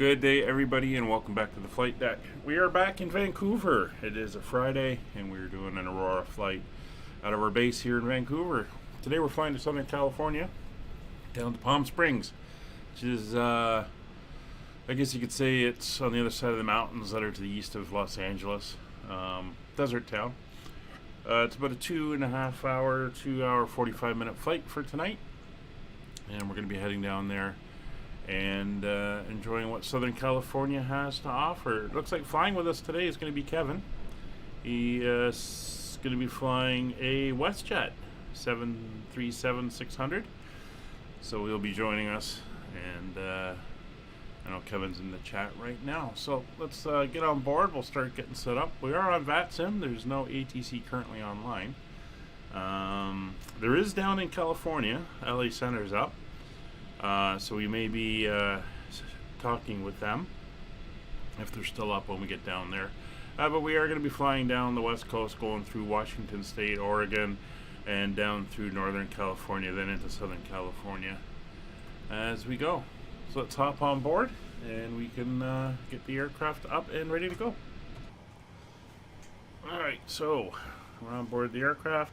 Good day, everybody, and welcome back to the flight deck. We are back in Vancouver. It is a Friday, and we're doing an Aurora flight out of our base here in Vancouver. Today we're flying to Southern California, down to Palm Springs, which is, I guess you could say it's on the other side of the mountains that are to the east of Los Angeles. Desert town. It's about a 2.5 hour, 2 hour, 45-minute flight for tonight, and we're going to be heading down there and enjoying what Southern California has to offer. It looks like flying with us today is going to be Kevin. He is going to be flying a WestJet 737-600, so he'll be joining us, and I know Kevin's in the chat right now. So let's get on board. We'll start getting set up. We are on VATSIM. There's no ATC currently online. There is down in California. LA Center's up. So we may be talking with them if they're still up when we get down there. But we are going to be flying down the west coast, going through Washington State, Oregon, and down through Northern California, then into Southern California as we go. So let's hop on board and we can get the aircraft up and ready to go. Alright, so we're on board the aircraft.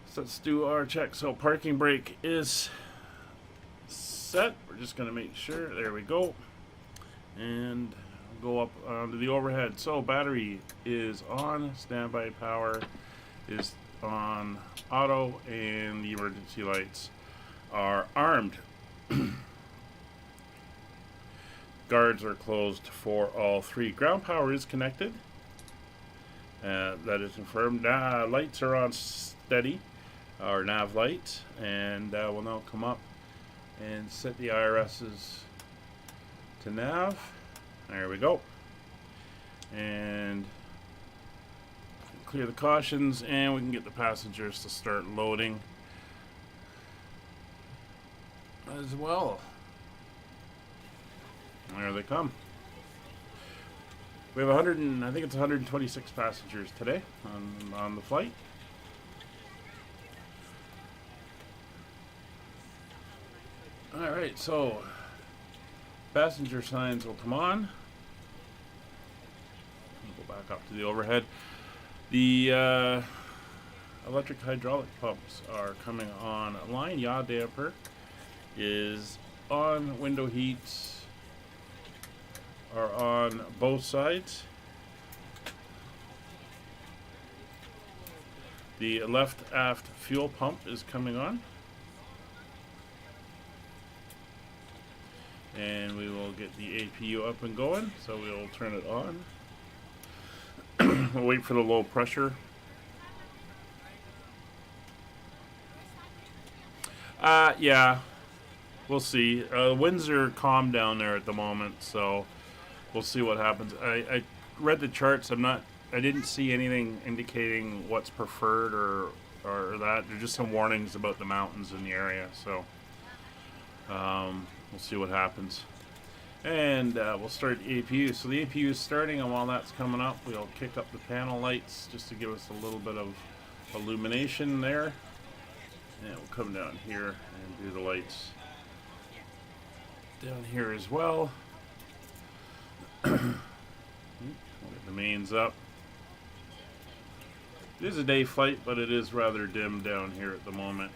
So let's do our check. So parking brake is set. We're just going to make sure. There we go. And go up onto the overhead. So battery is on. Standby power is on auto. And the emergency lights are armed. Guards are closed for all three. Ground power is connected. That is confirmed. Lights are on steady. Our nav light, and we'll now come up and set the IRSs to nav. There we go. And clear the cautions, and we can get the passengers to start loading as well. There they come. We have I think it's 126 passengers today on the flight. Alright, so passenger signs will come on. We'll go back up to the overhead. The electric hydraulic pumps are coming online. Yaw damper is on. Window heats are on both sides. The left aft fuel pump is coming on. And we will get the APU up and going, so we will turn it on. We'll wait for the low pressure. Yeah, we'll see. Winds are calm down there at the moment, so we'll see what happens. I read the charts. I didn't see anything indicating what's preferred or that. There's just some warnings about the mountains in the area, so we'll see what happens. And we'll start the APU. So the APU is starting, and while that's coming up, we'll kick up the panel lights just to give us a little bit of illumination there. And we'll come down here and do the lights down here as well. We'll get the mains up. It is a day flight, but it is rather dim down here at the moment.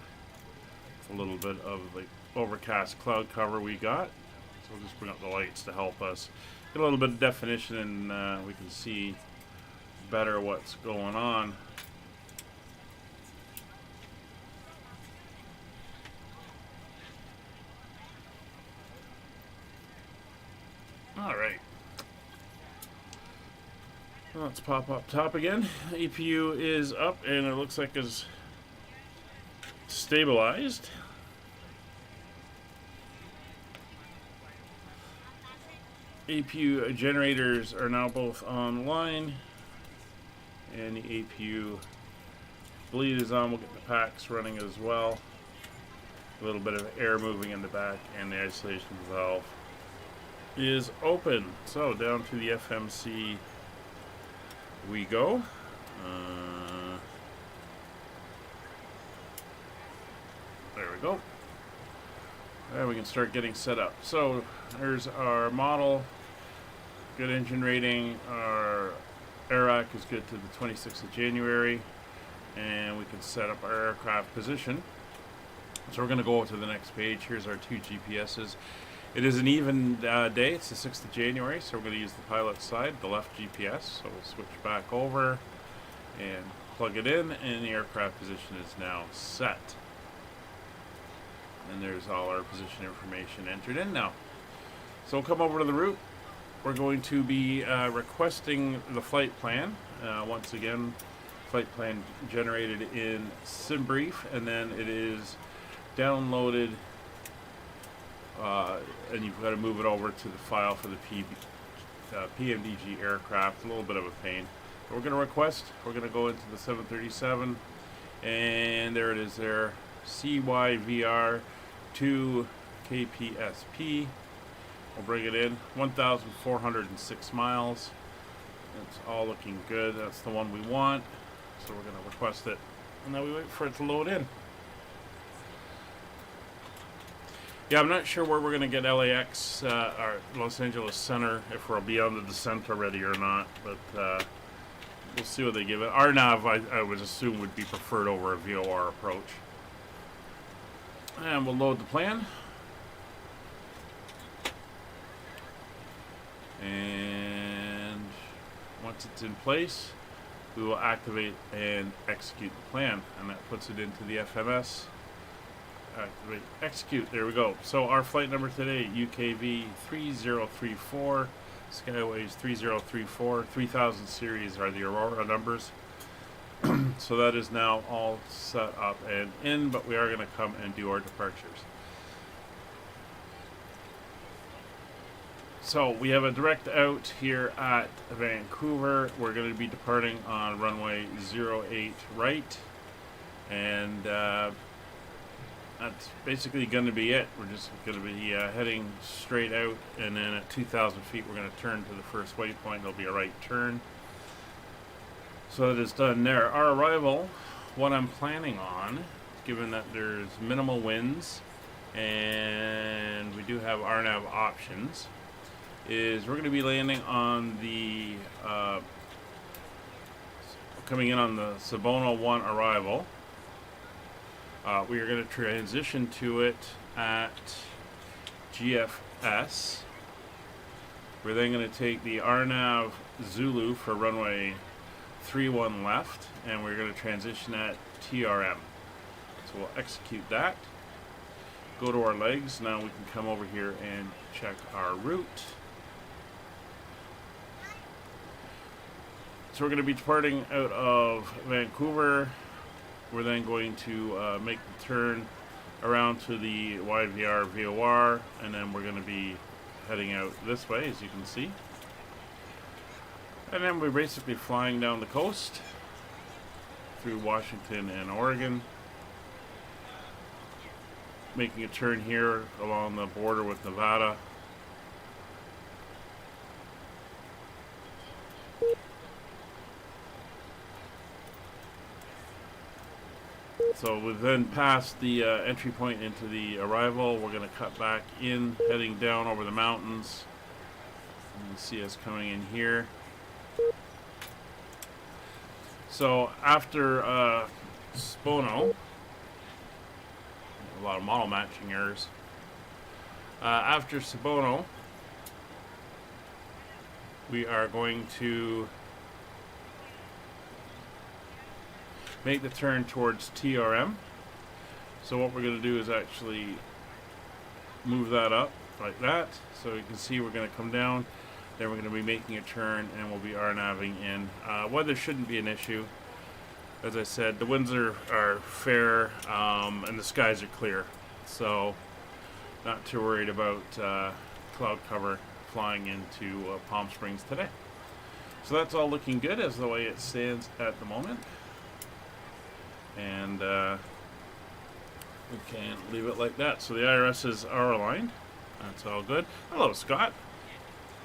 It's a little bit of the overcast cloud cover we got. So we'll just bring up the lights to help us get a little bit of definition, and we can see better what's going on. Alright. Let's pop up top again. APU is up, and it looks like it's stabilized. APU generators are now both online, and the APU bleed is on. We'll get the packs running as well. A little bit of air moving in the back, and the isolation valve is open. So down to the FMC we go. There we go. And we can start getting set up. So there's our model, good engine rating. Our AIRAC is good to the 26th of January, and we can set up our aircraft position. So we're going to go to the next page. Here's our two GPSs. It is an even day. It's the 6th of January, so we're going to use the pilot side, the left GPS. So we'll switch back over and plug it in, and the aircraft position is now set. And there's all our position information entered in now. So we'll come over to the route. We're going to be requesting the flight plan. Once again, flight plan generated in SimBrief, and then it is downloaded, and you've got to move it over to the file for the PMDG aircraft. A little bit of a pain. But we're going to request. We're going to go into the 737, and there it is there. CYVR to KPSP. We'll bring it in. 1,406 miles. It's all looking good. That's the one we want. So we're going to request it. And then we wait for it to load in. Yeah, I'm not sure where we're going to get LAX, or Los Angeles Center, if we'll be on the descent already or not. But we'll see what they give it. RNAV, I would assume, would be preferred over a VOR approach. And we'll load the plan. And once it's in place, we will activate and execute the plan. And that puts it into the FMS. Activate, execute. There we go. So our flight number today, UKV 3034, Skyways 3034, 3000 series are the Aurora numbers. So that is now all set up and in, but we are going to come and do our departures. So we have a direct out here at Vancouver. We're going to be departing on runway 08 right, and that's basically going to be it. We're just going to be heading straight out, and then at 2,000 feet we're going to turn to the first waypoint. There'll be a right turn. So that is done there. Our arrival, what I'm planning on, given that there's minimal winds and we do have RNAV options, is we're going to be landing on the coming in on the Sabono 1 arrival. We are going to transition to it at GFS. We're then going to take the RNAV Zulu for runway 31 left, and we're going to transition at TRM. So we'll execute that. Go to our legs. Now we can come over here and check our route. So we're going to be departing out of Vancouver. We're then going to make the turn around to the YVR VOR, and then we're going to be heading out this way, as you can see. And then we're basically flying down the coast through Washington and Oregon, making a turn here along the border with Nevada. So we've then passed the entry point into the arrival. We're going to cut back in, heading down over the mountains. You can see us coming in here. So after Spono, a lot of model matching errors. After Sabono, we are going to make the turn towards TRM. So what we're going to do is actually move that up like that. So you can see we're going to come down. Then we're going to be making a turn, and we'll be RNAVing in. Weather shouldn't be an issue. As I said, the winds are fair, and the skies are clear. So not too worried about cloud cover flying into Palm Springs today. So that's all looking good as the way it stands at the moment. And we can leave it like that. So the IRSs are aligned. That's all good. Hello, Scott.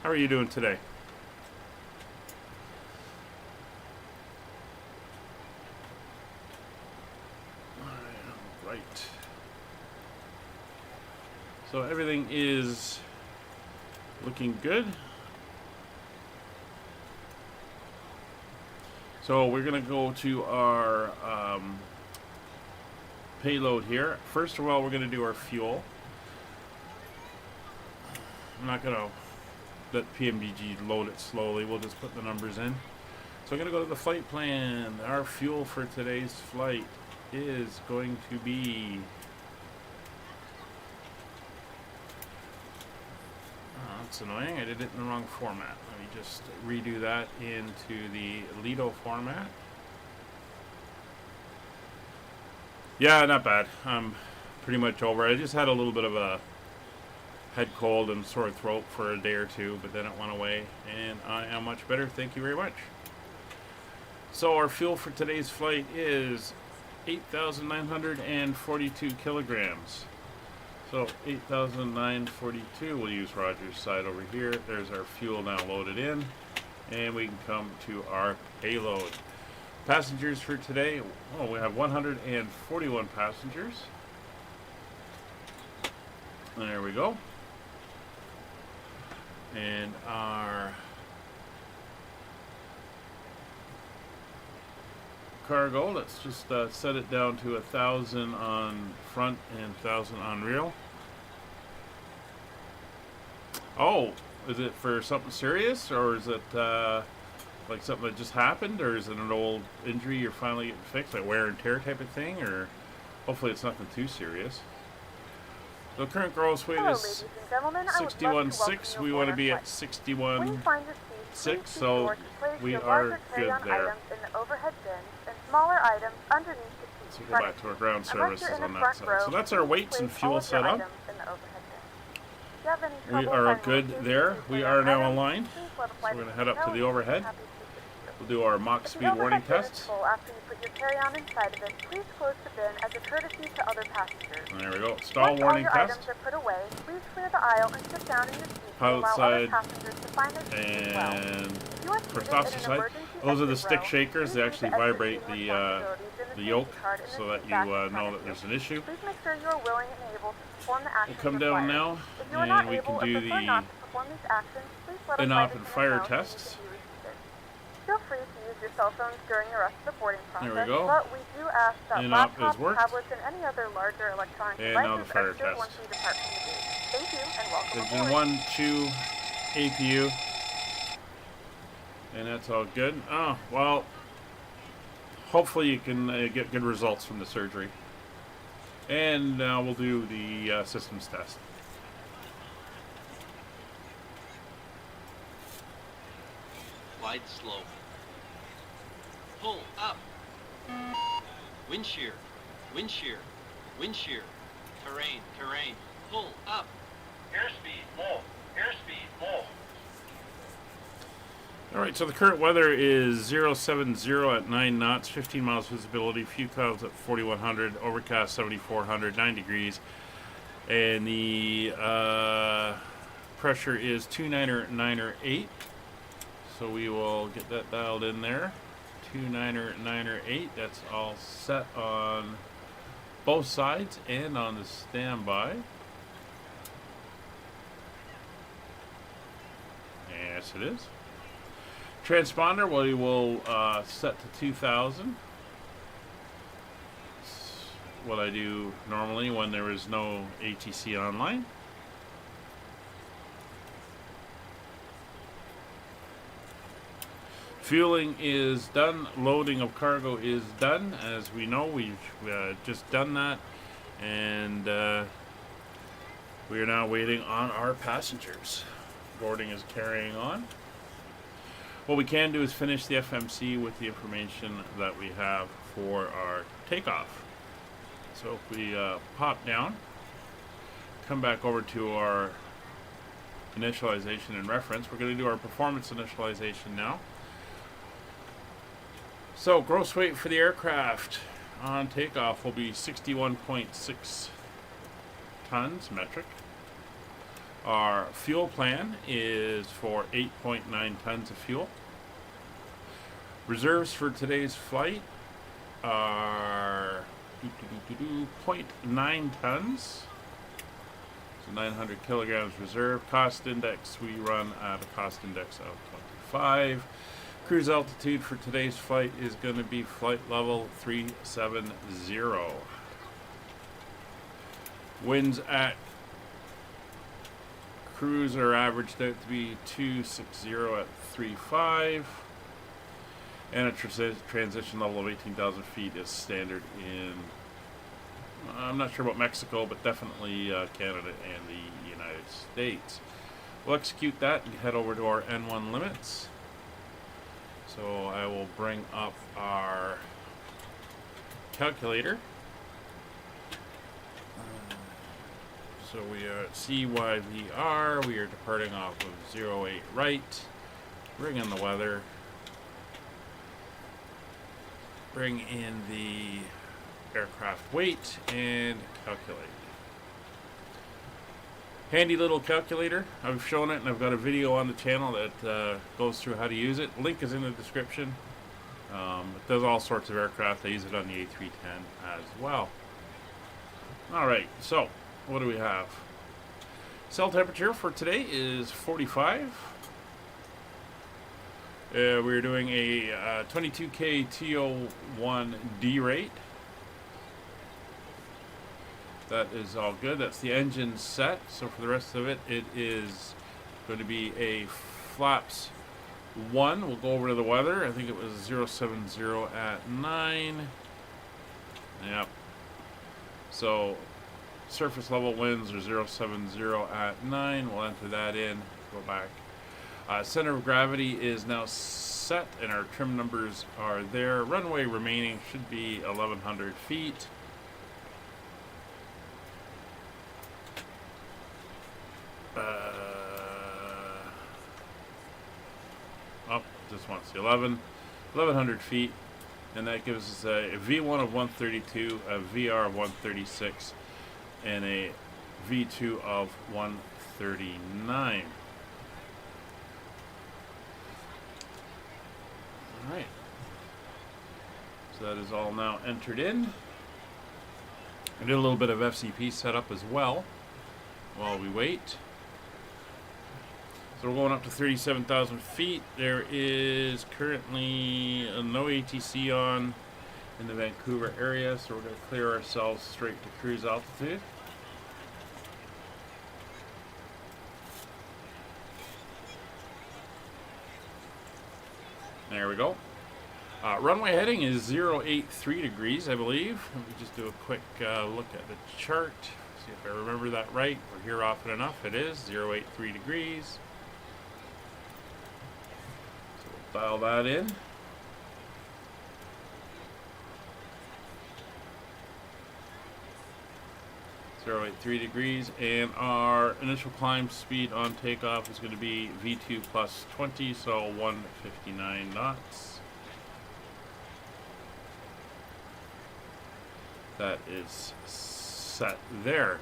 How are you doing today? All right. So everything is looking good. So we're going to go to our payload here. First of all, we're going to do our fuel. I'm not going to let PMDG load it slowly. We'll just put the numbers in. So I'm going to go to the flight plan. Our fuel for today's flight is going to be... Oh, that's annoying. I did it in the wrong format. Let me just redo that into the Lido format. Yeah, not bad. I'm pretty much over. I just had a little bit of a head cold and sore throat for a day or two, but then it went away, and I am much better. Thank you very much. So our fuel for today's flight is 8,942 kilograms. So 8,942, we'll use Roger's side over here. There's our fuel now loaded in, and we can come to our payload. Passengers for today, oh, we have 141 passengers. There we go. And our cargo, let's just set it down to 1,000 on front and 1,000 on rear. Oh, is it for something serious, or is it like something that just happened, or is it an old injury you're finally getting fixed, like wear and tear type of thing, or hopefully it's nothing too serious? The current gross weight is 61.6. We want to be at 61.6, so we are good there. So we'll go back to our ground services on that side. So that's our weights and fuel setup. We are good there. We are now aligned. So we're going to head up to the overhead. We'll do our Mach speed warning tests. After you put your carry-on inside of it, please close the bin as a courtesy to other passengers. There we go. Stall warning test. Once all your items are put away, please clear the aisle and sit down in your seat to allow other passengers to find their seats as well. And for passenger side, those are the stick shakers. They actually vibrate the yoke so that you know that there's an issue. Please make sure you are willing and able to perform the actions We'll come down now, and we can do the in-op and fire tests. Feel free to use your cell phones during the rest of the boarding process, there we go. but we do ask that In-op laptops, has worked. tablets, and any other larger electronic And now the devices fire are still test. once we depart from the gate. Thank you, and welcome Engine aboard. 1, 2, APU. And that's all good. Oh, well, hopefully you can get good results from the surgery. And now we'll do the systems test. Glide slow. Pull up. Wind shear. Wind shear. Wind shear. Terrain. Terrain. Pull up. Airspeed. Low. Airspeed. Low. Alright, so the current weather is 070 at 9 knots, 15 miles visibility, few clouds at 4100, overcast 7400, 9 degrees. And the pressure is 29908. So we will get that dialed in there. 29908. That's all set on both sides and on the standby. Yes, it is. Transponder, we will set to 2000. It's what I do normally when there is no ATC online. Fueling is done. Loading of cargo is done. As we know, we've just done that. And we are now waiting on our passengers. Boarding is carrying on. What we can do is finish the FMC with the information that we have for our takeoff. So if we pop down, come back over to our initialization and reference, we're going to do our performance initialization now. So gross weight for the aircraft on takeoff will be 61.6 tons metric. Our fuel plan is for 8.9 tons of fuel. Reserves for today's flight are 0.9 tons. So 900 kilograms reserve. Cost index, we run at a cost index of 25. Cruise altitude for today's flight is going to be flight level 370. Winds at cruise are averaged out to be 260 at 3.5. And a transition level of 18,000 feet is standard in, I'm not sure about Mexico, but definitely Canada and the United States. We'll execute that and head over to our N1 limits. So I will bring up our calculator. So we are at CYVR. We are departing off of 08 right. Bring in the weather. Bring in the aircraft weight and calculate. Handy little calculator. I've shown it and I've got a video on the channel that goes through how to use it. Link is in the description. It does all sorts of aircraft. I use it on the A310 as well. Alright, so what do we have? Cell temperature for today is 45. We're doing a 22K TO1D rate. That is all good. That's the engine set. So for the rest of it, it is going to be a flaps 1. We'll go over to the weather. I think it was 070 at 9. Yep. So surface level winds are 070 at 9. We'll enter that in. Go back. Center of gravity is now set, and our trim numbers are there. Runway remaining should be 1,100 feet. Just want to see 1,100 feet, and that gives us a V1 of 132, a VR of 136, and a V2 of 139. All right. So that is all now entered in. I did a little bit of FCP setup as well while we wait. So we're going up to 37,000 feet. There is currently no ATC on in the Vancouver area, so we're going to clear ourselves straight to cruise altitude. There we go. Runway heading is 083 degrees, I believe. Let me just do a quick look at the chart, see if I remember that right. We're here often enough. It is 083 degrees. Dial that in. 083 degrees, and our initial climb speed on takeoff is going to be V2 plus 20, so 159 knots. That is set there.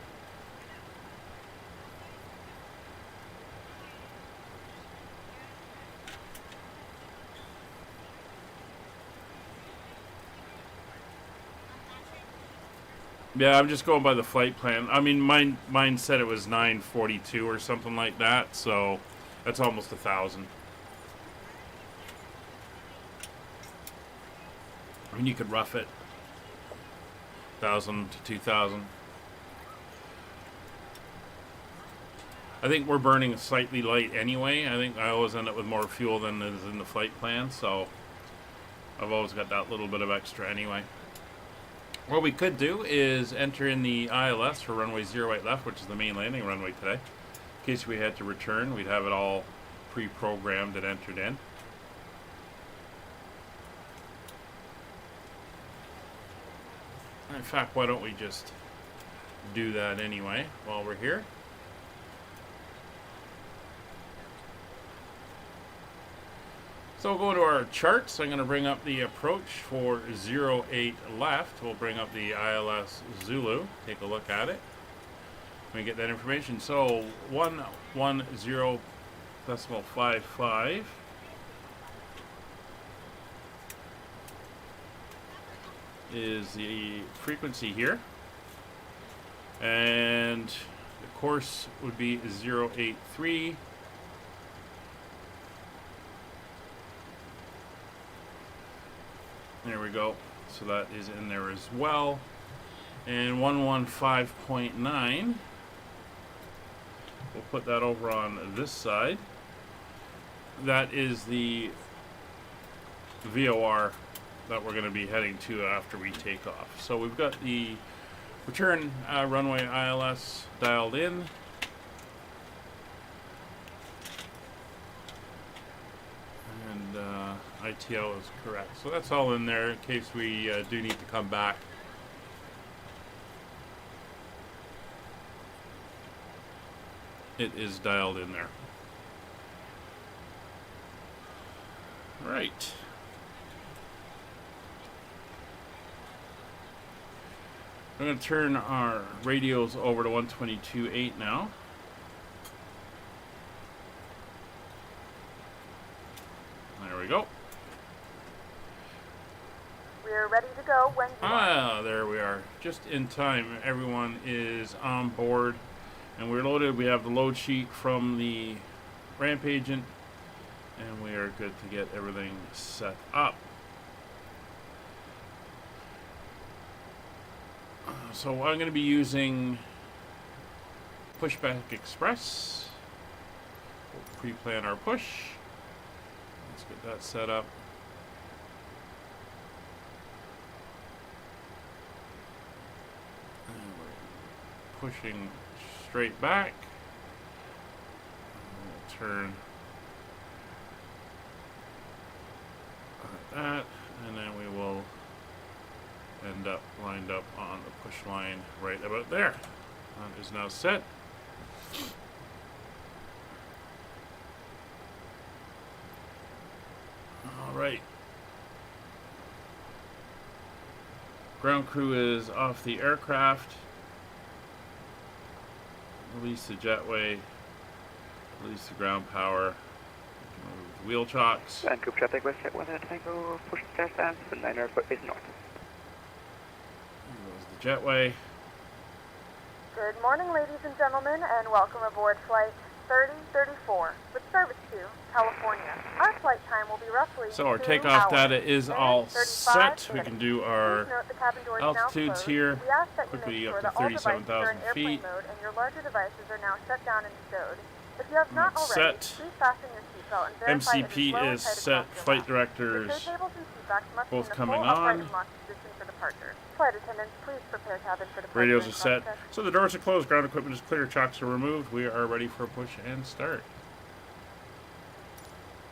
Yeah, I'm just going by the flight plan. I mean, mine said it was 942 or something like that, so that's almost 1,000. I mean, you could rough it 1,000 to 2,000. I think we're burning slightly light anyway. I think I always end up with more fuel than is in the flight plan, so I've always got that little bit of extra anyway. What we could do is enter in the ILS for runway 08 left, which is the main landing runway today. In case we had to return, we'd have it all pre-programmed and entered in. In fact, why don't we just do that anyway while we're here? So we'll go to our charts. I'm going to bring up the approach for 08 left. We'll bring up the ILS Zulu. Take a look at it. We get that information. So 110.55 is the frequency here. And The course would be 083. There we go. So that is in there as well. And 115.9. We'll put that over on this side. That is the VOR that we're going to be heading to after we take off. So we've got the return runway ILS dialed in. And ITL is correct. So that's all in there in case we do need to come back. It is dialed in there. All right. I'm going to turn our radios over to 122.8 now. There we go. We're ready to go when you are. There we are. Just in time. Everyone is on board. And we're loaded. We have the load sheet from the ramp agent. And we are good to get everything set up. So I'm going to be using Pushback Express. We'll pre-plan our push. Let's get that set up. And we're pushing straight back. We'll turn like that, and then we will end up lined up on the push line right about there. That is now set. All right. Ground crew is off the aircraft. Release the jetway. Release the ground power. Remove the wheel chocks. Vancouver traffic west at 1 Tango, push the stairs 9 is north. There's the jetway. Good morning, ladies and gentlemen, and welcome aboard Flight 3034 with service to California. Our flight time will be roughly So our 2 takeoff hours. data is all set. We can do our Please note the cabin doors now altitudes closed. here. We ask that you Quickly make up sure to that all devices are in 37,000 airplane feet. mode and your larger devices are now shut down and stowed. If you have not That's already, set. please fasten your seatbelt and verify it MCP low and is tight set. across your Flight lap. directors The tray tables and seatbacks must both be in a coming full upright on. and locked position for departure. Flight attendants, please prepare cabin for departure. Radios and are set. cross-check. So the doors are closed. Ground equipment is clear. Chocks are removed. We are ready for push and start.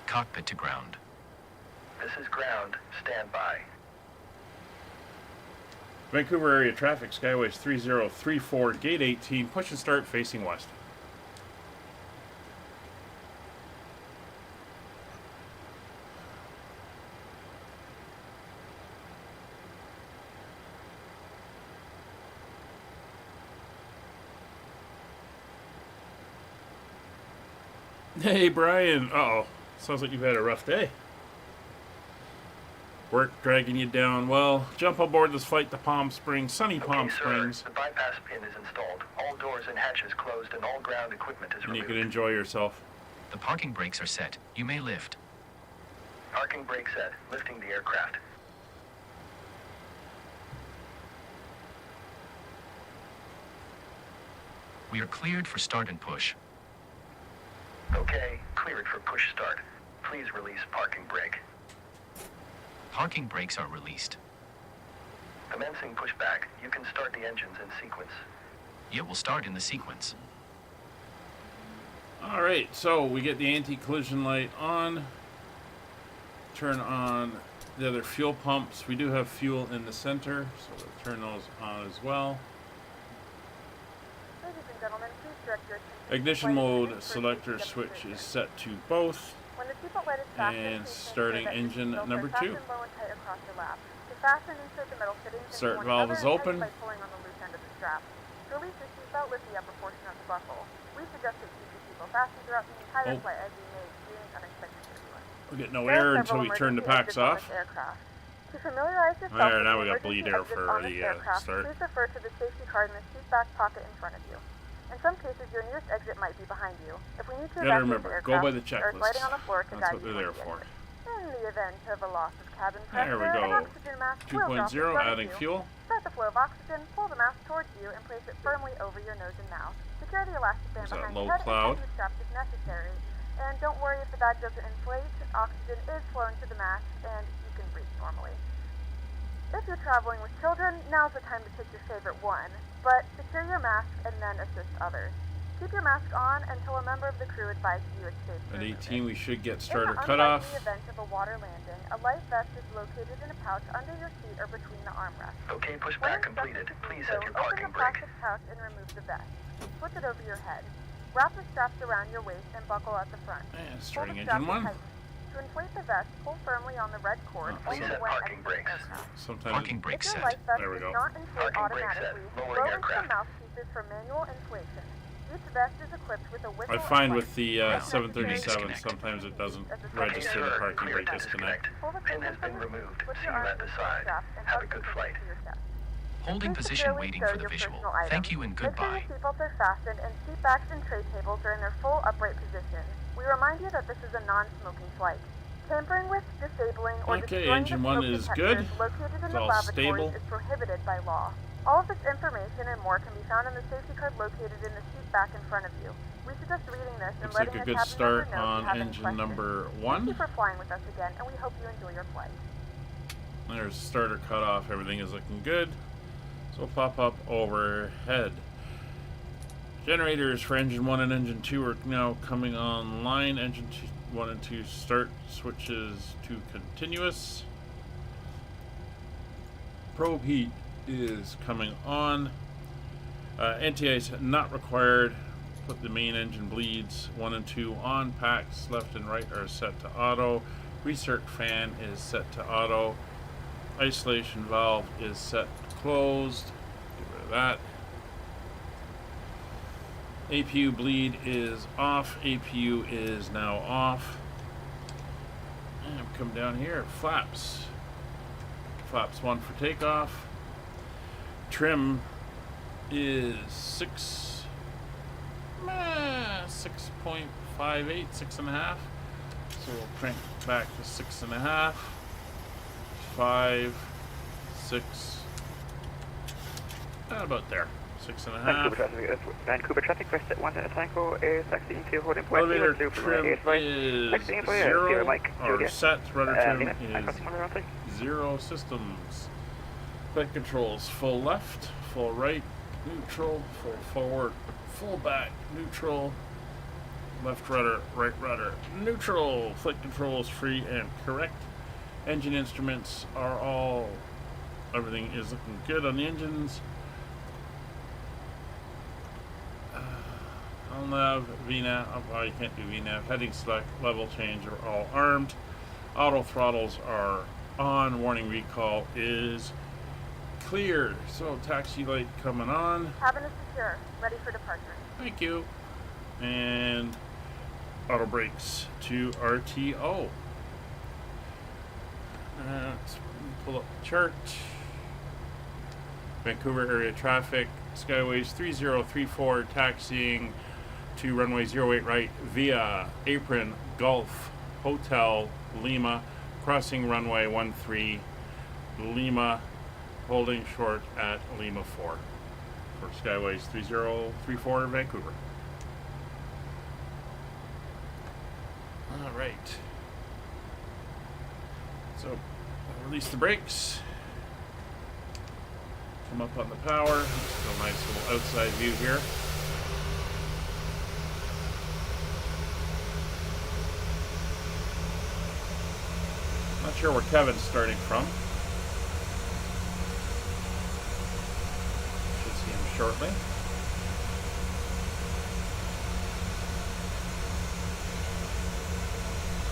Cockpit to ground. This is ground, stand by. Vancouver area traffic. Skyways 3034. Gate 18. Push and start facing west. Hey, Brian. Uh-oh. Sounds like you've had a rough day. Work dragging you down. Well, jump aboard this flight to Palm Springs, sunny Palm Springs, The bypass pin is installed. All doors and hatches closed and all ground equipment is and you removed. can enjoy yourself. The parking brakes are set. You may lift. Parking brake set, lifting the aircraft. We are cleared for start and push. Okay, cleared for push start. Please release parking brake. Parking brakes are released. Commencing pushback. You can start the engines in sequence. It will start in the sequence. All right, so we get the anti-collision light on. Turn on the other fuel pumps. We do have fuel in the center, so we'll turn those on as well. Ladies and gentlemen, please direct your attention to the Ignition flight mode attendants for selector safety switch demonstration. is set to both. When the seatbelt light is fastened, And please starting make sure that engine your seatbelts number are fastened 2. low and tight across your lap. To fasten, insert the metal fittings into Start one valve another is and open. tighten by pulling on the loose end of the strap. To release your seatbelt, lift the upper portion of the buckle. We suggest that you keep your seatbelt fastened throughout the entire Oh. flight as you may experience unexpected turbulence. We get no There are air until several we turn the emergency packs exits on off. this aircraft. To familiarize yourself Alright, with now the we got emergency bleed air exits for on this the aircraft, start. please refer to the safety card in the seat back pocket in front of you. In some cases, your nearest exit might be behind you. If we need to Gotta evacuate remember, the go aircraft, by the there is checklist. lighting on the floor to That's guide what you they're there to the for. exit. In the event of a loss of cabin There pressure, we an go. oxygen mask will drop in 2.0, front of adding you. fuel. Start the flow of oxygen, pull the mask towards you, and place it firmly over your nose and mouth. Secure the elastic band There's that behind low your head cloud. and tighten the straps if necessary. And don't worry if the bag doesn't inflate. Oxygen is flowing to the mask, and you can breathe normally. If you're traveling with children, now's the time to pick your favorite one. But secure your mask and then assist others. Keep your mask on until a member of the crew advises you it's safe to At remove 18, it. we should get In starter the cutoff. unlikely event of a water landing, a life vest is located in a pouch under your seat or between the armrests. Okay, When pushback instructed completed. to do Please so, set your open parking the brake. plastic pouch and remove the vest. Slip it over your head. Wrap the straps around your waist and buckle at the front. And Pull starting the engine straps 1. tight. To inflate the vest, pull firmly on the red cord Oh, only Reset when parking exiting brakes. aircraft. Sometimes Parking brake If your set. life vest There we does go. not inflate Parking brake set. automatically, Lowering blow into the aircraft. mouthpieces for manual inflation. Each vest is equipped with a whistle. I find and with the light. If 737, disconnect. sometimes it doesn't As a register the Sir, parking clear brake to disconnect. Pull the Pin has pin from been the seat, removed. slip See your you arms at the into side. straps, and Have a tuck good your flight. to your chest. Holding Please position securely waiting stow for the your visual. personal items. Thank you and Make sure goodbye. your seatbelts are fastened and seat backs and tray tables are in their full upright position. We remind you that this is a non-smoking flight. Tampering with, disabling, or Okay, destroying engine the 1 smoke is detectors good. located in It's the all lavatories stable. is prohibited by law. All of this information and more can be found in the safety card located in the seat back in front of you. We suggest reading this and Looks like letting a the good cabin start member know if you on have any engine questions. number Thank you 1. for flying with us again, and we hope you enjoy your flight. There's starter cutoff. Everything is looking good. So we'll pop up overhead. Generators for engine 1 and engine 2 are now coming online. Engine 1 and 2 start switches to continuous. Probe heat is coming on. NTIs not required. Put the main engine bleeds 1 and 2 on. Packs left and right are set to auto. Recirc fan is set to auto. Isolation valve is set to closed. Get rid of that. APU bleed is off. APU is now off. And come down here. Flaps. Flaps 1 for takeoff. Trim is 6.58, 6.5. So we'll crank back to 6.5. 5, 6. About there. 6.5. Vancouver traffic, first at 1 at a tango is taxiing to holding point. Elevator trim is 0 or set. Rudder trim is 0 systems. Flight controls full left, full right, neutral, full forward, full back, neutral, left rudder, right rudder, neutral. Flight controls free and correct. Engine instruments are all, everything is looking good on the engines. Nav, VNAV, oh, you can't do VNAV. Heading select, level change are all armed. Auto throttles are on. Warning recall is clear. So taxi light coming on. Cabin is secure, ready for departure. Thank you. And auto brakes to RTO. Let's pull up the chart. Vancouver area traffic, Skyways 3034 taxiing to runway 08 right via Apron Gulf Hotel Lima, crossing runway 13 Lima, holding short at Lima 4 for Skyways 3034 Vancouver. All right. So, I'll release the brakes. Come up on the power. Still a nice little outside view here. Not sure where Kevin's starting from. Should see him shortly.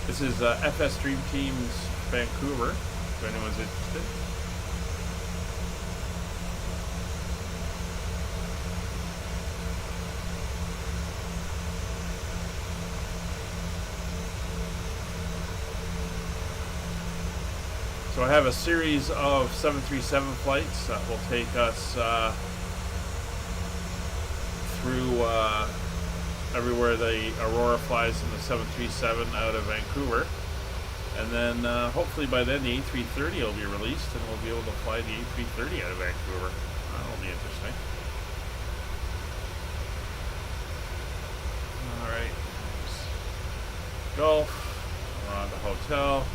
This is FS Dream Teams Vancouver, if anyone's interested. So I have a series of 737 flights that will take us through everywhere the Aurora flies in the 737 out of Vancouver. And then hopefully by then the A330 will be released and we'll be able to fly the A330 out of Vancouver. That'll be interesting. Alright, Gulf, we're on the hotel.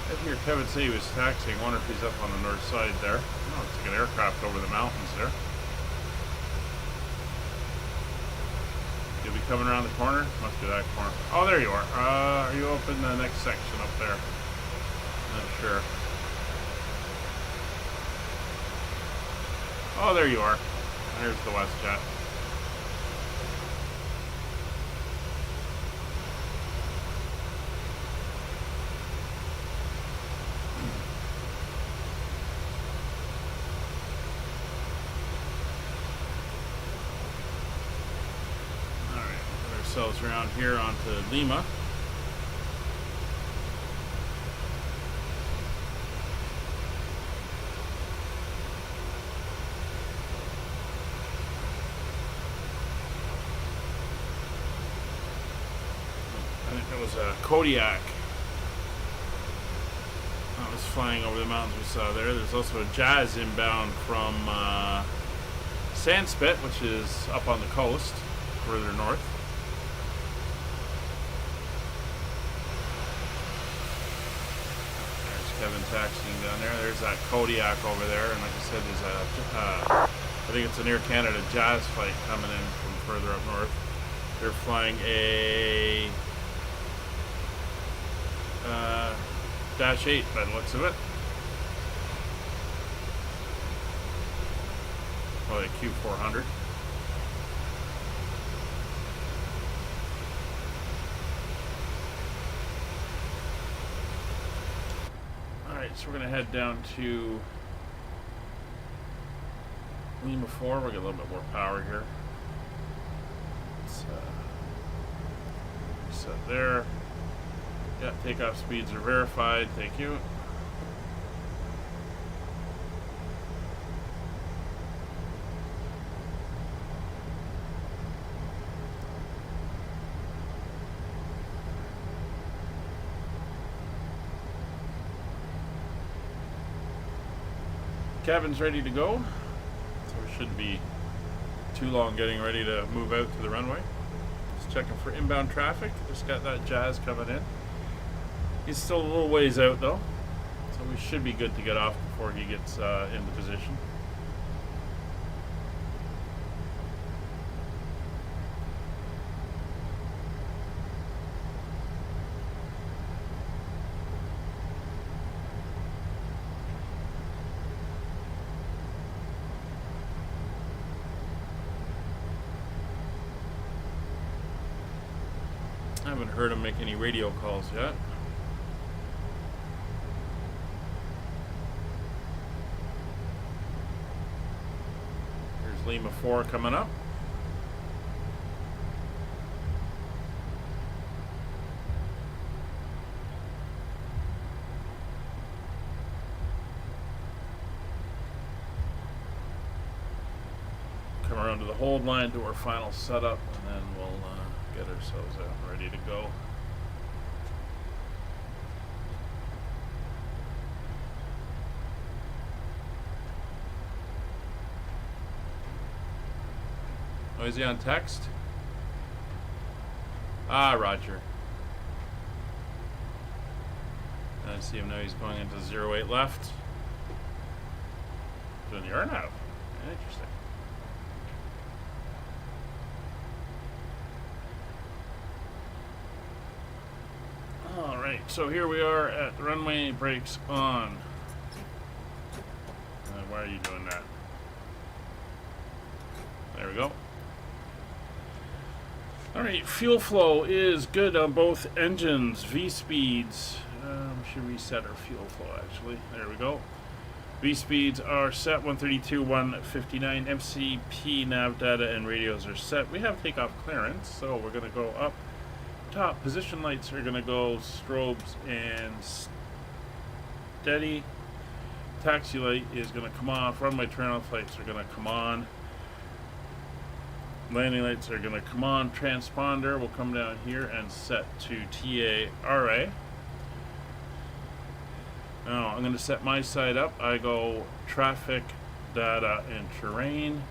I hear Kevin say he was taxiing. I wonder if he's up on the north side there. Oh, it's like an aircraft over the mountains there. You'll be coming around the corner? Must be that corner. Oh, there you are. Are you up in the next section up there? Not sure. Oh, there you are. There's the WestJet. Ourselves around here onto Lima. I think that was a Kodiak. That was flying over the mountains we saw there. There's also a Jazz inbound from Sandspit, which is up on the coast, further north. Kevin taxiing down there. There's that Kodiak over there, and like I said, there's a I think it's an Air Canada Jazz flight coming in from further up north. They're flying a Dash 8 by the looks of it. Probably a Q400. So we're going to head down to Lima 4. We'll get a little bit more power here. Let's set there. Yeah, takeoff speeds are verified. Thank you. Cabin's ready to go, so we shouldn't be too long getting ready to move out to the runway. Just checking for inbound traffic. Just got that Jazz coming in. He's still a little ways out though, so we should be good to get off before he gets into position. I haven't heard him make any radio calls yet. Here's Lima 4 coming up. Come around to the hold line, do our final setup, and then we'll get ourselves out and ready to go. Oh, is he on text? Ah, Roger. I see him now. He's going into 08 left. Doing the earn-out. Interesting. Alright, so here we are at the runway, brakes on. Why are you doing that? There we go. Alright, fuel flow is good on both engines, V speeds. We should reset our fuel flow actually. There we go. V speeds are set 132, 159. MCP nav data and radios are set. We have takeoff clearance, so we're going to go up top. Position lights are going to go strobes and steady. Taxi light is going to come off. Runway turnoff lights are going to come on. Landing lights are going to come on. Transponder will come down here and set to TARA. Now I'm going to set my side up. I go traffic, data, and terrain.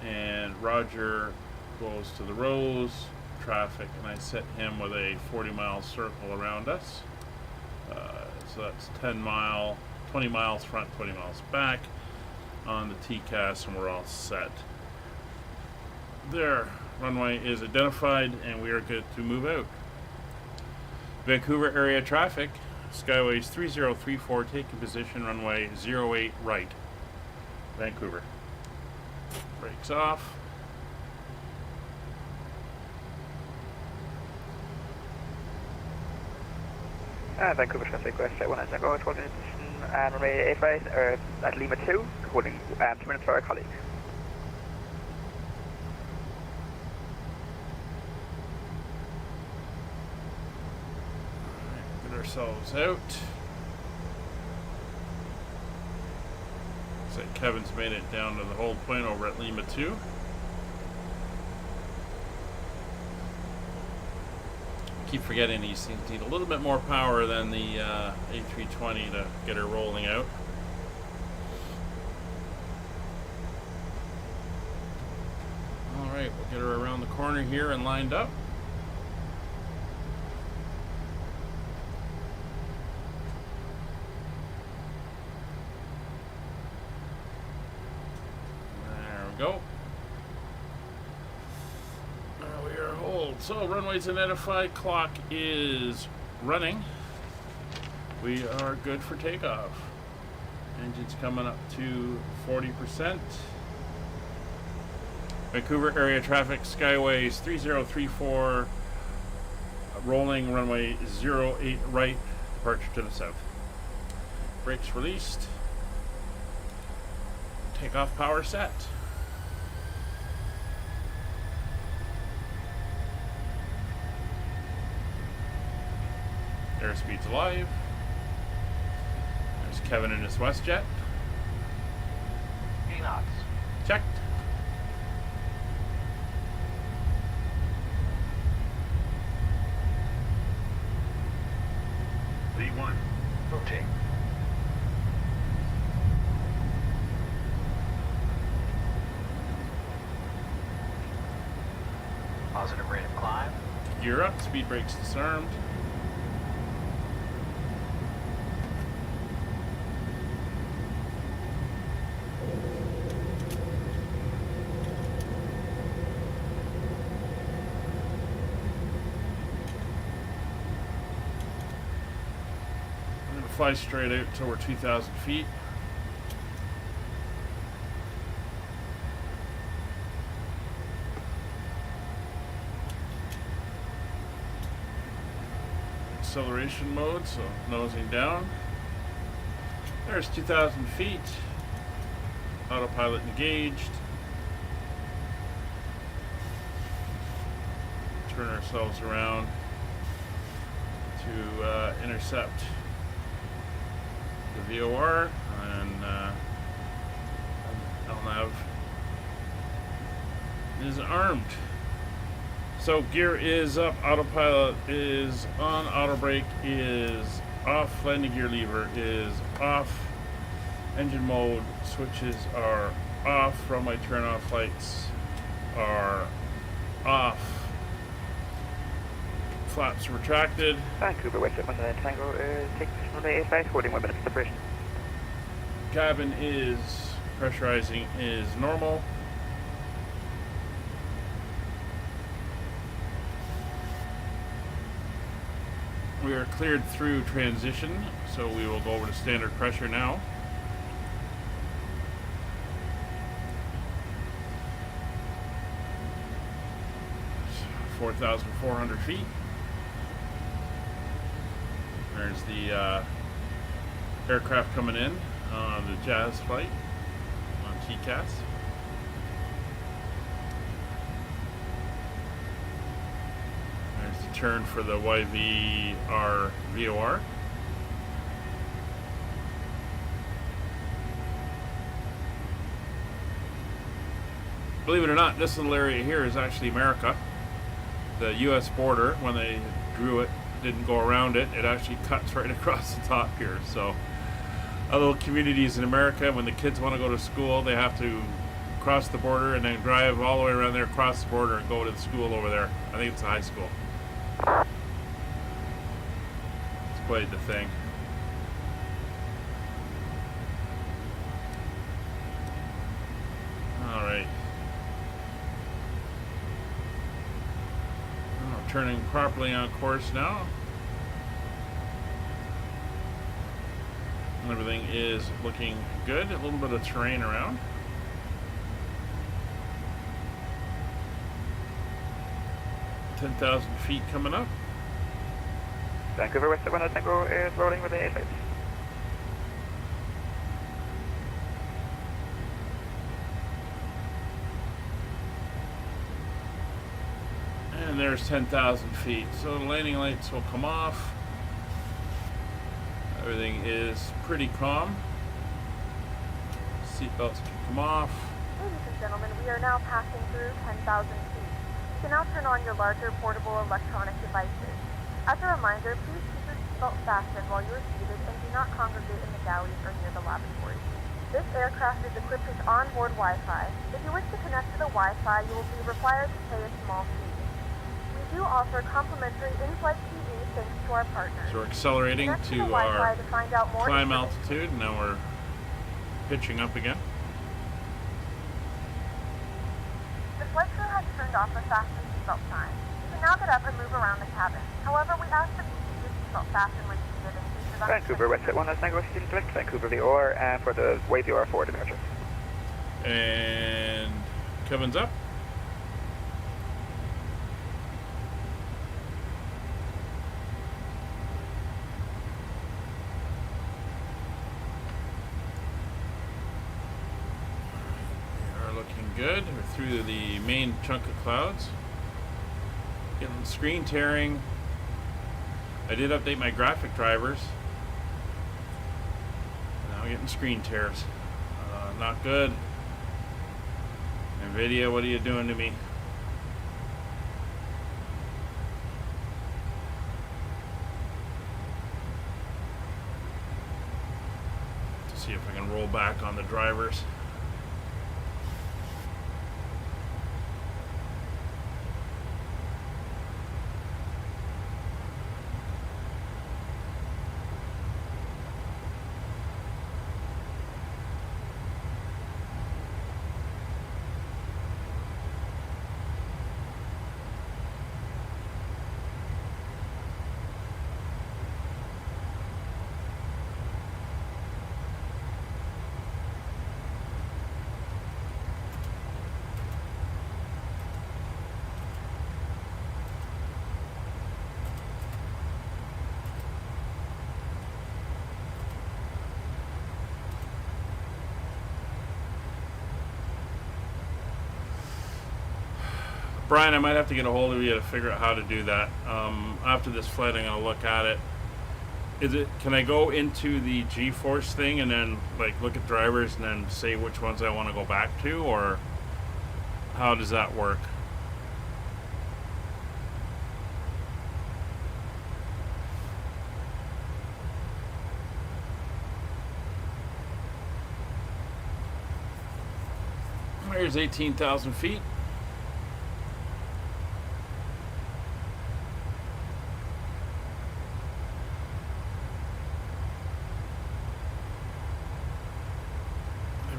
And Roger goes to the rows, traffic, and I set him with a 40-mile circle around us. So that's 20 miles front, 20 miles back on the TCAS, and we're all set. There, runway is identified, and we are good to move out. Vancouver area traffic, Skyways 3034, taking position, runway 08 right. Vancouver. Brakes off. Vancouver traffic, West 190, holding position and runway 85 at Lima 2, holding 2 minutes for our colleagues. Get ourselves out. Looks like Kevin's made it down to the hold point over at Lima 2. Keep forgetting these things need a little bit more power than the A320 to get her rolling out. Alright, we'll get her around the corner here and lined up. There we go. So runway's identified, clock is running. We are good for takeoff. Engine's coming up to 40%. Vancouver area traffic, Skyways 3034, rolling runway 08 right, departure to the south. Brakes released. Takeoff power set. Airspeed's alive. There's Kevin in his WestJet. 80 knots. Checked. V1. Rotate. Positive rate of climb. Gear up. Speed brakes disarmed. Fly straight out till we're 2,000 feet. Acceleration mode, so nosing down. There's 2,000 feet. Autopilot engaged. Turn ourselves around to intercept the VOR, and LNAV is armed. So gear is up, autopilot is on, auto brake is off, landing gear lever is off, engine mode switches are off, runway turn off lights are off. Flaps retracted. Vancouver West 190 Tango is taking position runway 85, holding 1 minute for separation. Cabin is pressurizing is normal. We are cleared through transition, so we will go over to standard pressure now. It's 4,400 feet. There's the aircraft coming in. on the Jazz flight on TCAS. There's the turn for the YVR VOR. Believe it or not, this little area here is actually America. The U.S. border, when they drew it, didn't go around it. It actually cuts right across the top here. So, other communities in America, when the kids want to go to school, they have to cross the border and then drive all the way around there, cross the border, and go to the school over there. I think it's a high school. It's quite the thing. All right. Turning properly on course now. Everything is looking good. A little bit of terrain around. $10,000 feet coming up. Vancouver West 1 Tango is rolling with the A-flights. And there's 10,000 feet. So the landing lights will come off. Everything is pretty calm. Seatbelts can come off. Ladies and gentlemen, we are now passing through 10,000 feet. You can now turn on your larger portable electronic devices. As a reminder, please keep your seatbelt fastened while you are seated and do not congregate in the galleys or near the lavatory. This aircraft is equipped with onboard Wi-Fi. If you wish to connect to the Wi-Fi, you will be required to pay a small fee. We do offer complimentary in-flight TV thanks to our partners. So we're accelerating Connect to the our Wi-Fi to find out more climb information. altitude. Now we're pitching up again. The flight crew has turned off the fasten seatbelt sign. You can now get up and move around the cabin. However, we ask that you keep your seatbelt fastened when seated in case of Vancouver West 1 Tango is select Vancouver VOR for the YVR for departure. And Kevin's up. We are looking good. We're through the main chunk of clouds. Getting screen tearing. I did update my graphic drivers. Now we're getting screen tears. Not good. Nvidia, what are you doing to me? To see if I can roll back on the drivers. Brian, I might have to get a hold of you to figure out how to do that. After this flight, I'm going to look at it. Can I go into the G-force thing and then like look at drivers and then say which ones I want to go back to, or how does that work? There's 18,000 feet.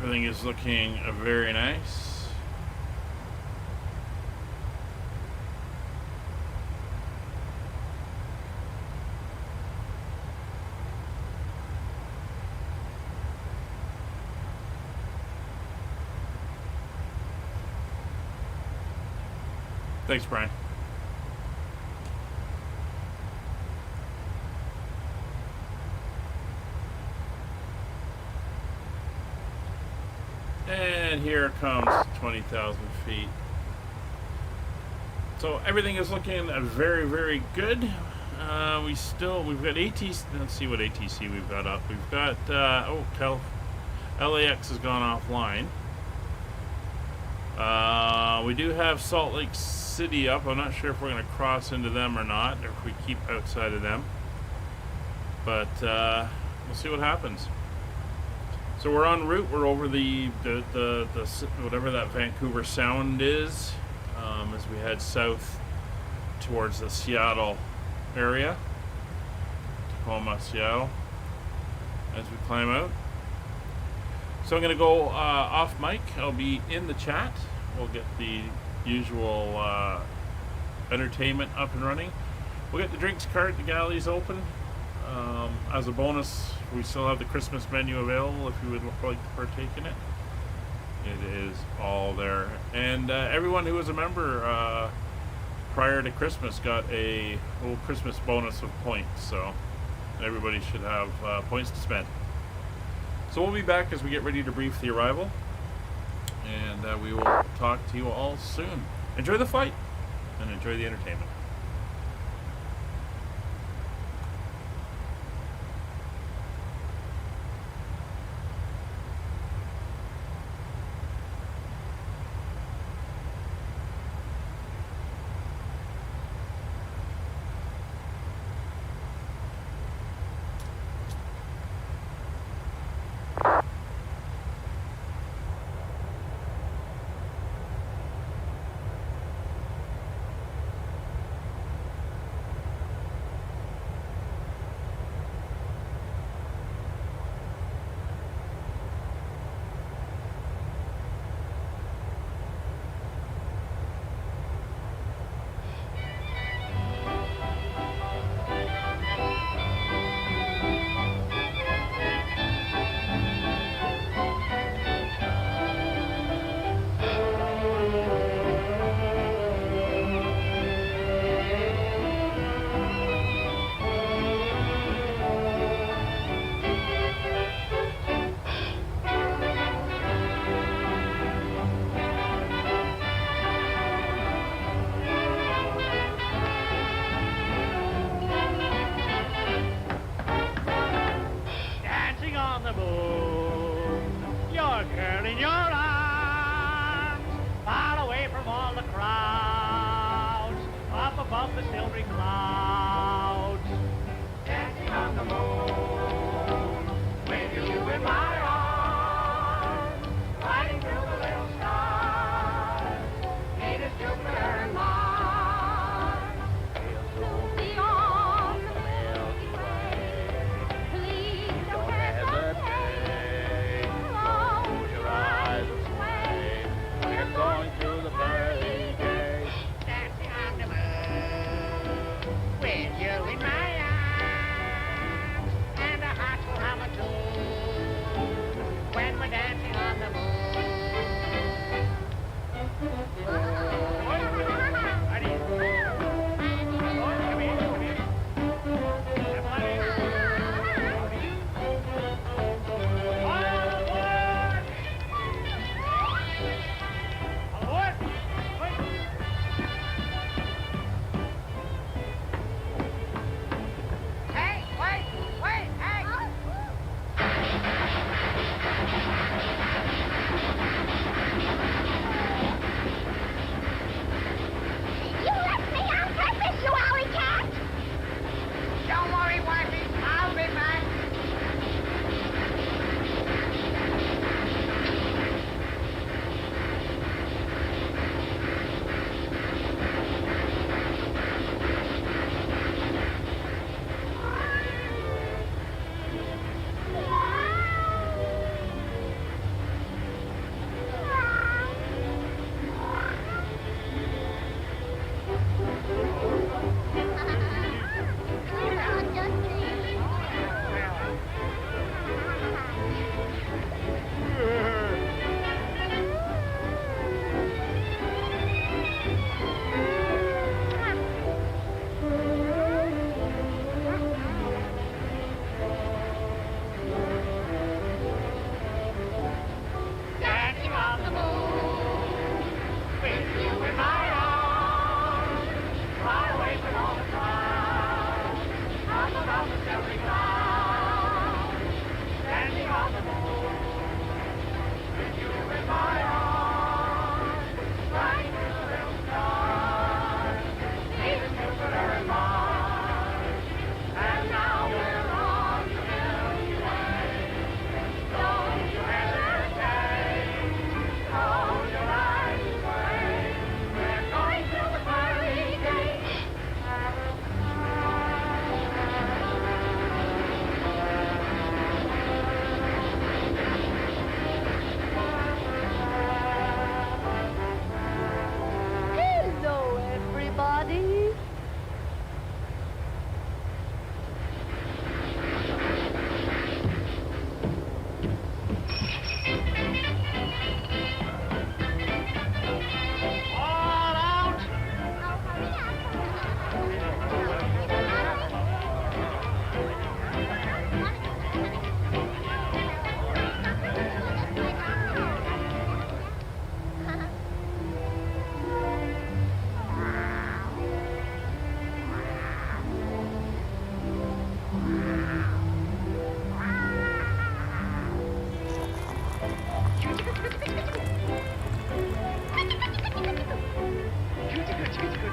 Everything is looking very nice. Thanks, Brian. there comes 20,000 feet. So everything is looking very, very good. We've got ATC. Let's see what ATC we've got up. We've got LAX has gone offline. We do have Salt Lake City up. I'm not sure if we're going to cross into them or not, or if we keep outside of them. But we'll see what happens. So we're en route. We're over the whatever that Vancouver Sound is, as we head south towards the Seattle area, Tacoma, Seattle, as we climb out. So I'm going to go off mic. I'll be in the chat. We'll get the usual entertainment up and running. We'll get the drinks cart, the galleys open. As a bonus, we still have the Christmas menu available if you would like to partake in it. It is all there. And everyone who was a member prior to Christmas got a little Christmas bonus of points. So everybody should have points to spend. So we'll be back as we get ready to brief the arrival. And we will talk to you all soon. Enjoy the flight and enjoy the entertainment.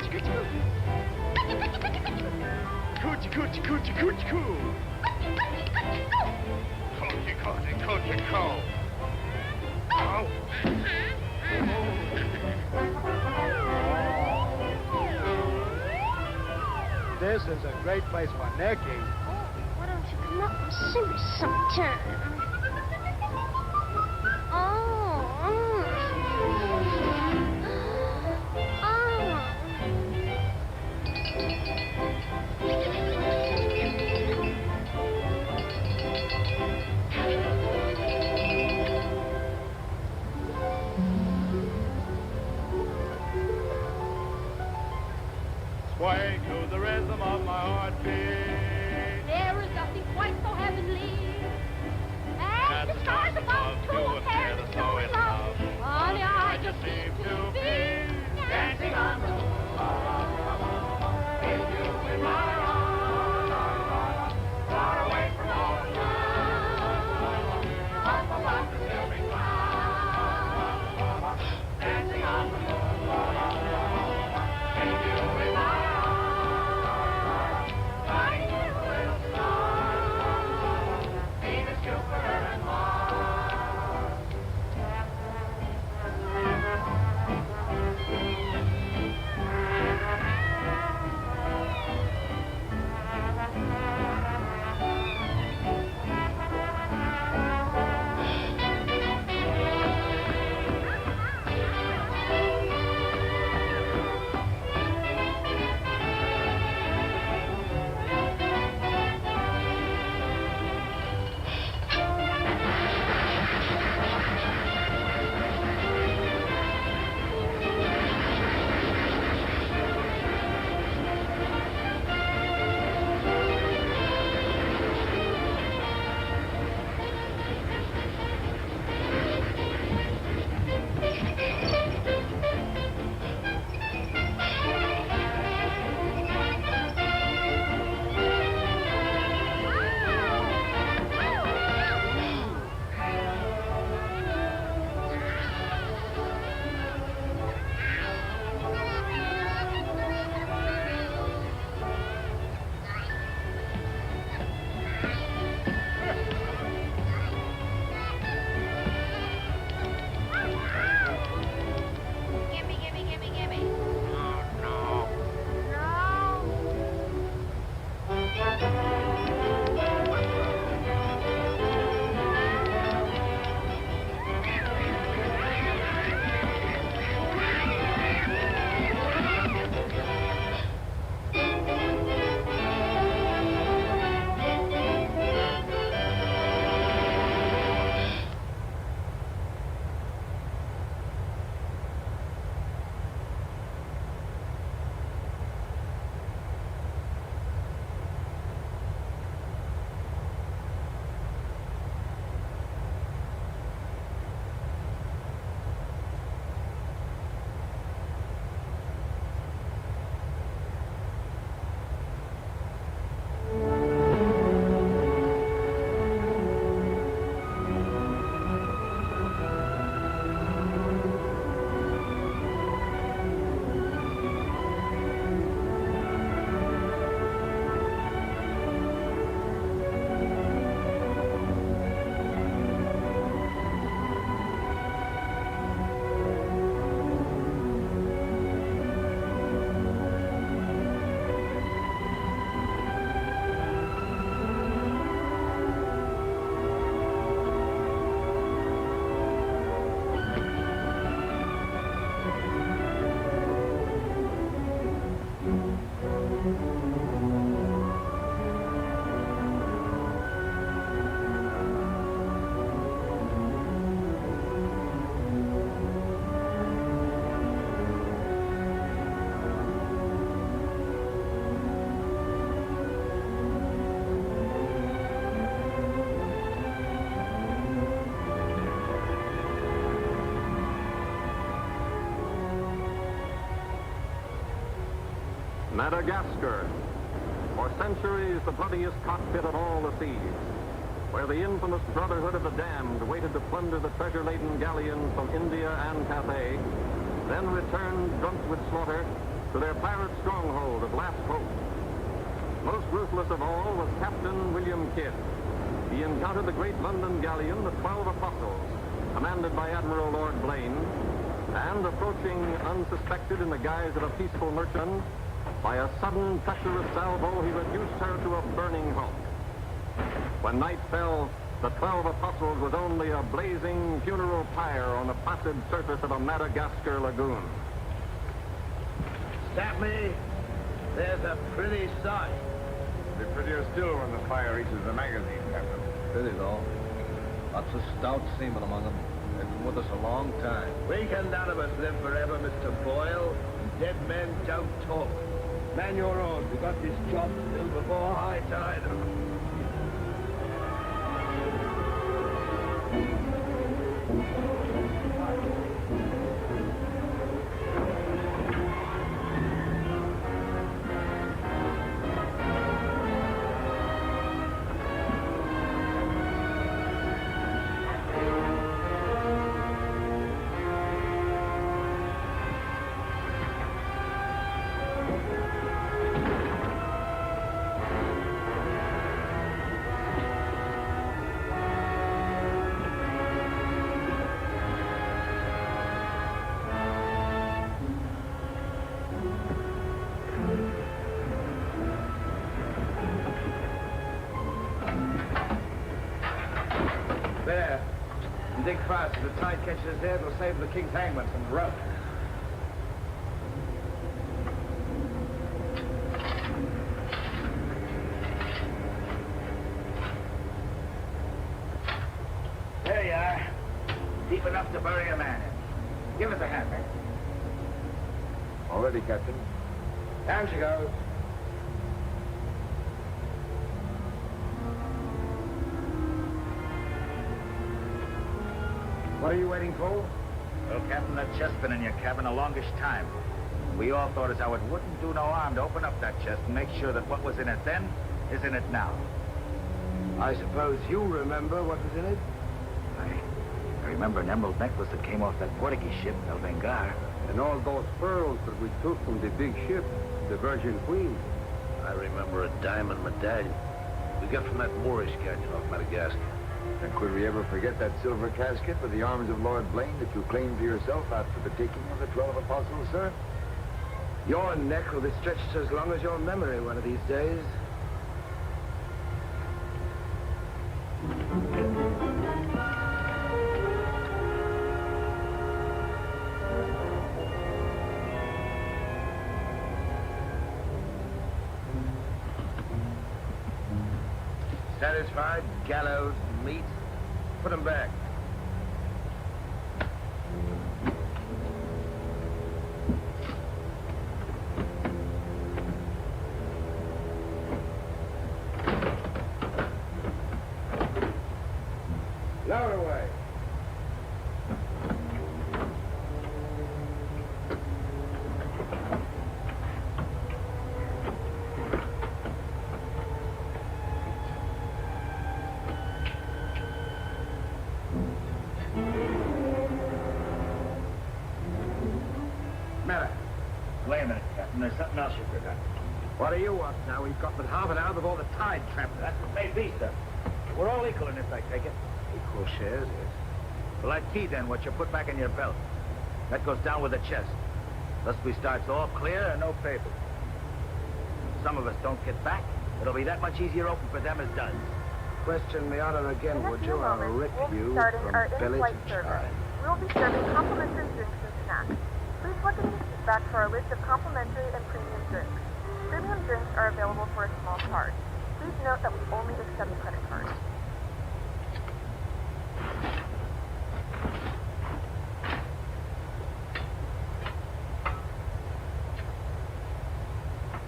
Coochie, coochie, coochie, coochie, coo. Coochie, coochie, coochie, coo. Oh. This is a great place for necking. Oh, why don't you come up and see me sometime? Sway to the rhythm of my heartbeat. There is nothing quite so heavenly As the stars above to appear the snow in love. Honey, I just seem to be dancing on the moon. With you in my arms, far away from all the world, up above the silvery clouds, dancing on the moon. With you in my arms, like a little star, Venus, Jupiter, and Mars. Madagascar, for centuries the bloodiest cockpit of all the seas, where the infamous Brotherhood of the Damned waited to plunder the treasure-laden galleons from India and Cathay, then returned drunk with slaughter to their pirate stronghold of Last Hope. Most ruthless of all was Captain William Kidd. He encountered the great London galleon, the 12 Apostles, commanded by Admiral Lord Blaine, and approaching unsuspected in the guise of a peaceful merchant, by a sudden treacherous salvo, he reduced her to a burning hulk. When night fell, the 12 Apostles was only a blazing funeral pyre on the placid surface of a Madagascar lagoon. Stop me. There's a pretty sight. Be prettier still when the fire reaches the magazine, Captain. Pity, though. Lots of stout seamen among them. They've been with us a long time. We can none of us live forever, Mr. Boyle. Dead men don't talk. Man your own. We got this job to do before high tide. There. And dig fast. If the tide catches us there, it'll save the king's hangman from rope. There you are. Deep enough to bury a man in. Give us a hand, man. All ready, Captain. Down she goes. What are you waiting for? Well, Captain, that chest's been in your cabin the longest time. We all thought as how it wouldn't do no harm to open up that chest and make sure that what was in it then is in it now. I suppose you remember what was in it? I remember an emerald necklace that came off that Portuguese ship, El Vengar. And all those pearls that we took from the big ship, the Virgin Queen. I remember a diamond medallion we got from that Moorish captain off Madagascar. And could we ever forget that silver casket with the arms of Lord Blaine that you claimed to yourself after the taking of the 12 Apostles, sir? Your neck will be stretched as long as your memory one of these days. Satisfied? Gallows, meat? Put them back. Lower away. Wait a minute, Captain. There's something else you've forgotten. What do you want now? We've got but half an hour before the tide trapped us. That's what may be, sir. We're all equal in this, I take it. Equal shares, yes. Well, that key, then, what you put back in your belt. That goes down with the chest. Thus we starts all clear and no paper. If some of us don't get back, it'll be that much easier open for them as does. Question the honor again, would you? I'll rip you starting from our belly in-flight to service. chine. We will be serving complimentary drinks and snacks. Please look in the seat back for our list of complimentary and premium drinks. Premium drinks are available for a small card. Please note that we only accept credit cards.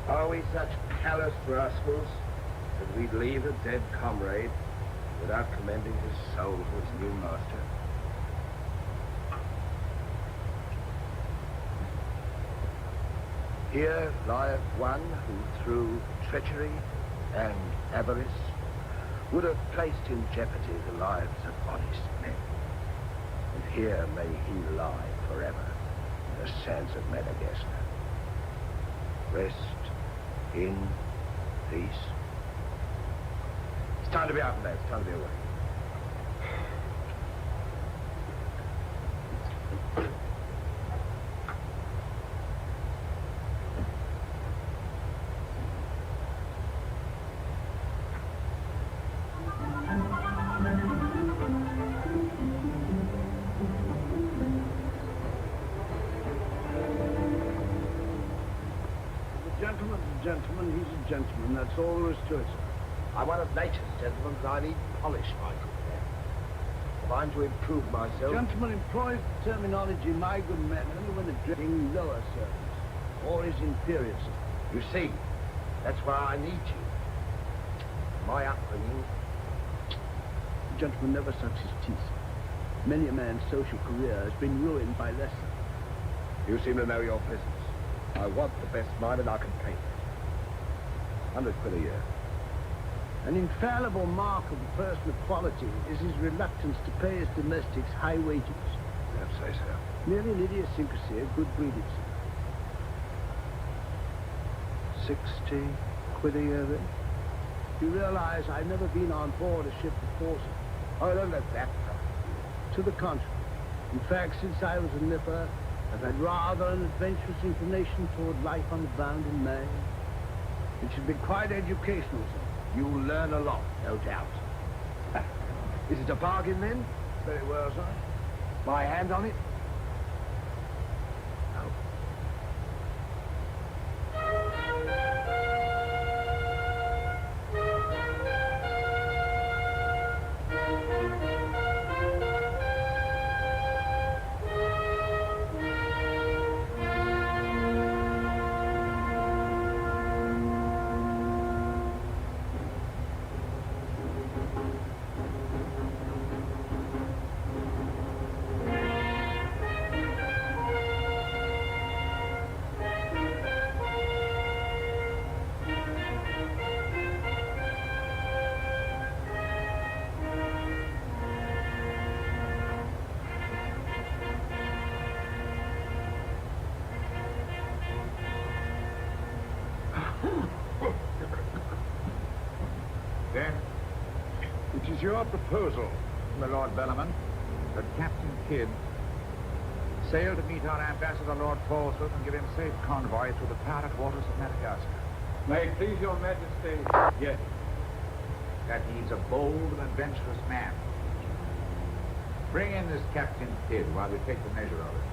Are we such callous rascals that we'd leave a dead comrade without commending his soul to his new master? Here lieth one who, through treachery and avarice, would have placed in jeopardy the lives of honest men. And here may he lie forever in the sands of Madagascar. Rest in peace. It's time to be out and it's time to be away. Gentleman, he's a gentleman. That's all there is to it, sir. I'm one of nature's gentlemen, but I need polish, my good man. If I'm to improve myself... Gentleman employs the terminology, my good man, only when addressing lower servants, or his inferior servants. You see, that's why I need you. My upbringing... The gentleman never sucks his teeth. Many a man's social career has been ruined by lessons. You seem to know your business. I want the best mine and I can pay it. 100 quid a year. An infallible mark of a person of quality is his reluctance to pay his domestics high wages. You don't say so. Merely an idiosyncrasy of good breeding, sir. 60 quid a year, then? You realize I've never been on board a ship before, sir. Oh, don't let that come. To the contrary. In fact, since I was a nipper, I've had rather an adventurous inclination toward life on the bounding main. It should be quite educational, sir. You'll learn a lot, no doubt. Is it a bargain, then? Very well, sir. My hand on it? No. Then, it is your proposal, my Lord Bellarmine, that Captain Kidd sail to meet our ambassador, Lord Falsworth, and give him safe convoy through the pirate waters of Madagascar. May it please your majesty. Yes. That he's a bold and adventurous man. Bring in this Captain Kidd while we take the measure of it.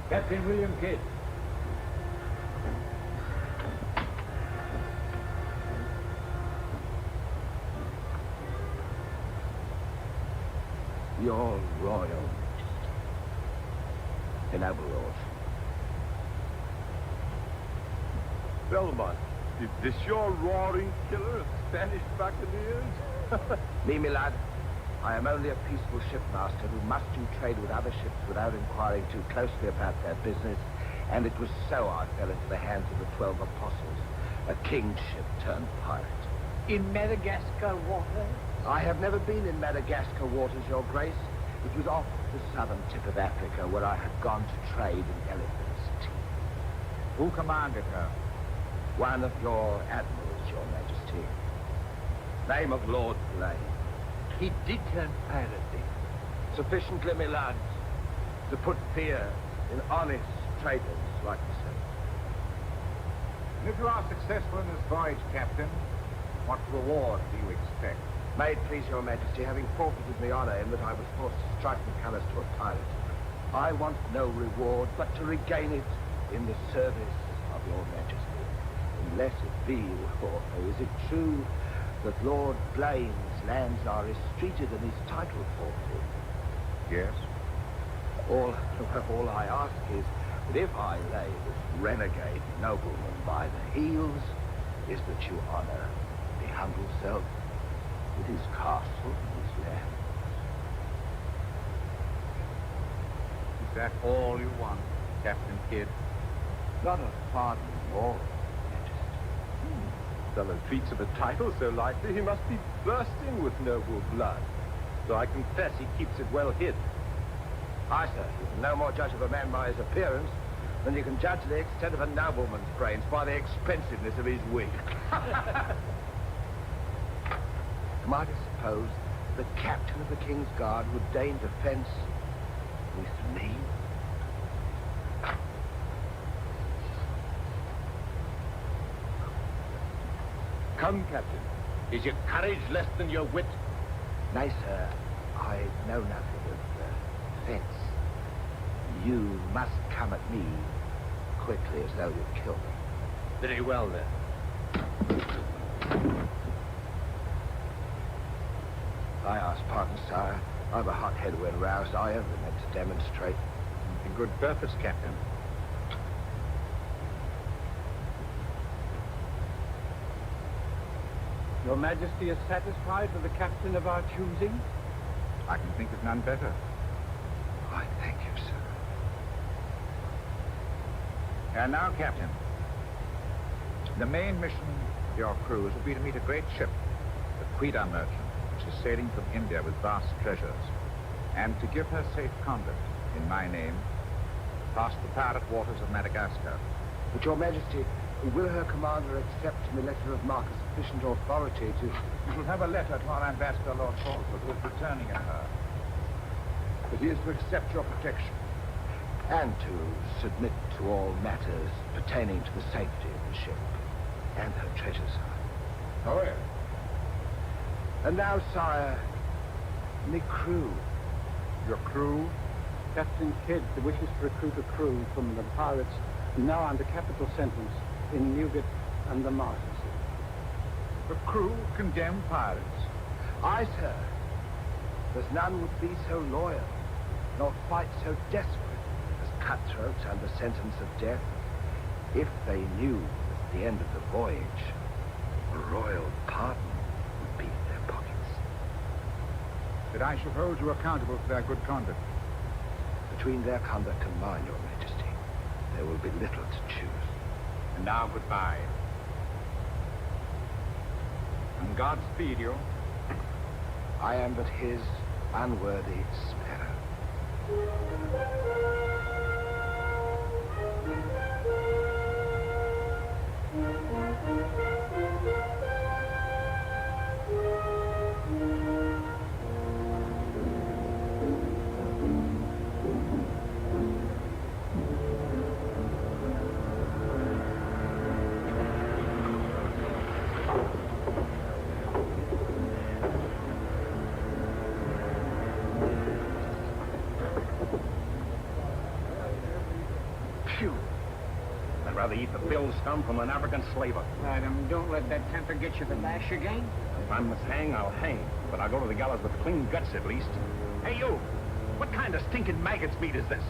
Captain William Kidd. Your Royal in Aurora. Belmont, is this your roaring killer of Spanish buccaneers? Me, my lad, I am only a peaceful shipmaster who must do trade with other ships without inquiring too closely about their business, and it was so I fell into the hands of the 12 apostles, a kingship turned pirate. In Madagascar waters? I have never been in Madagascar waters, Your Grace. It was off the southern tip of Africa where I had gone to trade in elephants' teeth. Who commanded her? One of your admirals, Your Majesty. Name of Lord Blaine. He did turn pirate, then? Sufficiently, my lads, to put fear in honest traders like myself. If you are successful in this voyage, Captain, what reward do you expect? May it please Your Majesty, having forfeited my honor in that I was forced to strike the colours to a pirate, I want no reward but to regain it in the service of Your Majesty. Unless it be, or is it true that Lord Blaine's lands are restricted and his title forfeited? Yes. All I ask is that if I lay this renegade nobleman by the heels, is that you honor the humble self with his castle and his land. Is that all you want, Captain Kidd? Not a pardon more, Majesty. Fellow treats of a title so lightly, he must be bursting with noble blood. So I confess he keeps it well hid. Aye, sir. You can no more judge of a man by his appearance than you can judge the extent of a nobleman's brains by the expensiveness of his wig. Am I to suppose the captain of the King's Guard would deign defense with me? Come, Captain. Is your courage less than your wit? Nay, sir. I know nothing of defense. You must come at me quickly as though you'd kill me. Very well, then. I ask pardon, sire. I've a hot head when roused. I only meant to demonstrate. In good purpose, Captain. Your Majesty is satisfied with the captain of our choosing? I can think of none better. I thank you, sir. And now, Captain, the main mission of your cruise will be to meet a great ship, the Quadrant merchant, which is sailing from India with vast treasures, and to give her safe conduct in my name past the pirate waters of Madagascar. But your Majesty, will her commander accept the letter of marque sufficient authority to... We will have a letter to our ambassador, Lord Falkland, who is returning in her. But he is to accept your protection. And to submit to all matters pertaining to the safety of the ship and her treasures. Oh, yes. And now, sire, me crew. Your crew? Captain Kidd wishes to recruit a crew from the pirates now under capital sentence in Newgate and the Marshalsea. The crew condemned pirates? Aye, sir. There's none would be so loyal, nor fight so desperate as cutthroats under sentence of death, if they knew at the end of the voyage a royal pardon would be in their pockets. That I shall hold you accountable for their good conduct. Between their conduct and mine, your Majesty, there will be little to choose. And now goodbye. And Godspeed you. I am but his unworthy sparrow. Eat the bill scum from an African slaver. Madam, don't let that temper get you the lash again. If I must hang, I'll hang. But I'll go to the gallows with clean guts, at least. Hey, you! What kind of stinking maggot's meat is this?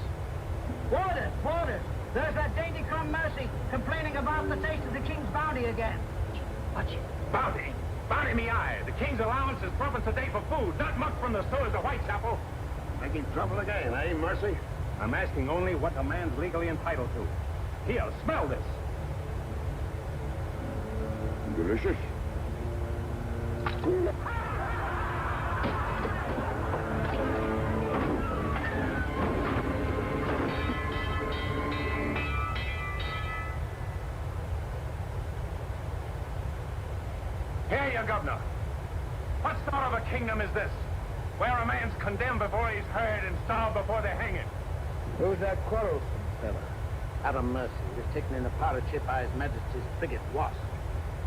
Water! Water! There's that dainty crumb Mercy complaining about the taste of the king's bounty again. Watch it. Bounty? Bounty me eye. The king's allowance is tuppence a day for food, not muck from the stores of Whitechapel. Making trouble again, eh, Mercy? I'm asking only what a man's legally entitled to. Here, smell this. Delicious. Here you, Governor. What sort of a kingdom is this? Where a man's condemned before he's heard and starved before they hang him? Who's that quarrelsome fella? Adam Mercy was taken in a pirate ship by His Majesty's frigate Wasp.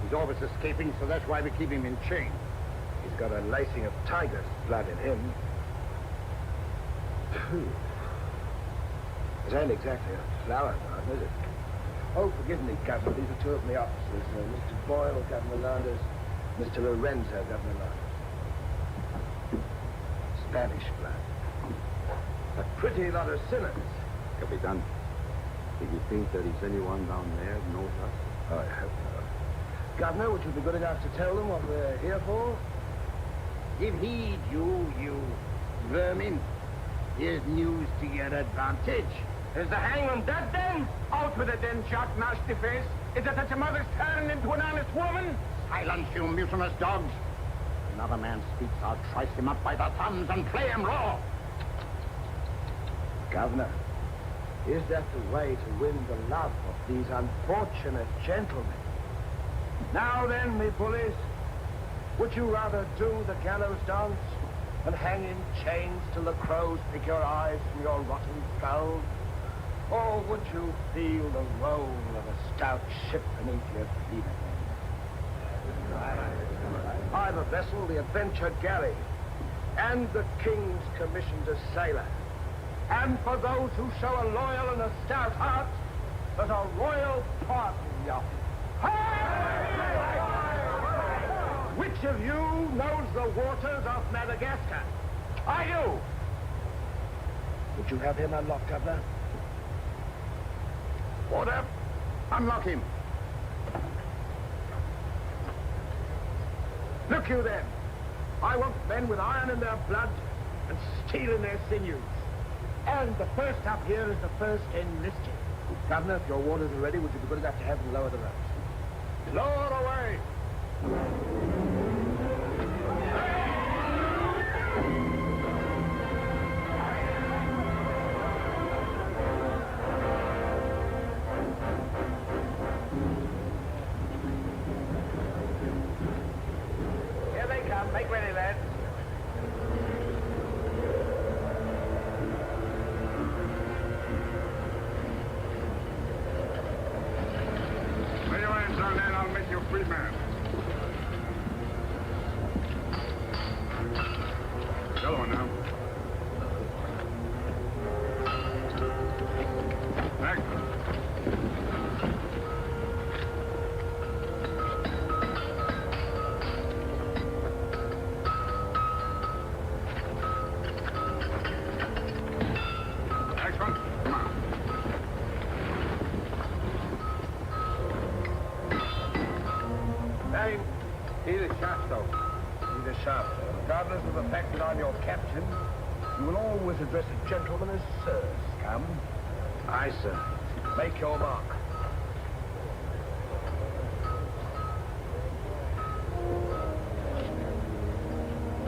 He's always escaping, so that's why we keep him in chains. He's got a lacing of tiger's blood in him. Phew. It ain't exactly a flower garden, is it? Oh, forgive me, Governor. These are two of my officers. Mr. Boyle, Governor Landers. Mr. Lorenzo, Governor Landers. Spanish blood. A pretty lot of sinners. Capitan, do you think there is anyone down there who knows us? I hope not. Governor, would you be good enough to tell them what we're here for? Give heed, you vermin. Here's news to your advantage. Is the hangman dead, then? Out with it, then, Jock Nasty Face. Is it that your mother's turned into an honest woman? Silence, you mutinous dogs. If another man speaks, I'll trice him up by the thumbs and play him raw. Governor, is that the way to win the love of these unfortunate gentlemen? Now then, me bullies, would you rather do the gallows dance and hang in chains till the crows pick your eyes from your rotten skulls? Or would you feel the roll of a stout ship beneath your feet? I've a vessel, the Adventure Galley, and the King's commissioned a sailor. And for those who show a loyal and a stout heart, there's a royal pardon yacht. Which of you knows the waters of Madagascar? I do. Would you have him unlocked, Governor? Order. Unlock him. Look you then. I want men with iron in their blood and steel in their sinews. And the first up here is the first enlisted. Governor, if your waters are ready, would you be good enough to have them lower the ropes? Lower away! Here they come. Make ready, lads. Lay your hands on that, I'll make you a free man. The other one now. Back. Next one. Come on. Name? Either Shafto. Either Shafto. Regardless of the fact that I'm your captain, you will always address a gentleman as Sir, scum. Aye, sir. Make your mark.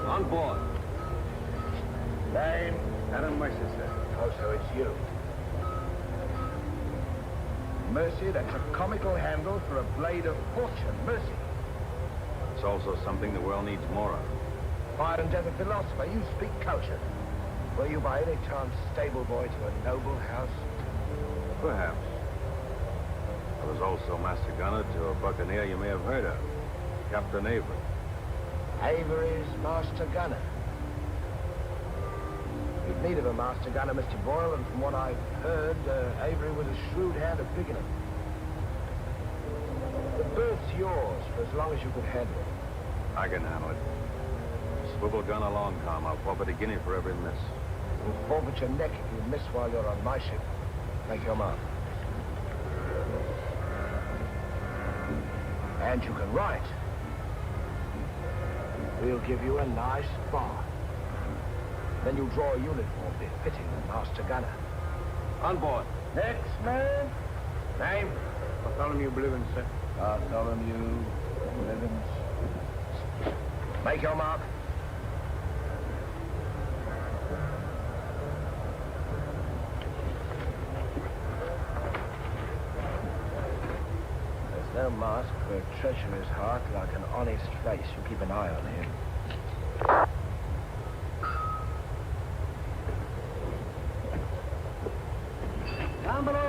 On board. Name? Adam Mercer, sir. Oh, so it's you. Mercy, that's a comical handle for a blade of fortune. Mercy. It's also something the world needs more of. Fire and death a philosopher. You speak culture. Were you by any chance stable boy to a noble house? Perhaps. I was also master gunner to a buccaneer you may have heard of, Captain Avery. Avery's master gunner. You'd need of a master gunner, Mr. Boyle, and from what I've heard, Avery was a shrewd hand at picking him. The berth's yours for as long as you could handle it. I can handle it. Swivel gun along, Tom. I'll forfeit a guinea for every miss. You'll forfeit your neck if you miss while you're on my ship. Make your mark. And you can write. We'll give you a nice bar. Then you'll draw a uniform befitting the master gunner. On board. Next man. Name? Bartholomew Blivens, sir. Bartholomew Blivens. Make your mark. There's no mask for a treacherous heart like an honest face. You keep an eye on him. Down below.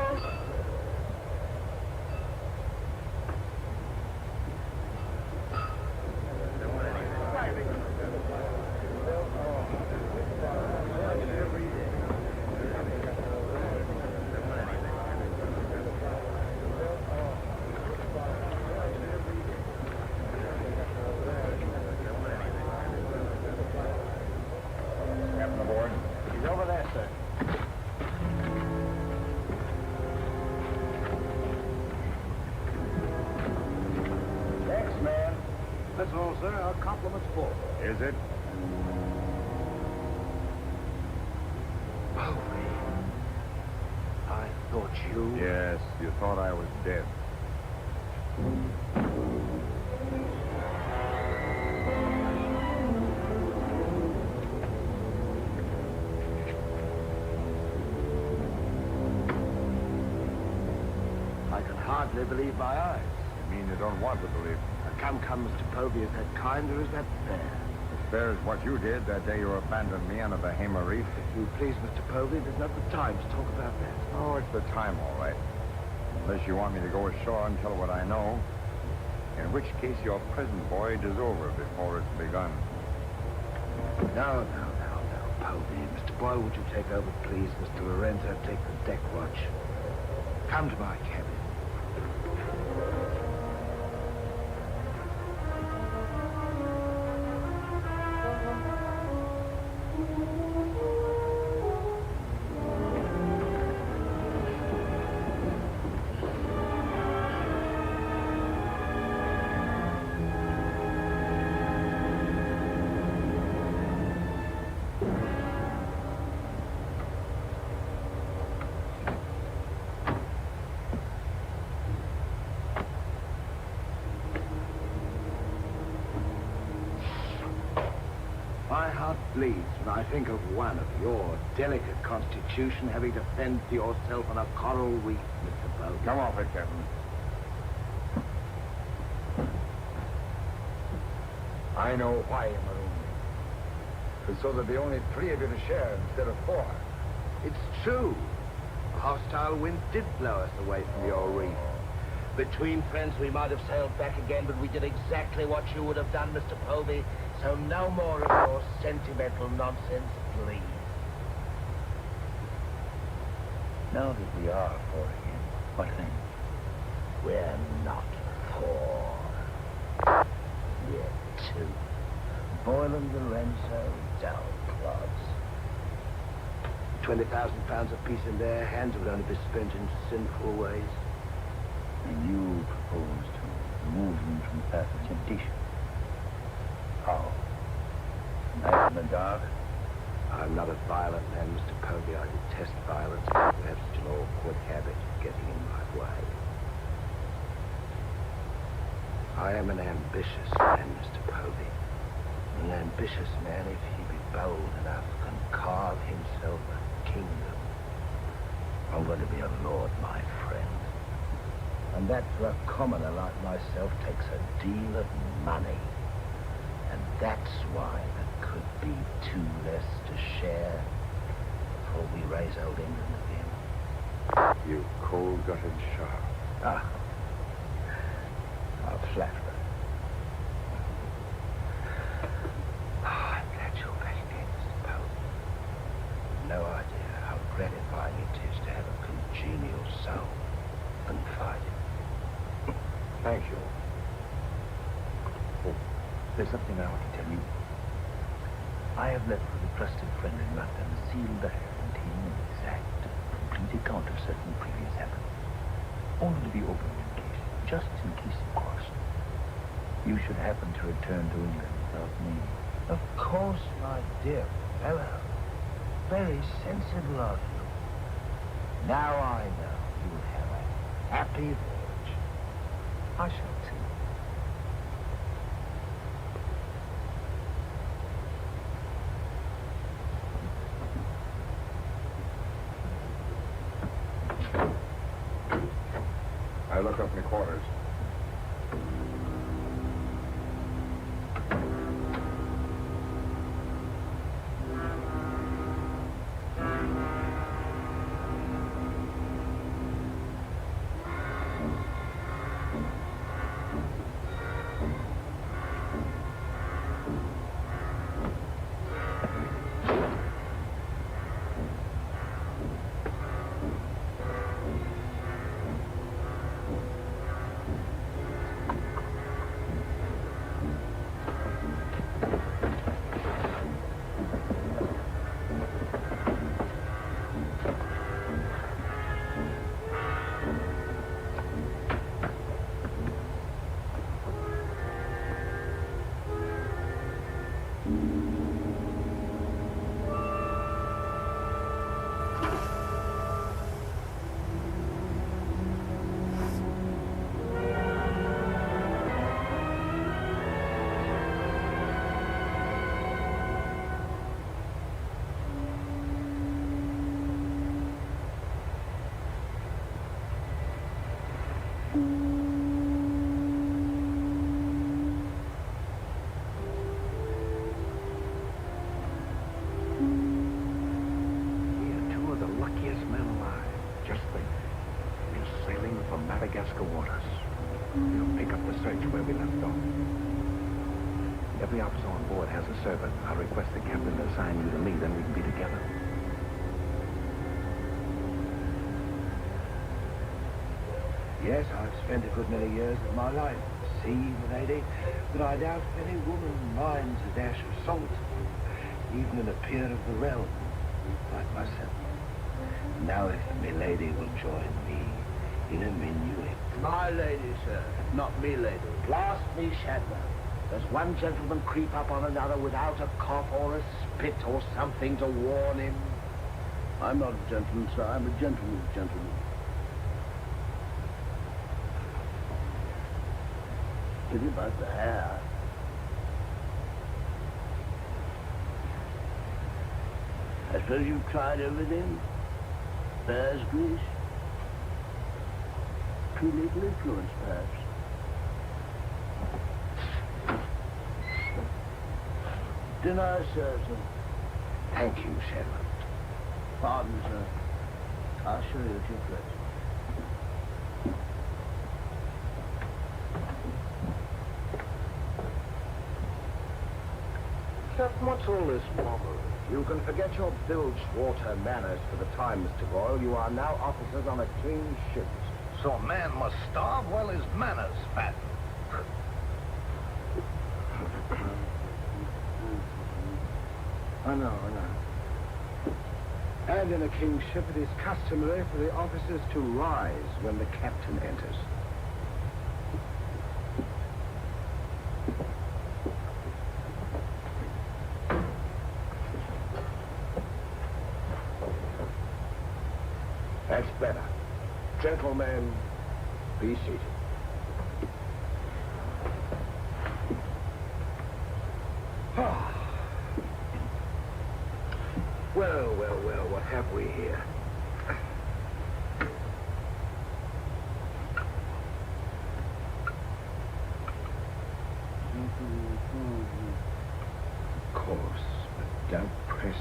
Captain aboard. He's over there, sir. Next man. That's all, sir. Our compliments full. Is it? I thought you... Yes, you thought I was dead. hardly believe my eyes. You mean you don't want to believe? Come, Mr. Povey, is that kind or is that fair? As fair as what you did that day you abandoned me on the Bahama Reef. If you please, Mr. Povey, there's not the time to talk about that. Oh, it's the time, all right. Unless you want me to go ashore and tell what I know. In which case your present voyage is over before it's begun. No, Povey. Mr. Boyle, would you take over, please? Mr. Lorenzo, take the deck watch. Come to my cabin. My heart bleeds when I think of one of your delicate constitution having to fend for yourself on a coral reef, Mr. Povey. Come off it, Captain. I know why you marooned me. It's so there'd be only 3 of you to share instead of 4. It's true. A hostile wind did blow us away from your reef. Between friends, we might have sailed back again, but we did exactly what you would have done, Mr. Povey. So no more of your sentimental nonsense, please. Now that we are 4 again, what then? We're not 4. We're 2. Boyle and Lorenzo, dull clods. 20,000 pounds apiece in their hands would only be spent in sinful ways. And you propose to remove them from the path of temptation. How? Night in the dark? I'm not a violent man, Mr. Povey. I detest violence. I have such an awkward habit of getting in my way. I am an ambitious man, Mr. Povey. An ambitious man, if he be bold enough, can carve himself a kingdom. I'm going to be a lord, my friend. And that for a commoner like myself takes a deal of money. And that's why there could be 2 less to share before we raise old England again. You cold-gutted shark. Ah, a flatterer. I'm glad you're back again, Mr. Povey. No idea how gratifying it is to have a congenial soul and fight it. Thank you. Oh, there's something I want to tell you. I have left with a trusted friend in London a sealed letter containing an exact, complete account of certain previous happenings. Only to be opened in case, just in case, of course, you should happen to return to England without me. Of course, my dear fellow. Very sensible of you. Now I know you will have a happy voyage. I shall too. I look up my quarters. Madagascar waters. We'll pick up the search where we left off. Every officer on board has a servant. I'll request the captain to assign you to me, then we can be together. Yes, I've spent a good many years of my life at sea, milady, but I doubt if any woman minds a dash of salt, even in a peer of the realm, like myself. Now if milady will join me in a minuet. My lady, sir, not me lady. Blast me, Shadwell. Does one gentleman creep up on another without a cough or a spit or something to warn him? I'm not a gentleman, sir. I'm a gentleman's gentleman. Pity about the hair. I suppose you've tried everything? Bear's grease? Too little influence, perhaps. Dinner, sir. Thank you, Shadwell. Pardon, sir. I'll show you at your place. Captain, what's all this bother? You can forget your bilge water manners for the time, Mr. Boyle. You are now officers on a clean ship. So a man must starve while his manners fat. I know. And in a king's ship, it is customary for the officers to rise when the captain enters. That's better. Gentlemen, be seated. Well, what have we here? Of course, but don't press me.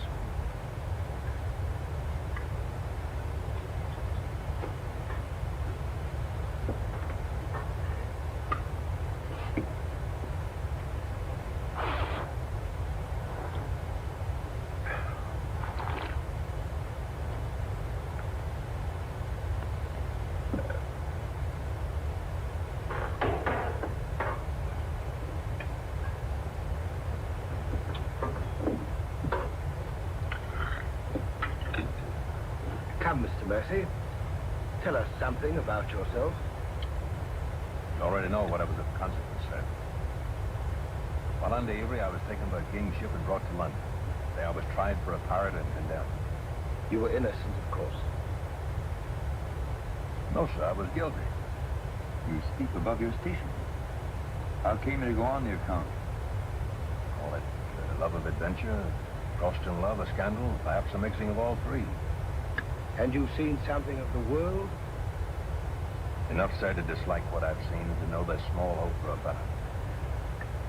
Come, Mr. Mercy. Tell us something about yourself. You already know what I was of consequence, sir. While under Avery, I was taken by a king's ship and brought to London. There I was tried for a pirate and condemned. You were innocent, of course. No, sir, I was guilty. You speak above your station. How came you to go on the account? Call it love of adventure, trust in love, a scandal, perhaps a mixing of all three. And you've seen something of the world? Enough, sir, to dislike what I've seen and to know there's small hope for a better.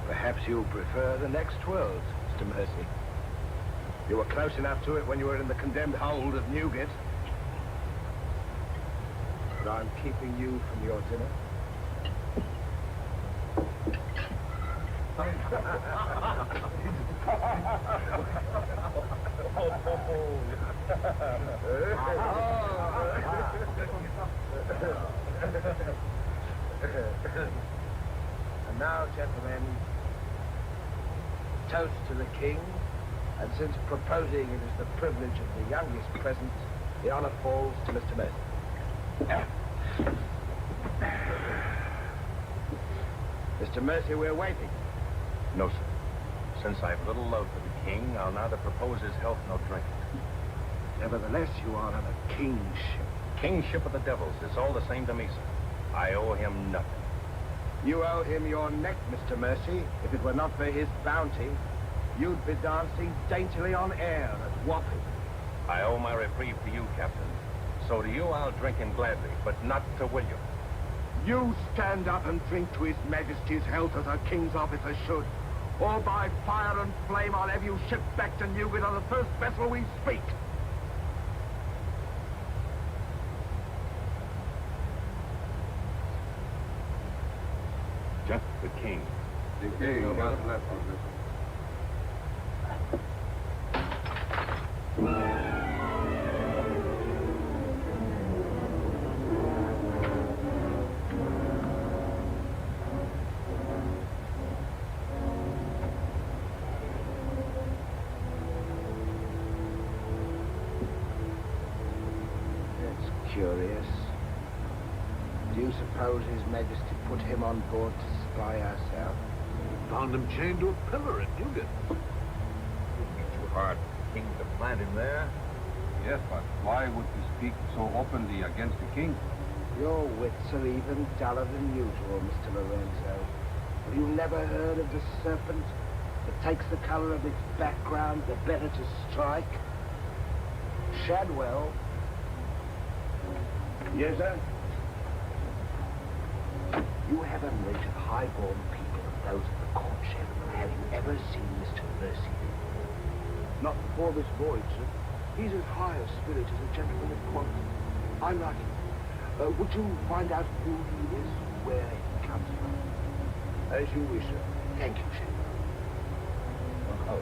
Perhaps you prefer the next world, Mr. Mercy. You were close enough to it when you were in the condemned hold of Newgate. But I'm keeping you from your dinner. And now, gentlemen, toast to the king, and since proposing it is the privilege of the youngest present, the honor falls to Mr. Mercy. Mr. Mercy, we're waiting. No, sir. Since I've little love for the king, I'll neither propose his health nor drink it. Nevertheless, you are on a king's ship. Kingship of the devils is all the same to me, sir. I owe him nothing. You owe him your neck, Mr. Mercy. If it were not for his bounty, you'd be dancing daintily on air at Wapping. I owe my reprieve to you, Captain. So to you I'll drink him gladly, but not to William. You stand up and drink to his majesty's health as a king's officer should. Or by fire and flame I'll have you shipped back to Newgate on the first vessel we speak. Just the king. The king, God bless you. Curious. Do you suppose His Majesty put him on board to spy us out? Found him chained to a pillar at Newgate. Wouldn't be too hard for the king to plant him there. Yes, but why would you speak so openly against the king? Your wits are even duller than usual, Mr. Lorenzo. Have you never heard of the serpent that takes the color of its background the better to strike? Shadwell. Yes, sir? You have a rate of high-born people and those of the courtship. Have you ever seen Mr. Mercy? Not before this voyage, sir. He's as high a spirit as a gentleman of quality. I like him. Would you find out who he is, where he comes from? As you wish, sir. Thank you, Shadwell. Oh.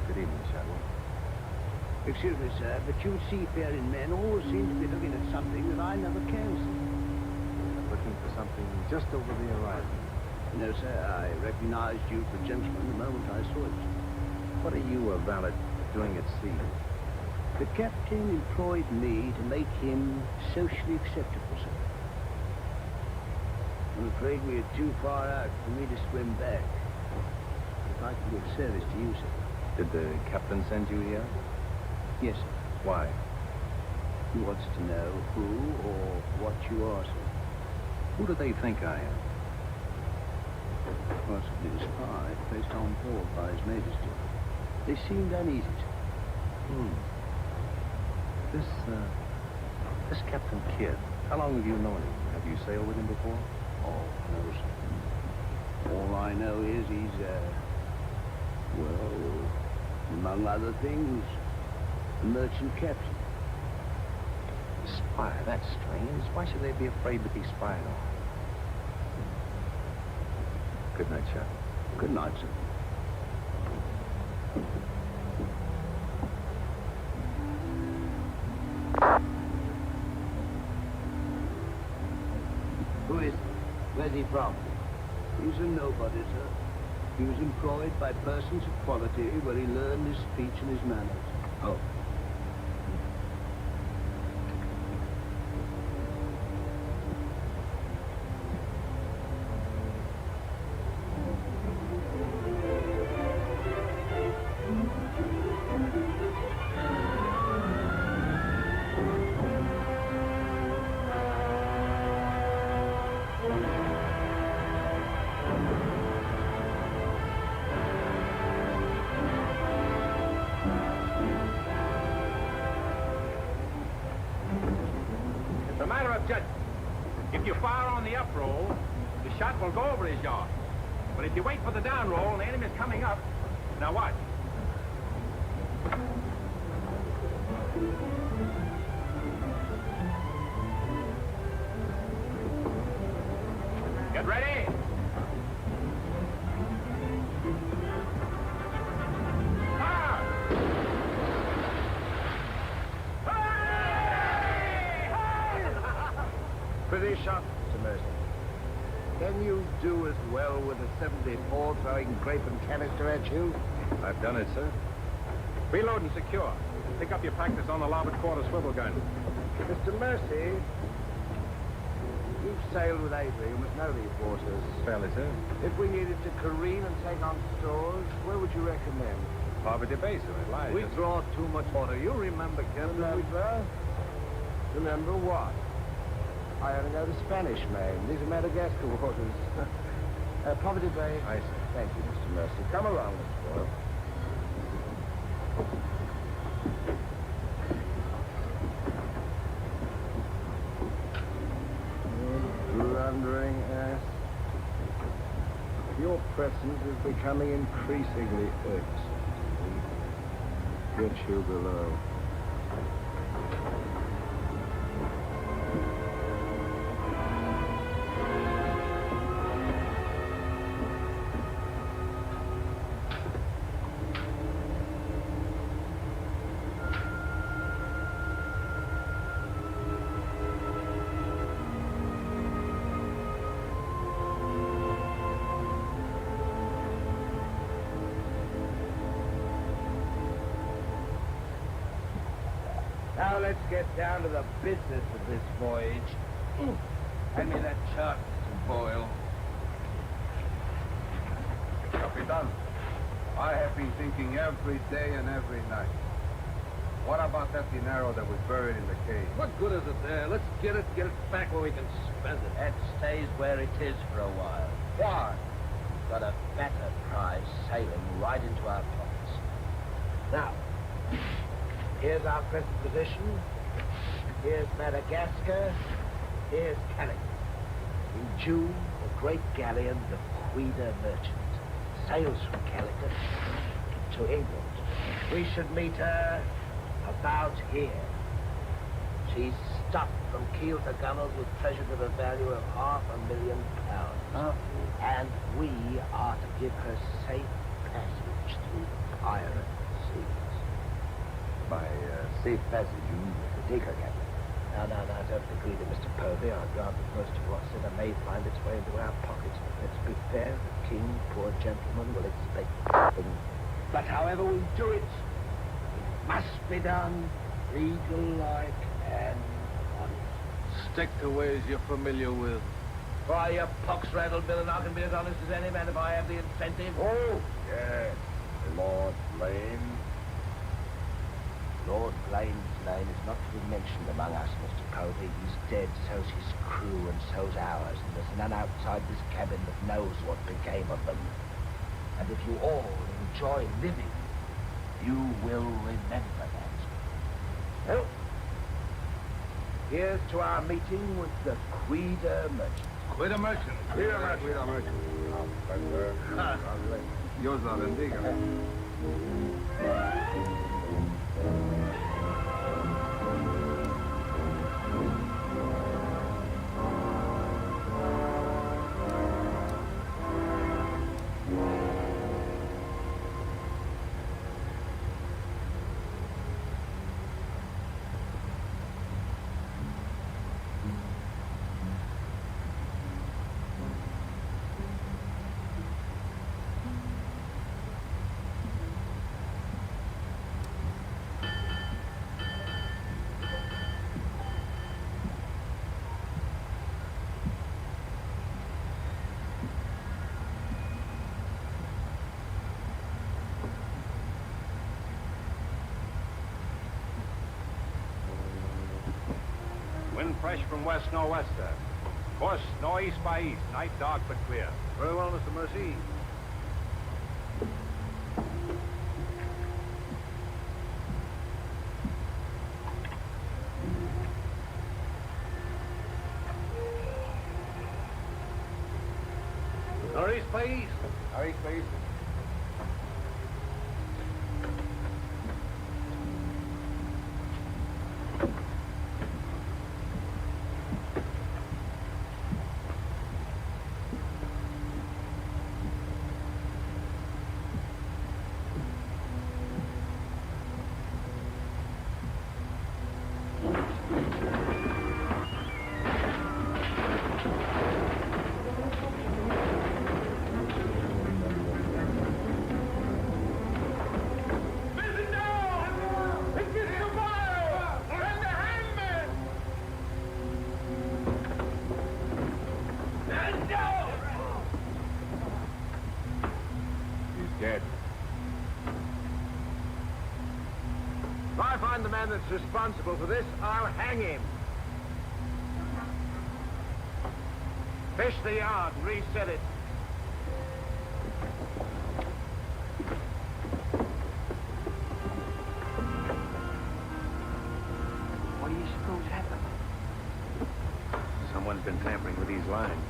Good evening, Shadwell. Excuse me, sir, but you seafaring men always seem to be looking at something that I never can see. Looking for something just over the horizon. No, sir, I recognized you for a gentleman the moment I saw it. What are you, a valet, doing at sea? The captain employed me to make him socially acceptable, sir. I'm afraid we are too far out for me to swim back. If I can be of service to you, sir. Did the captain send you here? Yes, sir. Why? He wants to know who or what you are, sir. Who do they think I am? Possibly a spy placed on board by His Majesty. They seemed uneasy, sir. This Captain Kidd, how long have you known him? Have you sailed with him before? Oh, no, sir. All I know is he's, well, among other things, a merchant captain. Spy? That's strange. Why should they be afraid to be spied on? Good night, Shep. Good night, sir. Who is he? Where's he from? He's a nobody, sir. He was employed by persons of quality where he learned his speech and his manners. Oh. It's a matter of judgment. If you fire on the up roll, the shot will go over his yaw. But if you wait for the down roll and the enemy's coming up, now watch. Get ready. Pretty shot, Mr. Mercy. Can you do as well with a 74 throwing grape and canister at you? I've done it, sir. Reload and secure. Pick up your practice on the larboard quarter swivel gun. Mr. Mercy, you've sailed with Avery. You must know these waters. Fairly, sir. If we needed to careen and take on stores, where would you recommend? Poverty Bay, sir. It lies. We draw too much water. You remember, Captain? Remember what? I only know the Spanish name. These are Madagascar waters. Poverty Bay. I see. Thank you, Mr. Mercy. Come along, Mr. Boyle. is becoming increasingly irksome. Get you below. Now let's get down to the business of this voyage. Hand me that chart, Mr. Boyle. Capitan, I have been thinking every day and every night. What about that dinero that was buried in the cave? What good is it there? Let's get it back where we can spend it. That stays where it is for a while. Why? Got a better prize sailing right into our pockets. Now, here's our present position. Here's Madagascar. Here's Calicut. In June, the great galleon, the Quadrant merchant, sails from Calicut to England. We should meet her about here. She's stuffed from keel to gunnels with treasure to the value of £500,000. And we are to give her safe passage through pirate seas. By safe passage, you mean to take her, Captain? No, don't be greedy, Mr. Povey. I'd rather most of what's in her may find its way into our pockets. Let's be fair. The king, poor gentleman, will expect nothing. But however we do it, it must be done legal-like and honest. Stick to ways you're familiar with. Why, you pox-rattled villain, I can be as honest as any man if I have the incentive. Oh, yes. Lord Blaine. Lord Blaine's name is not to be mentioned among us, Mr. Povey. He's dead, so's his crew, and so's ours, and there's none outside this cabin that knows what became of them. And if you all enjoy living, you will remember that. Well, here's to our meeting with the Quadrant merchant. Quadrant merchant. Quadrant merchant. Dios la bendiga. Wind fresh from west-nor'wester. Course northeast by east. Night dark but clear. Very well, Mr. Mercy. Northeast by east. Northeast by east. Dead. If I find the man that's responsible for this, I'll hang him. Fish the yard and reset it. What do you suppose happened? Someone's been tampering with these lines.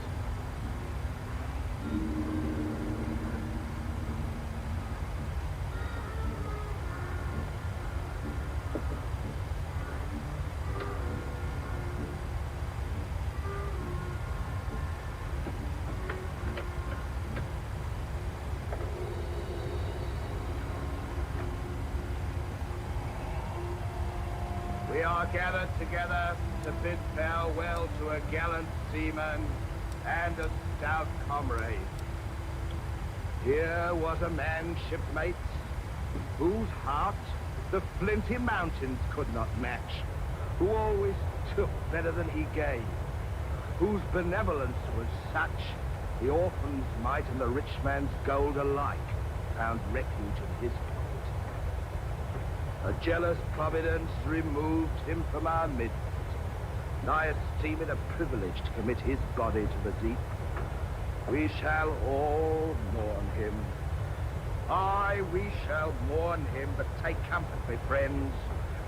We are gathered together to bid farewell to a gallant seaman and a stout comrade. Here was a man, shipmates, whose heart the flinty mountains could not match, who always took better than he gave, whose benevolence was such the orphan's mite and the rich man's gold alike found refuge in his pocket. A jealous providence removed him from our midst, and I esteem it a privilege to commit his body to the deep. We shall all mourn him. Aye, we shall mourn him, but take comfort, my friends.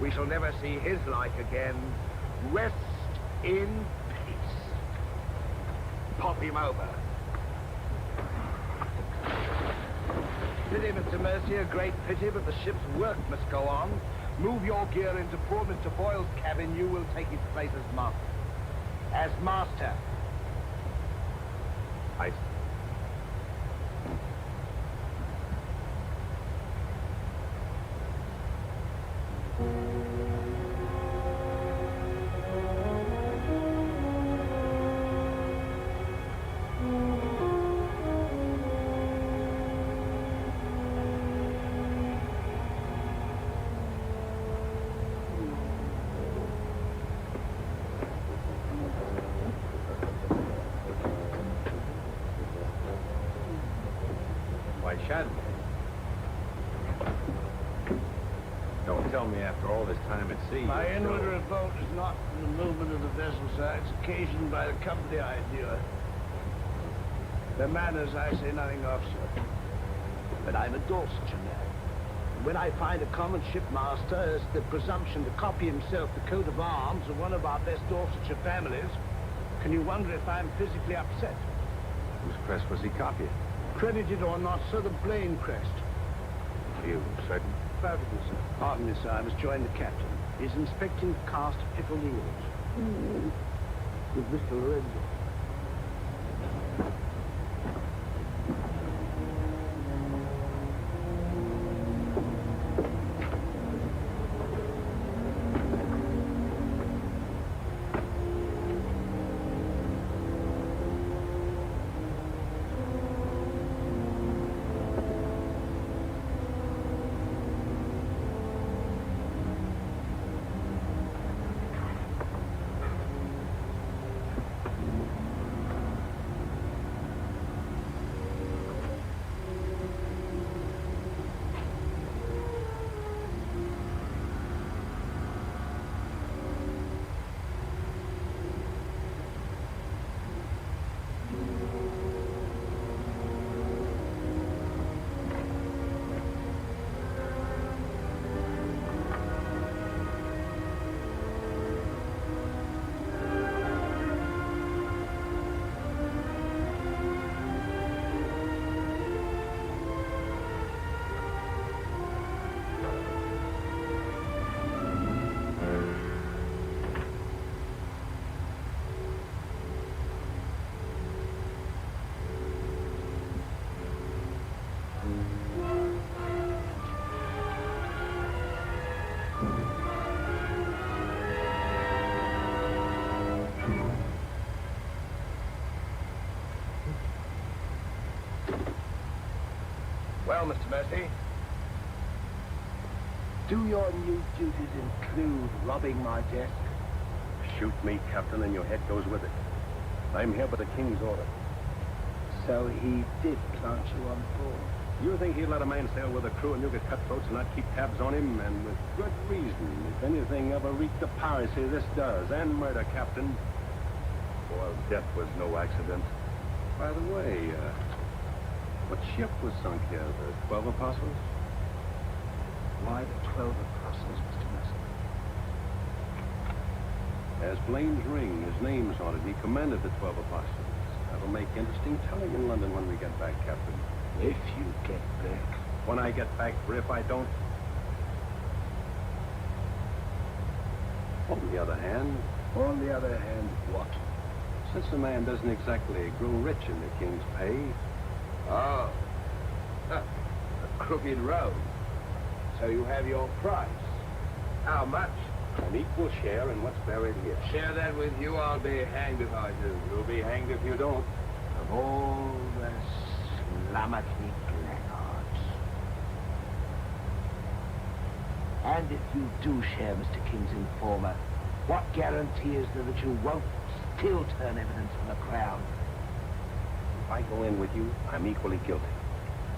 We shall never see his like again. Rest in peace. Pop him over. Pity, Mr. Mercy, a great pity, but the ship's work must go on. Move your gear into poor Mr. Boyle's cabin. You will take his place as master. As master. I... Shad. Don't tell me after all this time at sea. My inward revolt is not from the movement of the vessel, sir. It's occasioned by the company I endure. The manners I say nothing of, sir. But I'm a Dorsetshire man. When I find a common shipmaster has the presumption to copy himself the coat of arms of one of our best Dorsetshire families, can you wonder if I'm physically upset? Whose crest was he copying? Credited or not, sir, the Blaine crest. Are you certain? Perfectly, sir. Pardon me, sir, I must join the captain. He's inspecting the cast of pickled eels. With Mr. Lorenzo. Well, Mr. Mercy. Do your new duties include robbing my desk? Shoot me, Captain, and your head goes with it. I'm here by the King's order. So he did plant you on board? You think he'd let a man sail with a crew and you get cutthroats and not keep tabs on him? And with good reason. If anything ever reeked of piracy, this does. And murder, Captain. Well, death was no accident. By the way, what ship was sunk here? The 12 Apostles? Why the 12 Apostles, Mr. Mercy? As Blaine's ring, his name's on it. He commanded the 12 Apostles. That'll make interesting telling in London when we get back, Captain. If you get back. When I get back, for if I don't... On the other hand... On the other hand, what? Since a man doesn't exactly grow rich in the King's pay... Oh. Huh. A crooked road. So you have your price. How much? An equal share in what's buried here. Share that with you, I'll be hanged if I do. You'll be hanged if you don't. Of all the slummocky blackguards. And if you do share Mr. King's informer, what guarantee is there that you won't still turn evidence on the Crown? If I go in with you, I'm equally guilty.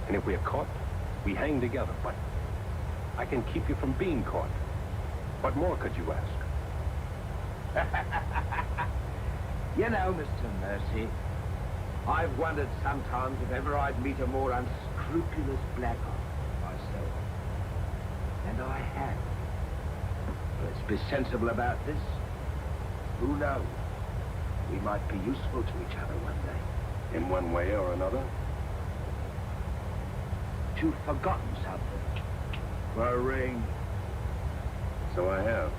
And if we're caught, we hang together. But I can keep you from being caught. What more could you ask? You know, Mr. Mercy, I've wondered sometimes if ever I'd meet a more unscrupulous blackguard myself. And I have. Let's be sensible about this. Who knows? We might be useful to each other one day. In one way or another? But you've forgotten something. The ring. So I have.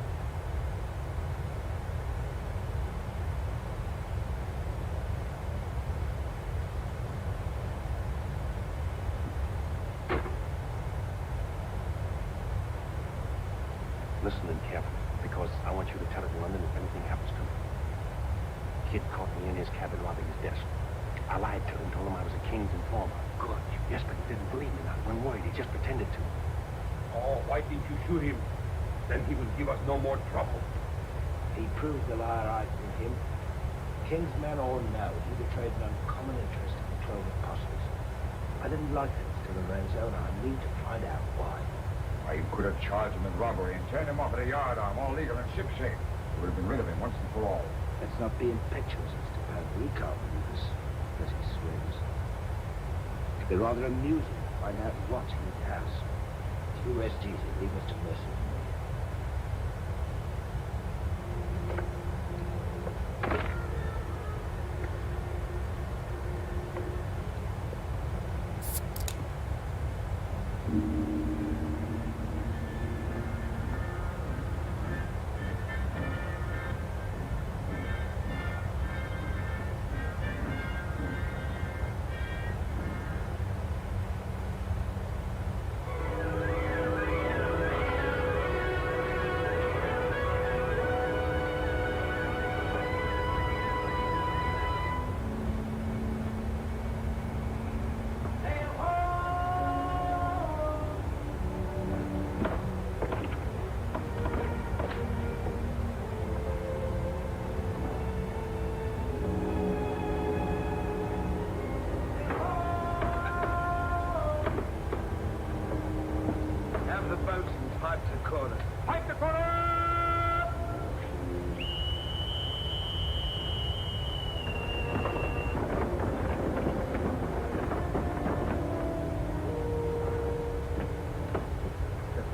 Listen in carefully, because I want you to tell it in London if anything happens to me. Kid caught me in his cabin robbing his desk. I lied to him, told him I was a King's informer. Good. Yes, but he didn't believe me, not one word. He just pretended to. Oh, why didn't you shoot him? Then he will give us no more trouble. He proved the liar I think him. King's men all know he betrayed an uncommon interest in the 12 apostles. I didn't like it, Mr. Lorenzo, and I mean to find out why. Why, you could have charged him with robbery and turned him off at a yardarm, all legal and shipshape. You would have been rid of him once and for all. Let's not be impetuous, Mr. Poe. We can't believe us as he swims. It'd be rather amusing to find out what he does. You rest easy. Leave Mr. Mercy to me.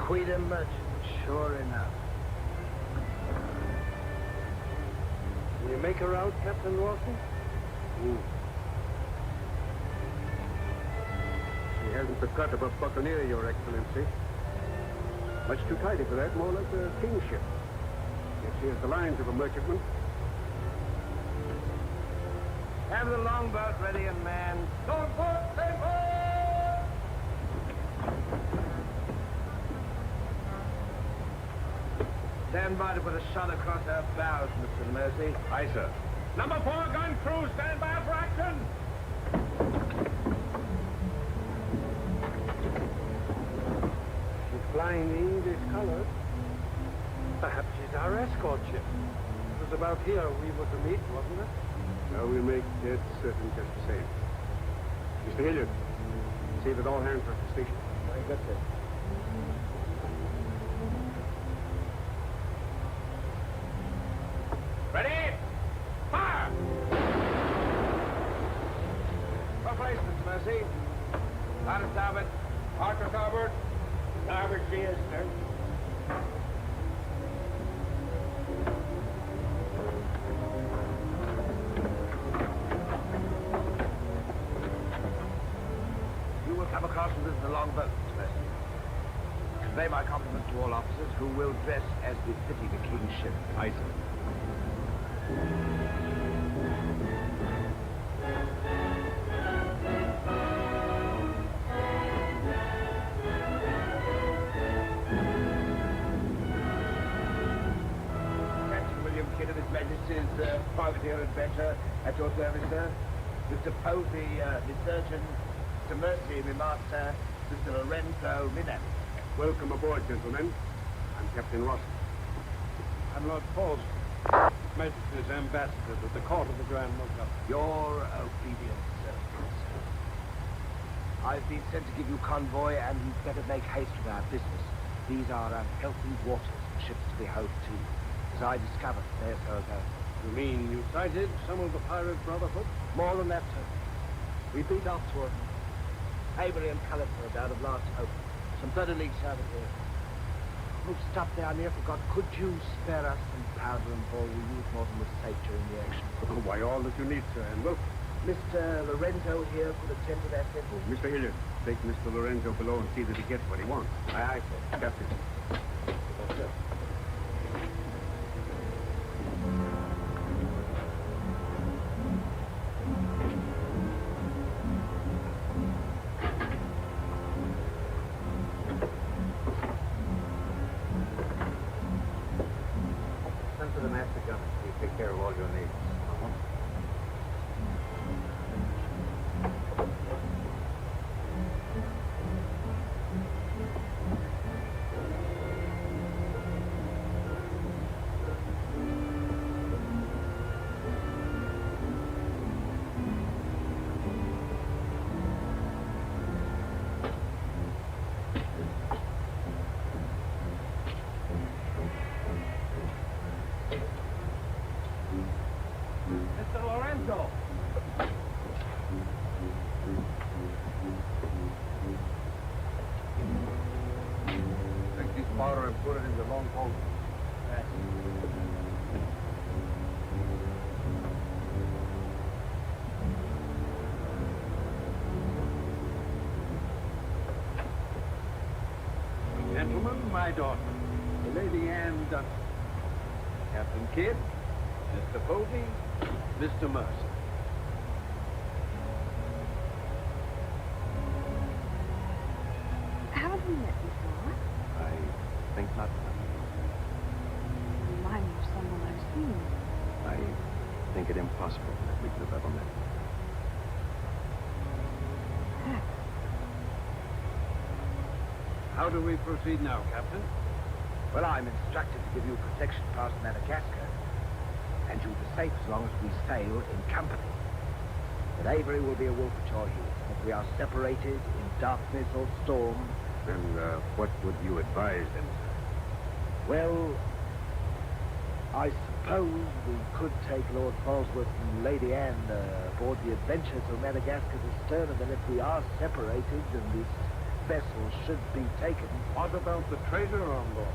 Quadrant merchant, sure enough. Will you make her out, Captain Rawson? She hasn't the cut of a buccaneer, Your Excellency. Much too tidy for that, more like a kingship. Yet she has the lines of a merchantman. Have the longboat ready and manned. Longboat, paper! Stand by to put a shot across our bows, Mr. Mercy. Aye, sir. Number 4 gun crew, stand by for action. She's flying the English colors. Perhaps she's our escort ship. It was about here we were to meet, wasn't it? Well, we'll make dead certain just the same. Mr. Hilliard, see that all hands are at the station. Very good, sir. Ready? Fire! What place, Mr. Mercy? Out of starboard. Hard to starboard. Starboard cheers, sir. You will come across with us in the longboat, Mr. Mercy. Convey my compliments to all officers who will dress as befitting a king's ship. Aye, sir. this is Privateer Adventure at your service, sir. Mr. Poe, the surgeon, Mr. Mercy, the master, Mr. Lorenzo Minna. Welcome aboard, gentlemen. I'm Captain Ross. I'm Lord Falls, Majesty's ambassador to the court of the Grand Mogul. Your obedient servant, sir. I've been sent to give you convoy, and you'd better make haste with our business. These are unhealthy waters for ships to be hove to. As I discovered, there's her go. You mean you sighted some of the pirate brotherhood? More than that, sir. We beat off to them. Avery and Culliford out of Last Hope. Some 30 leagues south of here. We've stopped there near forgot. Could you spare us some powder and ball? We used more than was safe during the action. Oh, why, all that you need, sir, and welcome. Mr. Lorenzo here could attend to that business. Mr. Hilliard, take Mr. Lorenzo below and see that he gets what he wants. Aye, aye, sir. Captain. Sir. Send for the master gunner. He'll take care of all your needs. Mr. Lorenzo! Take this powder and put it in the long hole. Gentlemen, my daughter, the Lady Anne Dunn. Captain Kidd, Mr. Povey, Mr. Mercer. Haven't we met before? I think not. Remind me of someone I've seen. I think it impossible that we could have ever met. Heck, How do we proceed now, Captain? Well, I'm instructed to give you protection past Madagascar, and you'll be safe as long as we sail in company. But Avery will be a wolf at your heels. If we are separated in darkness or storm... Then what would you advise them, sir? Well, I suppose we could take Lord Falsworth and Lady Anne aboard the Adventure to Madagascar's astern, and then if we are separated and this vessel should be taken... What about the treasure on board?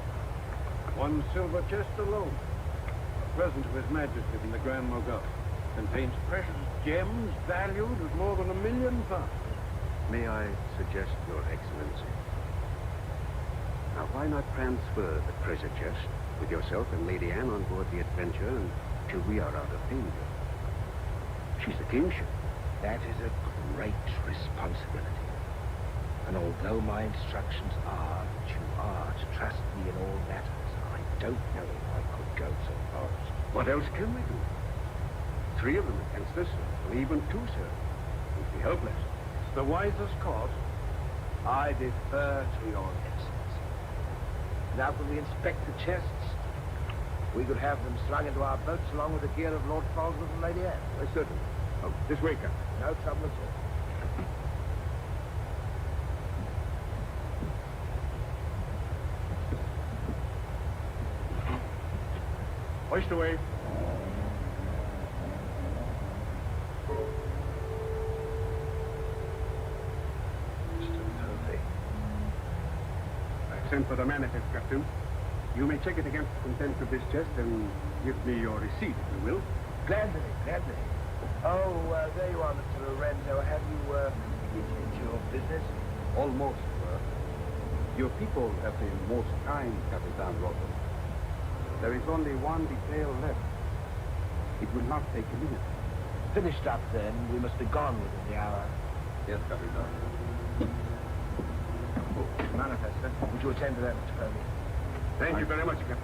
One silver chest alone. A present of His Majesty from the Grand Mogul. Contains precious gems valued at more than £1 million. May I suggest, Your Excellency? Now, why not transfer the treasure chest with yourself and Lady Anne on board the Adventure until we are out of danger? She's the kingship. That is a great responsibility. And although my instructions are that you are to trust me in all matters, I don't know if I could go so far as... What else can we do? 3 of them against us, or even 2, sir. We'd be helpless. It's the wisest course. I defer to your excellency. Now, when we inspect the chests, we could have them slung into our boats along with the gear of Lord Falsworth and Lady Anne. Why, certainly. Oh, this way, Captain. No trouble at all. Hoist away. I sent for the manifest, Captain. You may check it against the contents of this chest and give me your receipt, if you will. Gladly, gladly. Oh, there you are, Mr. Lorenzo. Have you, completed your business? Almost, sir. Your people have been most kind, Capitan Rudder. There is only one detail left. It will not take a minute. Finished up, then. We must be gone within the hour. Yes, Capitan. Manifest, sir. Would you attend to that, Mr. Povey? Thank you very much, Captain.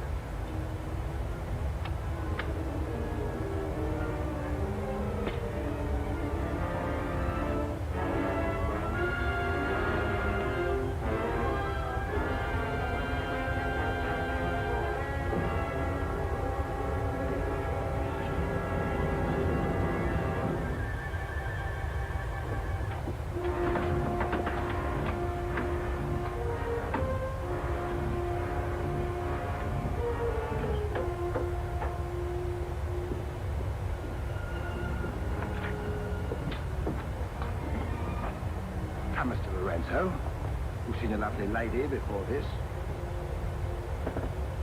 And so, you've seen a lovely lady before this.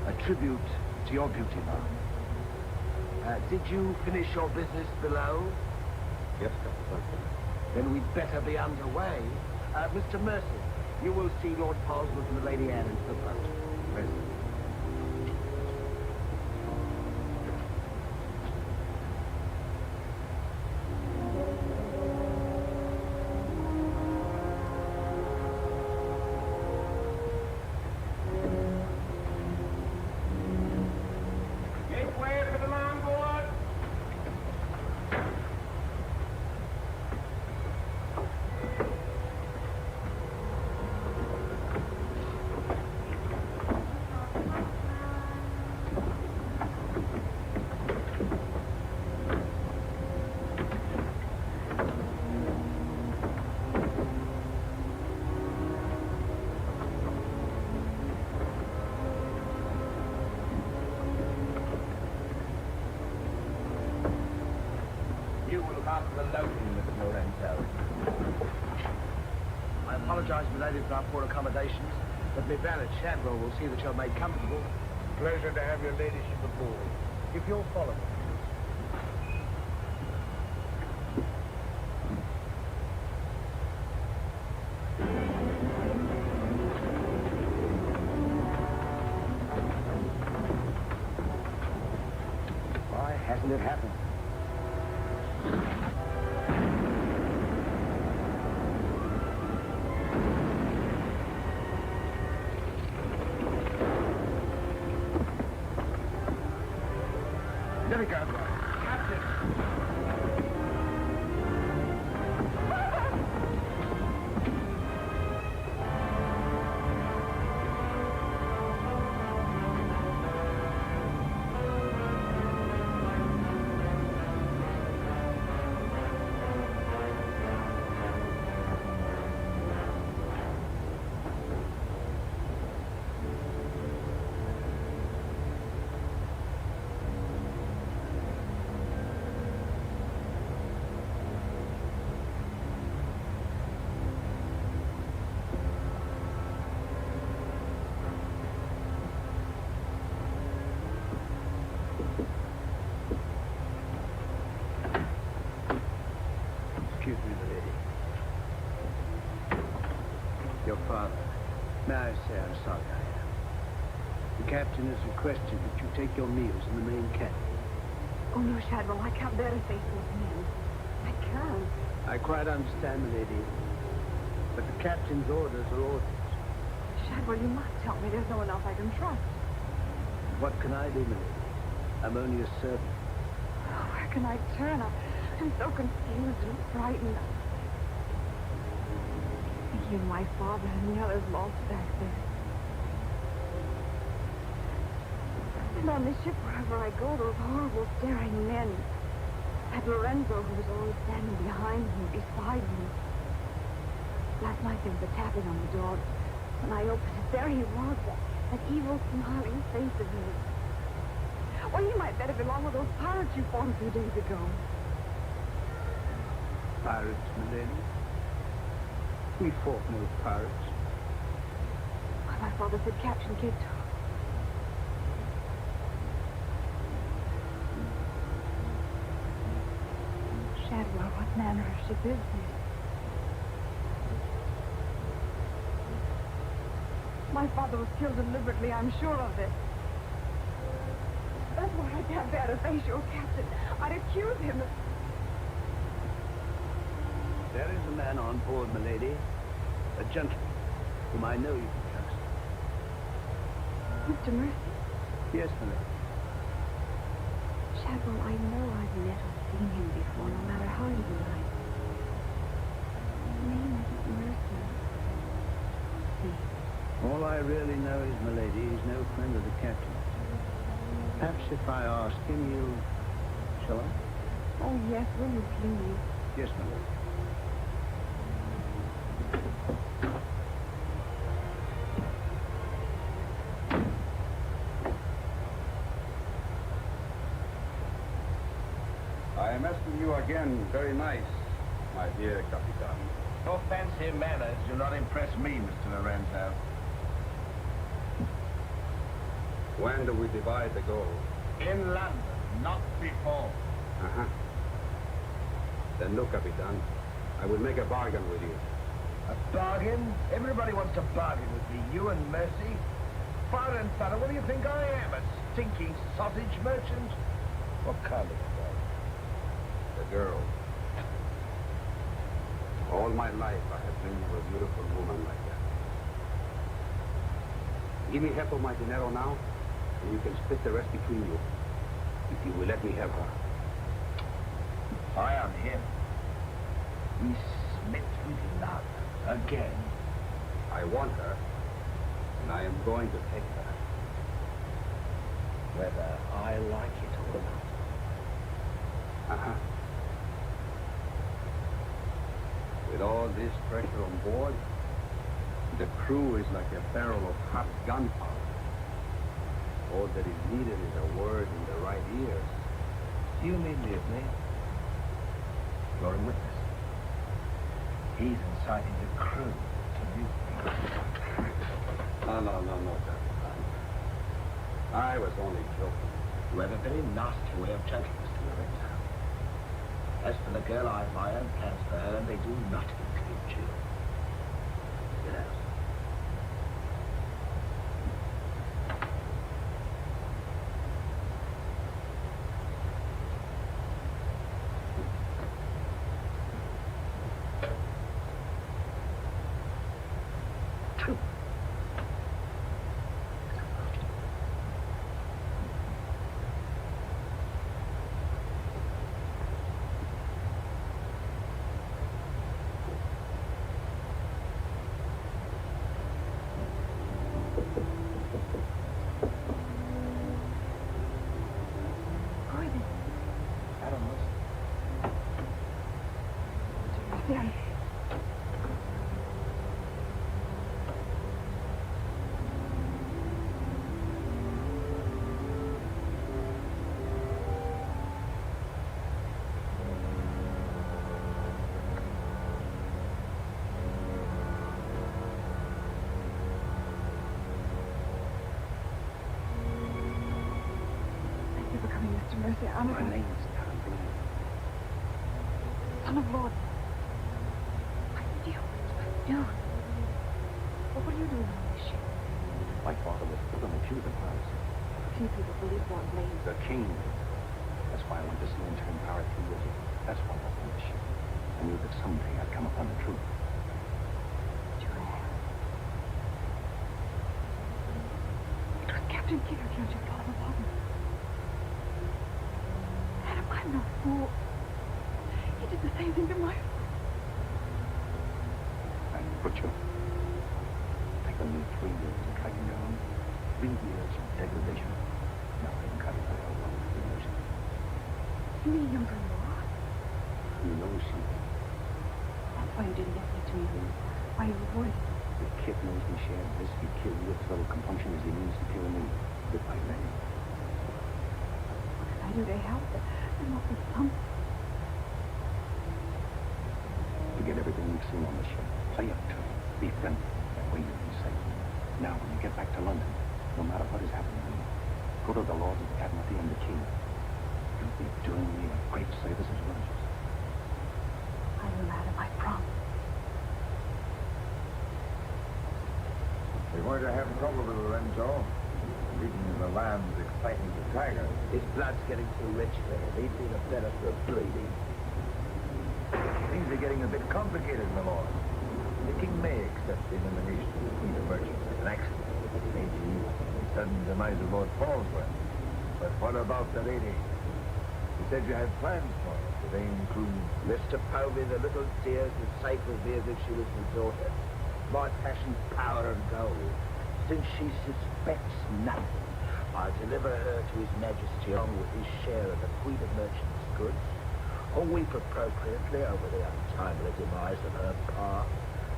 A tribute to your beauty, ma'am. Did you finish your business below? Yes, Captain. Then we'd better be underway. Mr. Mercer, you will see Lord Portsmouth and the Lady Anne into the boat. Present. Gateway for the longboard. You will look after the loading, Mr. Lorenzo. I apologize, milady, for our poor accommodations, but my valet Shadwell will see that you're made comfortable. Pleasure to have your ladyship aboard. If you'll follow me. Why hasn't it happened? There we go. Captain! Excuse me, milady. Your father. May I say how sorry I am. The captain has requested that you take your meals in the main cabin. Oh, no, Shadwell, I can't bear to face those men. I can't. I quite understand, milady. But the captain's orders are orders. Shadwell, you must help me. There's no one else I can trust. What can I do, milady? I'm only a servant. Oh, where can I turn? I'm so confused and frightened. Thinking of my father and the others lost back there. And on this ship, wherever I go, those horrible staring men. That Lorenzo who was always standing behind me, beside me. Last night there was a tapping on the door. When I opened it, there he was, that evil, smiling face of his. Well, he might better belong with those pirates you fought a few days ago. Pirates, milady? We fought no pirates. Well, my father said Captain Kidd. Shadwell, what manner of ship is this? My father was killed deliberately, I'm sure of it. That's why I can't bear to face your captain. I'd accuse him of... There is a man on board, milady. A gentleman whom I know you can trust. Mr. Mercy? Yes, milady. Shadwell, I know I've met or seen him before, no matter how you lie. His name isn't Mercy. All I really know is, milady, he's no friend of the captain. Perhaps if I ask him, you... Shall I? Oh, yes, will you please? Yes, milady. I am asking you again, very nice, my dear Capitan. Your fancy manners do not impress me, Mr. Lorenzo. When do we divide the gold? In London, not before. Uh-huh. Then look, Capitan, I will make a bargain with you. A bargain? Everybody wants to bargain with me. You and Mercy. Fire and thunder, what do you think I am? A stinking sausage merchant? What kind of bargain? The girl. All my life I have dreamed of a beautiful woman like that. Give me half of my dinero now, and you can split the rest between you. If you will let me have her. I am him. He smit with love again. I want her, and I am going to take her. Whether I like it or not. Uh-huh. With all this pressure on board, the crew is like a barrel of hot gunpowder. All that is needed is a word in the right ears. You mean with me? You're a witness. He's inciting the crew to mute me. No, Captain. I was only joking. You have a very nasty way of joking, Mr. Lorenzo. As for the girl, I have my own plans for her, and they do not include you. Get out. Mr. Mercy, I'm My name is Tom Blaine. Son of Lord. I knew it. I knew it. Well, what are you doing on this ship? My father was put on the Cuban house. Few people believe Lord Blaine. The king. That's why I went to see him turn power 3 years ago. That's why I was on the ship. I knew that someday I'd come upon the truth. It was Captain Kidd who killed your father, wasn't it? Adam, I'm no fool. He did the same thing to my father. I butcher. Taken me 3 years to track him down. 3 years of degradation. Now I'm cut by a long years. You mean younger law? You know something. That's why you didn't get me to me. Why you avoided. The kid knows we shared this. He'd kill you with as little compunction as he means to kill me. With my name. What can I do to help it? There must be something. Forget everything you've seen on the ship. Play up to it. Be friendly. That way you'll be safe. Now, when you get back to London, no matter what is happening to me, go to the Lords of the Admiralty and the King. You'll be doing me a great service as well. I will, Adam, I promise. We're going to have trouble with Lorenzo. Speaking of the lambs exciting the tiger. His blood's getting too rich there. He'd be the better for bleeding. Things are getting a bit complicated, my lord. The king may accept the nomination of the Queen of Merchants as an accident. Maybe the sudden demise of Lord Falsworth. But what about the lady? You said you had plans for her. Do they include... Mr. Povey, the little dear is as safe with me as if she was my daughter. My passion's power and gold. Since she suspects nothing, I deliver her to His Majesty along with his share of the Queen of Merchants' goods, or weep appropriately over the untimely demise of her pa,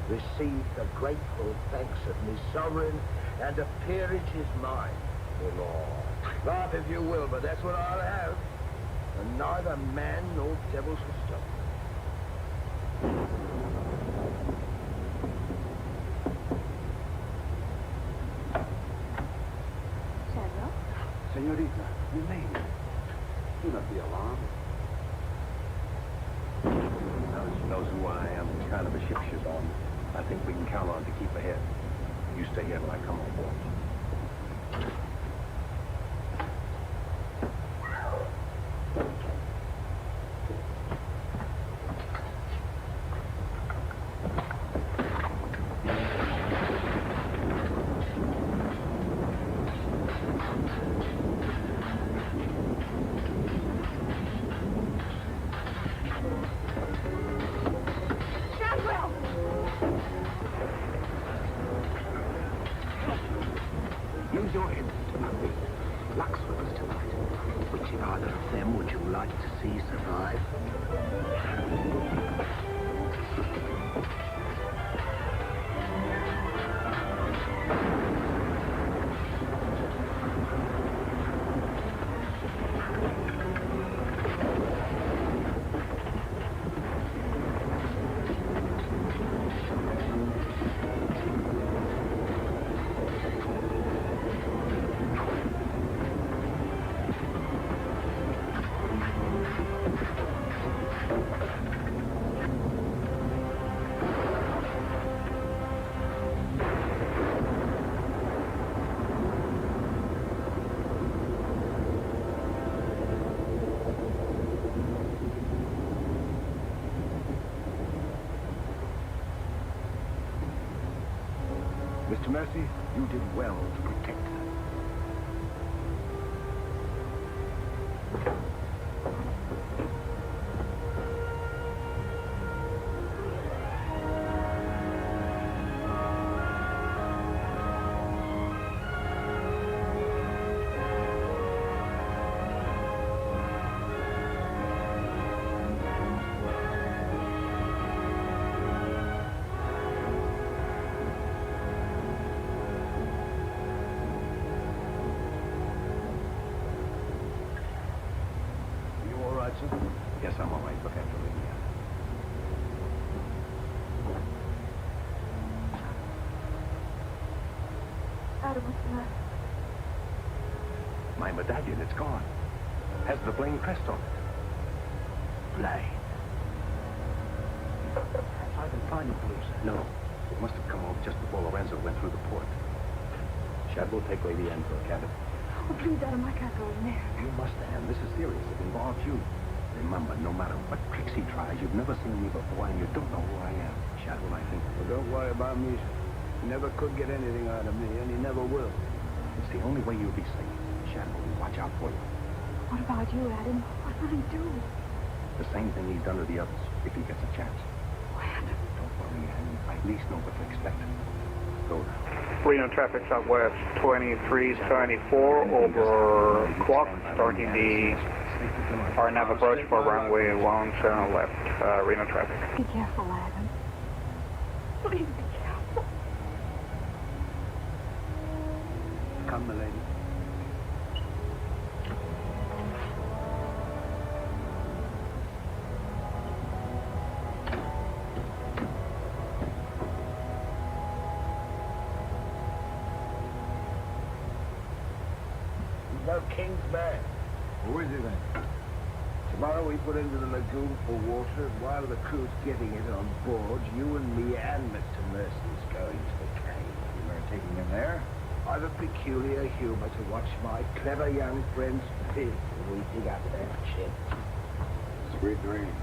receive the grateful thanks of me sovereign, and a peerage is mine, my lord. Laugh if you will, but that's what I'll have. And neither man nor devil shall stop me. Senorita, you made it. Do not be alarmed. Now that she knows who I am, the kind of a ship she's on, I think we can count on to keep ahead. You stay here till I come on board. Use your head, Mr. Murphy. Lux with us tonight. Which of either of them would you like to see survive? Mr. Mercy, you did well to protect her. Yes, I'm all right. Look after Lydia. Adam, what's the matter? My medallion, it's gone. Has the Blaine crest on it. Blaine. I've been finding clues. No. It must have come off just before Lorenzo went through the port. Shad will take Lady Anne to her cabin. Oh, please, Adam, I can't go in there. You must, Anne. This is serious. It involves you. Remember, no matter what tricks he tries, you've never seen me before, and you don't know who I am. Shadwell, I think. Well, don't worry about me, sir. He never could get anything out of me, and he never will. It's the only way you'll be safe. Shadwell will watch out for you. What about you, Adam? What will he do? The same thing he's done to the others, if he gets a chance. Oh, Adam. Don't worry, Anne. I at least know what to expect. Go now. Reno traffic southwest 2374 over clock, starting the RNAV approach for runway 17 left, Reno traffic. Be careful, Adam. Please be careful. Come, my lady. No King's man. Who is he then? Tomorrow we put into the lagoon for water, and while the crew's getting it on board, you and me and Mr. Mercy's going to the cave. You are taking him there? I've a peculiar humor to watch my clever young friends fizz when we dig up their chins. Sweet dreams.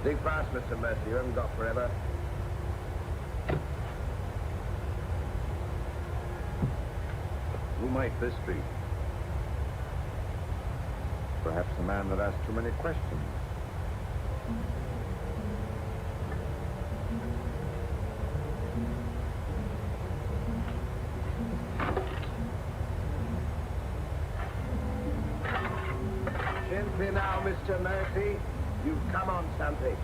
Think fast, Mr. Mercer. You haven't got forever. Who might this be? Perhaps the man that asked too many questions. Gently now, Mr. Mercy. You've come on something.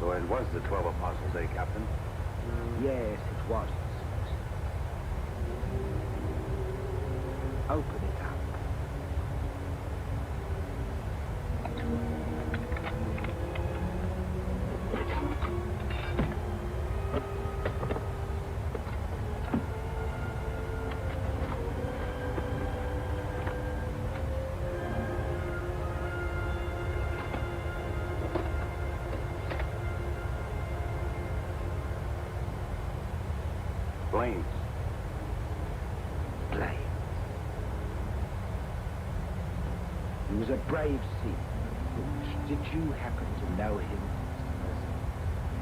So it was the 12 Apostles, eh, Captain? Yes, it was. Open it up. Planes. Planes. He was a brave seaman. Did you happen to know him?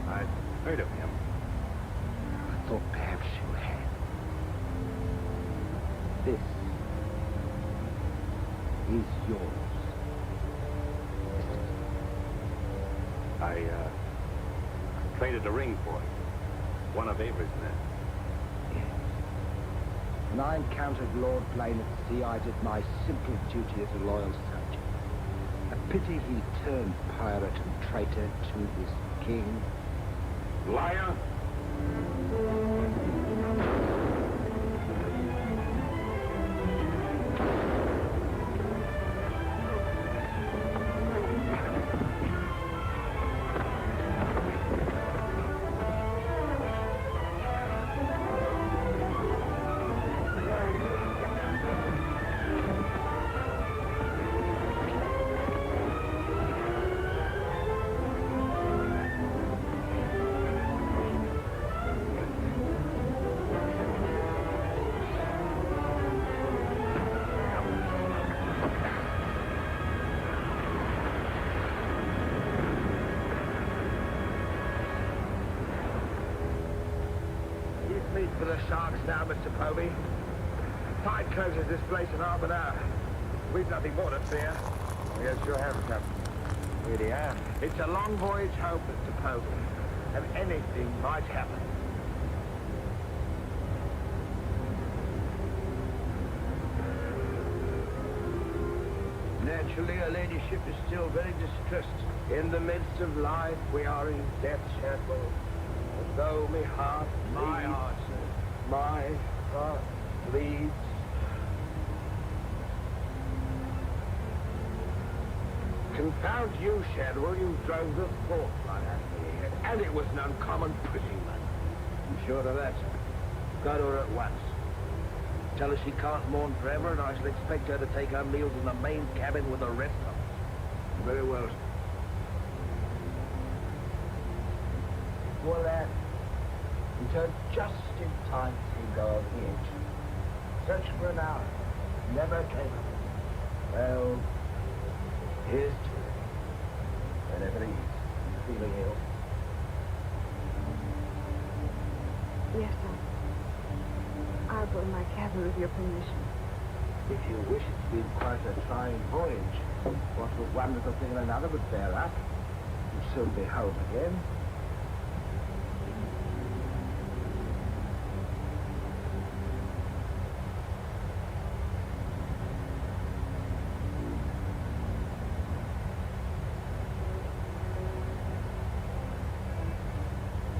I'd heard of him. I thought perhaps you had. This is yours. I traded a ring for it. One of Avery's men. When I encountered Lord Blaine at sea, I did my simple duty as a loyal subject. A pity he turned pirate and traitor to his king. Liar! For the sharks now, Mr. Povey. Tide closes this place in half an hour. We've nothing more to fear. Yes, you have, Captain. Really am. It's a long voyage home, Mr. Povey, and anything might happen. Naturally, her ladyship is still very distressed. In the midst of life, we are in death's shadow. As though my heart bleeds. Confound you, Shadwell, you drove the thought right out of my head. And it was an uncommon pretty one. I'm sure of that, sir. Go to her at once. Tell her she can't mourn forever, and I shall expect her to take her meals in the main cabin with the rest of us. Very well. For that, returned just in time to see go over the edge. Searched for an hour. Never came up. Well, here's to it. Whenever it is. Feeling ill? Yes, sir. I'll go in my cabin with your permission. If you wish, it's been quite a trying voyage. What with one little thing and another would bear up. You'll soon be home again.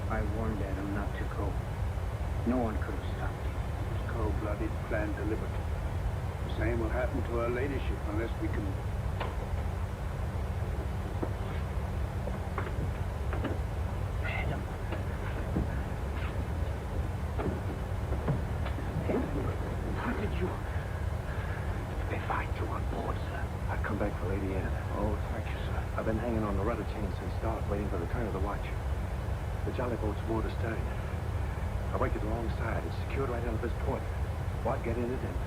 I warned Adam not to go. No one could have stopped him. It's cold-blooded, planned, deliberate. The same will happen to her ladyship unless we can... Adam. How did you... They find you on board, sir? I've come back for Lady Anne. Oh, thank you, sir. I've been hanging on the rudder chain since dark, waiting for the turn of the watch. The jolly boat's moored astern. I worked it alongside. It's secured right under this point. Why, get in it and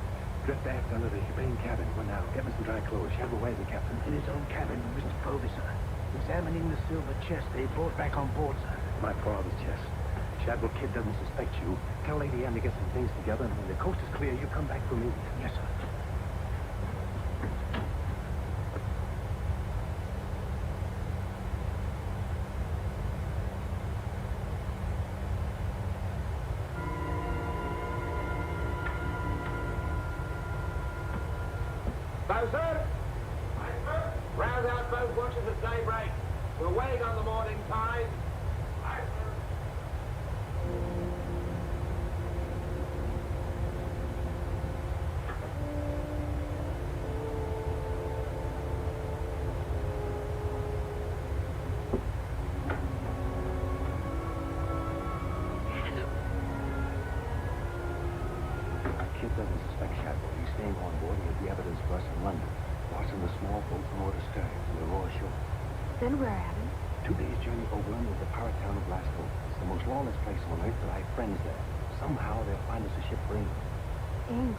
drift aft under the main cabin. Well, now, get me some dry clothes. Shadwell, where's the captain? In his own cabin, Mr. Povey, sir. Examining the silver chest they brought back on board, sir. My father's chest. Shadwell Kid doesn't suspect you. Tell Lady Ann to get some things together, and when the coast is clear, you come back for me. Yes, sir. Sir? Rouse out both watches at daybreak. We're waiting on the morning tide. Kid doesn't suspect Shadwell. He's staying on board. He'll be evidence for us in London. Watching the small boat from Aurora stern to the Aurora shore. Then we're at him. 2 days' journey overland is the pirate town of Glasgow. It's the most lawless place on earth, but I have friends there. Somehow they'll find us a ship for England. England.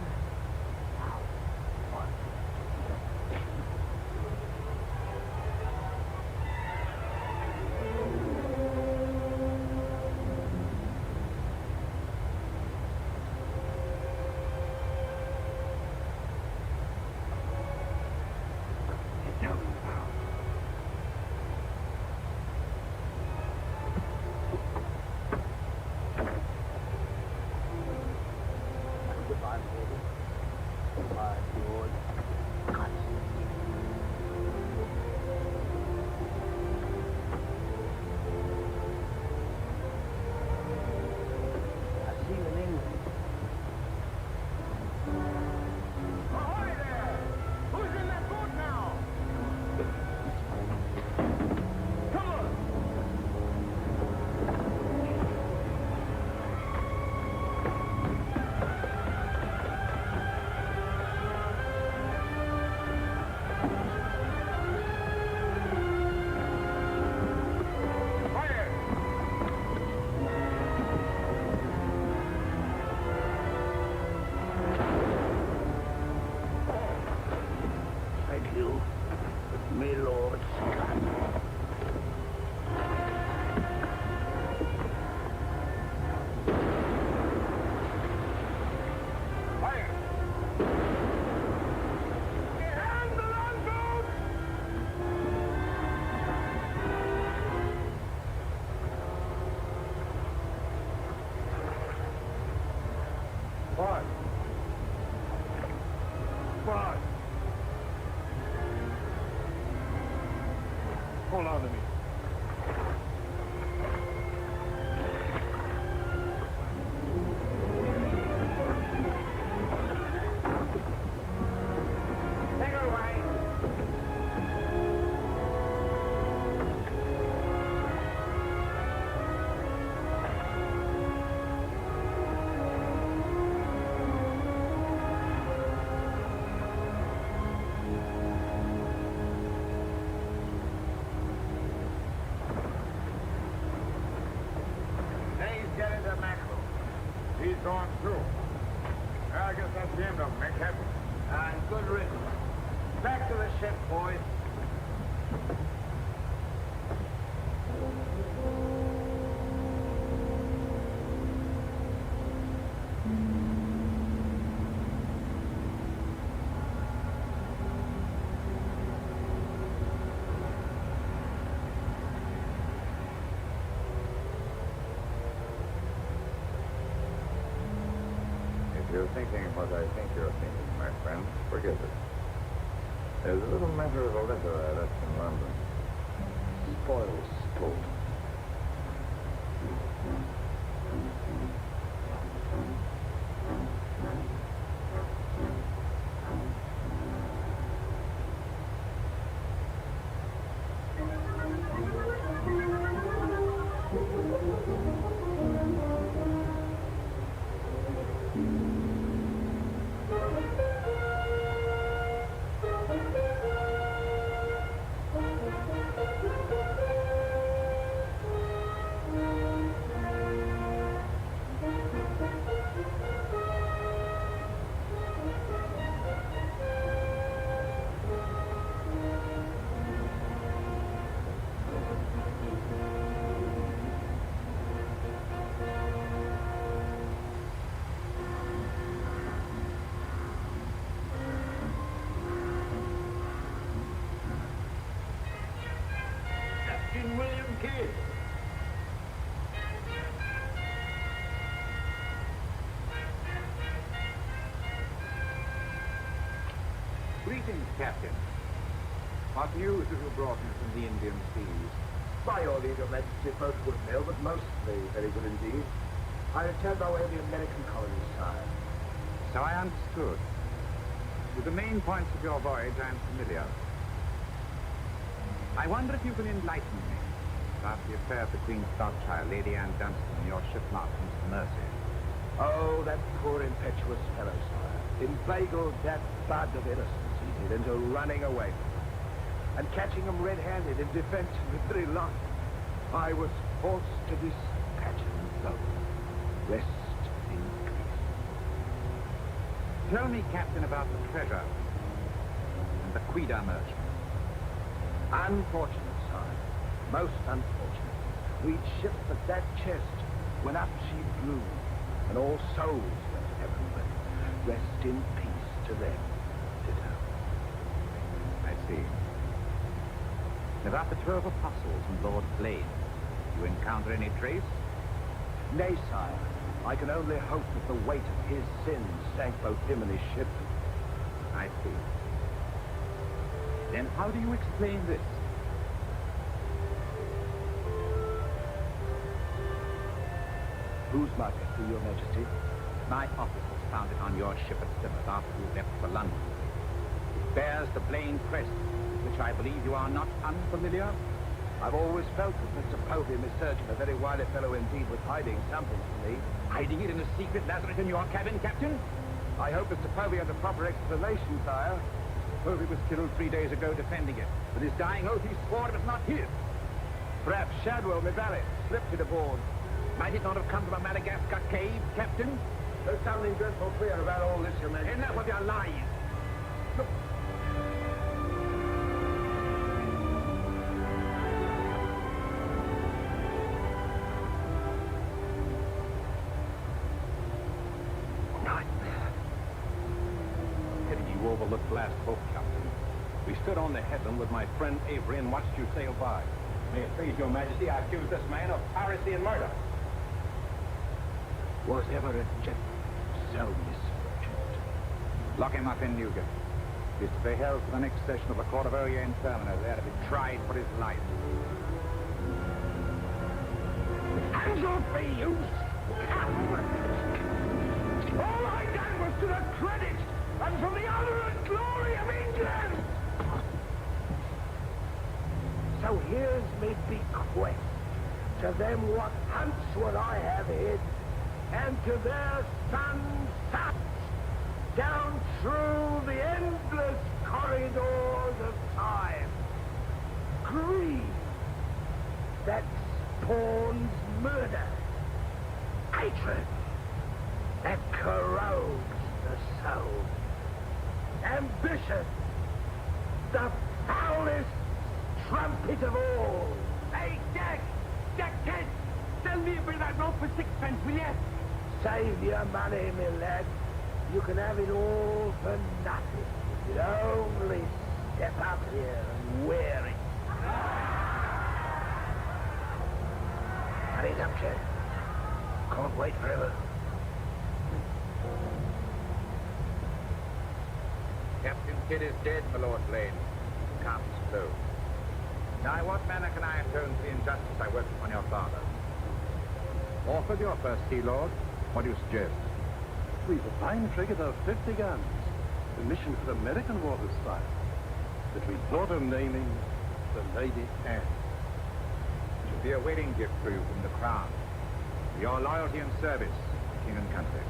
Hold on to me. Take her away. He's gone through. I guess that's the end of him, eh, Captain? And good riddance. Back to the ship, boys. If you're thinking what I think you're thinking, my friend, forget it. There's a little matter of a letter I left in London. Spoils sport. Captain William Kidd. Greetings, Captain. What news have you brought me from the Indian seas? By your leave, Your Majesty, both good mail, but mostly very good indeed. I returned by way of the American colonies, sire. So I understood. With the main points of your voyage, I am familiar. I wonder if you can enlighten me about the affair of the Queen's godchild, Lady Anne Dunstan, and your shipmaster, Mr. Mercy. Oh, that poor impetuous fellow, sire. Inveigled that bud of innocence he did into running away. And catching him red-handed in defense of the very lot, I was forced to dispatch him both. Rest in peace. Tell me, Captain, about the treasure and the Quida merchant. Unfortunate, sire. Most unfortunate. We'd shipped but that chest when up she blew, and all souls went heavenward. Rest in peace to them, ditto. I see. About the 12 apostles and Lord Blaine, you encounter any trace? Nay, sire. I can only hope that the weight of his sins sank both him and his ship. I see. Then how do you explain this? Whose majesty, Your Majesty? My officers found it on your ship at Plymouth after you left for London. It bears the Blaine crest, which I believe you are not unfamiliar. I've always felt that Mr. Povey, Miss Surgeon, a very wily fellow indeed, was hiding something from me. Hiding it in a secret lazaret in your cabin, Captain? I hope Mr. Povey has a proper explanation, sire. Povey was killed 3 days ago defending it. With his dying oath, he swore it was not his. Perhaps Shadwell, my valet, slipped it aboard. Might it not have come from a Madagascar cave, Captain? There's something dreadful queer about all this, Your Majesty. Enough of your lies. Look. You overlooked last boat, Captain. We stood on the headland with my friend Avery and watched you sail by. May it please Your Majesty, I accuse this man of piracy and murder. Was ever a gentleman so misfortunate? Lock him up in Newgate. He's to be held for the next session of the Court of Orient Terminal, there to be tried for his life. Hands off me, you coward! All I done was to the credit and for the honor and glory of England! So here's me bequest to them what hunts what I have hid, and to their sons' sons, down through the endless corridors of time. Greed that spawns murder, hatred that corrodes the soul, ambition, the foulest trumpet of all. Hey, Jack! Jack Kent! Sell me a bit of that rope for 6p, will you? Save your money, my lad. You can have it all for nothing. You only step up here and wear it. Hurry up, Jack. Can't wait forever. Captain Kidd is dead, my Lord Blaine. Can't slow. Now, in what manner can I atone for the injustice I worked upon your father? Off with your first sea, Lord. What do you suggest? We've a fine frigate of 50 guns. A mission for American waters, sire. That we thought of naming the Lady Anne. It should be a wedding gift for you from the Crown. For your loyalty and service to king and country.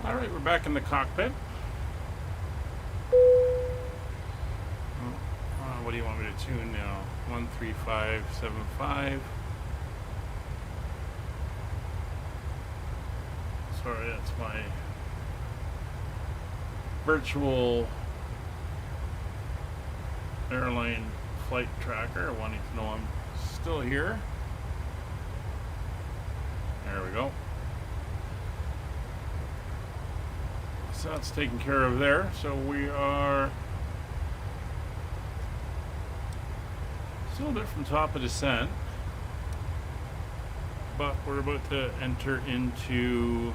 All right, we're back in the cockpit. What do you want me to tune now? 13575. Sorry, that's my virtual airline flight tracker wanting to know I'm still here. There we go. So that's taken care of there. So we are still a bit from top of descent, but we're about to enter into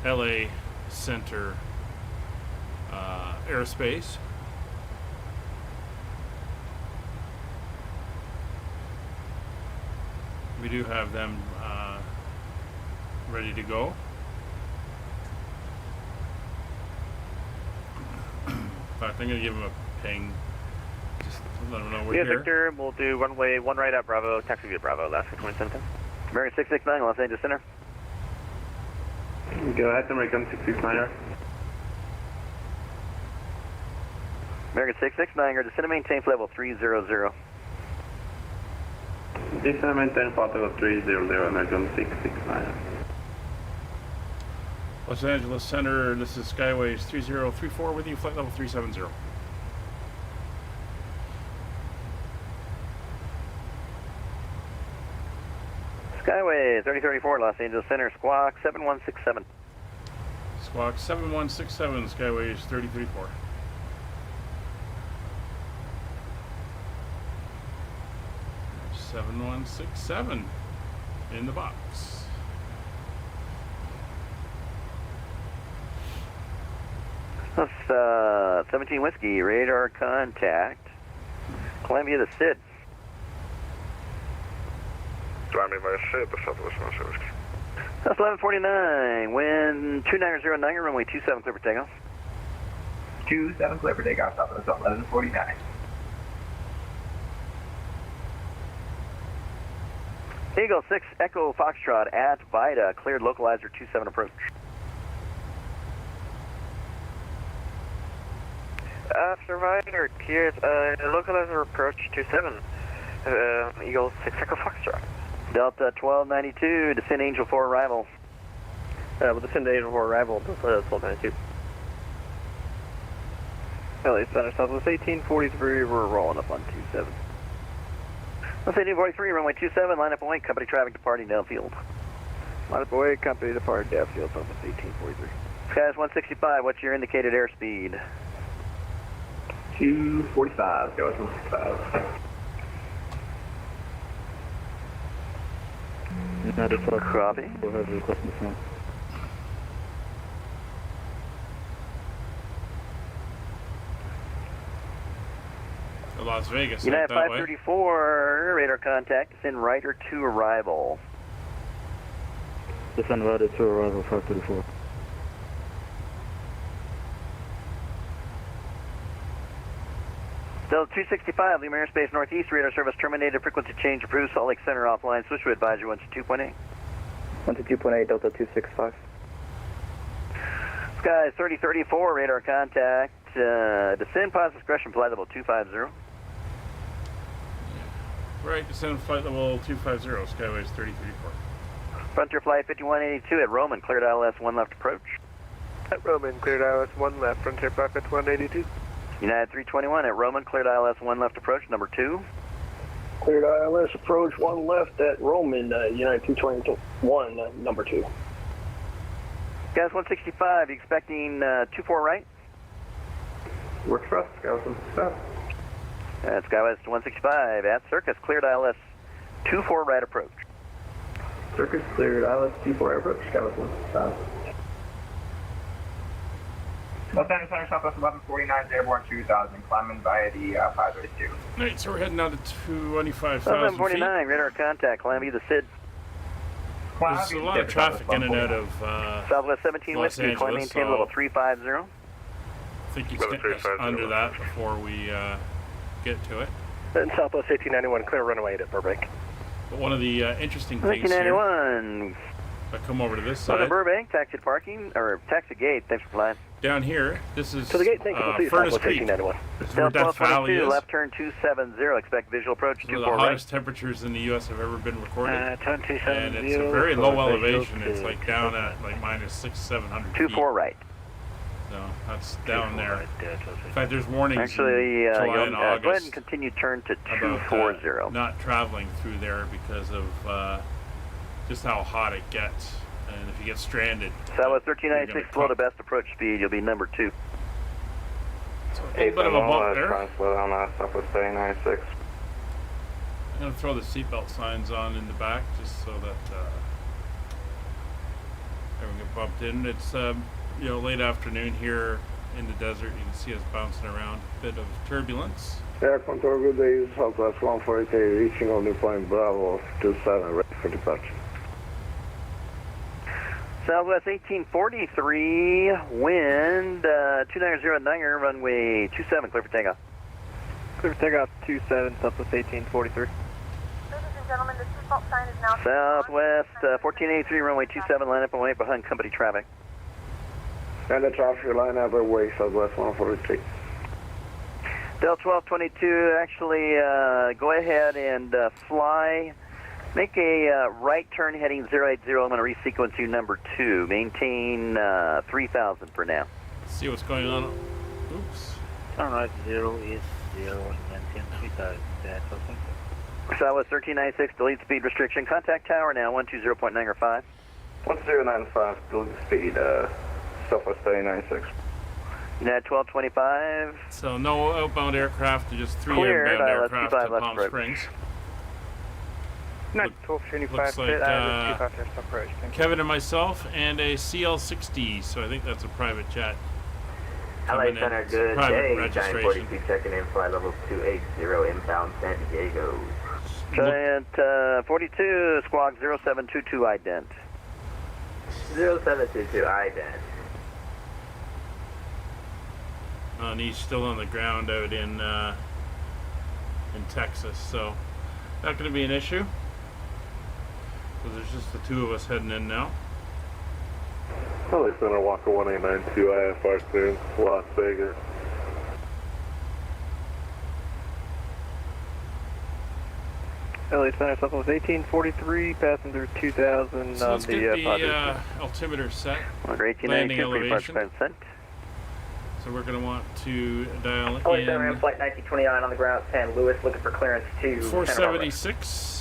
LA Center airspace. We do have them ready to go. In fact, I'm going to give them a ping. Just to let them know we're here. Victor, we'll do runway 1 right at Bravo, taxi via Bravo, last 2010. American 669, Los Angeles Center. Go ahead, American 669. American 669, you're descend and maintain flight level 300. Descend and maintain flight level 300, American 669. Los Angeles Center, this is Skyways 3034 with you, flight level 370. Skyway 3034, Los Angeles Center, Squawk 7167. Squawk 7167, Skyways 3034. (7167) in the box. That's 17 Whiskey, radar contact. Columbia to SID. Driving by SID, the Southwest Whiskey. That's 1149, wind 2909, runway 27 clear for takeoff. 27 clear for takeoff, Southwest 1149. Eagle 6 Echo Foxtrot at Vida, cleared localizer 27 approach. After Vida, cleared localizer approach 27, Eagle 6 Echo Foxtrot. Delta 1292, descend Angel 4 arrival. We'll descend Angel 4 arrival, Delta 1292. LA Center, Southwest 1843, we're rolling up on 27. Let's say 1843, runway 27, line up away, company traffic departing downfield. Line up away, company departing downfield, Southwest 1843. Skies 165, what's your indicated airspeed? 245, go 165. Copy. Las Vegas. United that 534, radar contact, descend Ryder 2 arrival. Descend Ryder 2 arrival, 534. Delta 265, Lima Airspace Northeast, radar service terminated, frequency change approved, Salt Lake Center offline, switch to advisory 122.8. 122.8, Delta 265. Skies 3034, radar contact, descend positive discretion, flight level 250. Right, descend flight level 250, Skyways 3034. Frontier Flight 5182 at Roman, cleared ILS 1 left approach. At Roman, cleared ILS 1 left, Frontier Flight 5182. United 321 at Roman, cleared ILS 1 left approach, number 2. Cleared ILS approach 1 left at Roman, United 221, number 2. Skies 165, you expecting 24 right? Works for us, Skies 165. That's Skywest 165 at Circus, cleared ILS 24 right approach. Circus cleared, ILS 24 right approach, Skywest 165. Los Angeles Center, Southwest 1149, airborne 2000, climbing via the 532. Alright, so we're heading out to 25,000 1149, feet. radar contact, Calamity the SID. There's a lot of traffic in and out of Southwest 17 Los Whiskey, climb Angeles, maintain level 350. I think you can get under that before we get to it. And Southwest 1891, clear runway at Burbank. But one of the interesting things here... 1891. I come over to this Welcome side. Burbank, taxi to parking, or taxi gate, thanks for flying. Down here, this is To the gate, thank you. We'll see you Furnace southwest Creek. 1891. This is where Death Valley is. left turn 270, expect visual approach One of the 24 right. hottest temperatures in the U.S. have ever been recorded. Turn 270. And it's a very low elevation. It's like down at like minus 700 feet. 24 right. So that's down there. In fact, there's warnings Actually, in July and go ahead August and continue turn to about 240. not traveling through there because of just how hot it gets. And if you get stranded, Southwest you're 1396, gonna slow to cook. best approach speed, you'll be number 2. A little bit of a bump there. Trying to slow down Southwest 3996. I'm going to throw the seatbelt signs on in the back just so that everyone get bumped in. It's you know, late afternoon here in the desert. You can see us bouncing around. A bit of turbulence. Air control, good day. Southwest 148, reaching on new point Bravo 27, ready for departure. Southwest 1843, wind 290 at Nanger, runway 27, clear for takeoff. Clear for takeoff 27, Southwest 1843. Ladies and gentlemen, the seatbelt sign is now... Southwest 1483, runway 27, line up and wait behind company traffic. And the traffic line up away, Southwest 143. Del 1222, actually go ahead and fly. Make a right turn heading 080. I'm going to resequence you number 2. Maintain 3000 for now. See what's going on. Oops. Alright, 0 is 0 and maintain 3000. Southwest 1396, delete speed restriction. Contact tower now, 120.95. 1095, delete speed, Southwest 3996. United 1225. So no outbound aircraft, just 3 Cleared, inbound ILS aircraft 25 to left Palm approach. Springs. Not 1225, looks like, ILS 25 left approach. Thank you. Kevin and myself and a CL60, so I think that's a private jet. LA Coming in. Center, It's good private day. registration. 942 checking in, flight level 280, inbound San Diego. Giant 42, squawk 0722 ident. 0722, ident. And he's still on the ground out in Texas, so not going to be an issue. So there's just the 2 of us heading in now. LA Center, Walker 1892, IFR clearance, Las Vegas. LA Center, Southwest 1843, passenger 2000 So on let's the get the Padre. altimeter set. Landing Landing elevation. elevation. So we're going to want to dial LA Center, in flight 1929 on the ground, San Luis, looking for clearance to 476.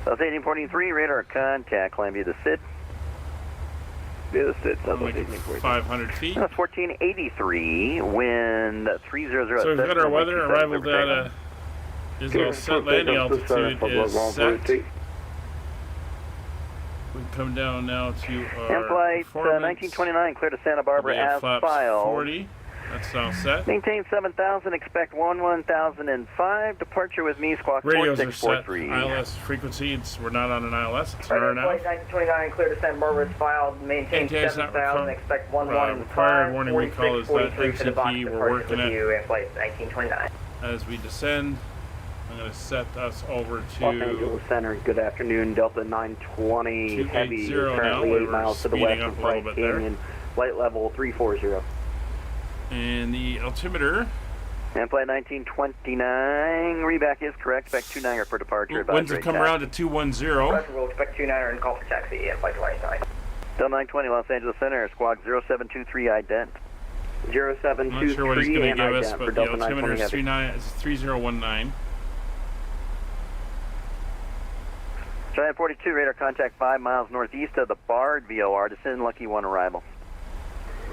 South 1843, radar contact, climb via the SID. Via the SID, Like Southwest 1843. 500 feet. That's 1483, wind 300. So we've got our weather, arrival data is all set, landing altitude is set. We come down now to And our flight performance. 1929, clear to Santa Barbara We have as flaps filed. 40. That's all set. Maintain 7000, expect 1005. Departure with me, squawk Radios are set. 4643. ILS frequencies. We're not on an ILS. It's an Flight RNAV. 1929, clear to Santa Barbara is filed, maintain NTI's not 7000, expect 115. required warning recall is that 4643 for the box MCP. We're departure working with it. you at flight 1929. As we descend, I'm going to set us over Los to Angeles Center, good afternoon, Delta 920, heavy, 280 now. currently We 8 were miles to the speeding west up from a little Bright bit there. Canyon, flight level 340. and the altimeter. And flight 1929, reback is correct, expect 29er for departure. Winds have advisory come taxi. around to 210. Roger, we'll expect 29er and call for taxi at flight 29. Del 920, Los Angeles Center, squawk 0723 ident. 0723 I'm not sure what he's going to and give us, ident but for the Delta altimeter 920 is 3019. Giant 42, radar contact 5 miles northeast of the Bard VOR, descend Lucky 1 arrival.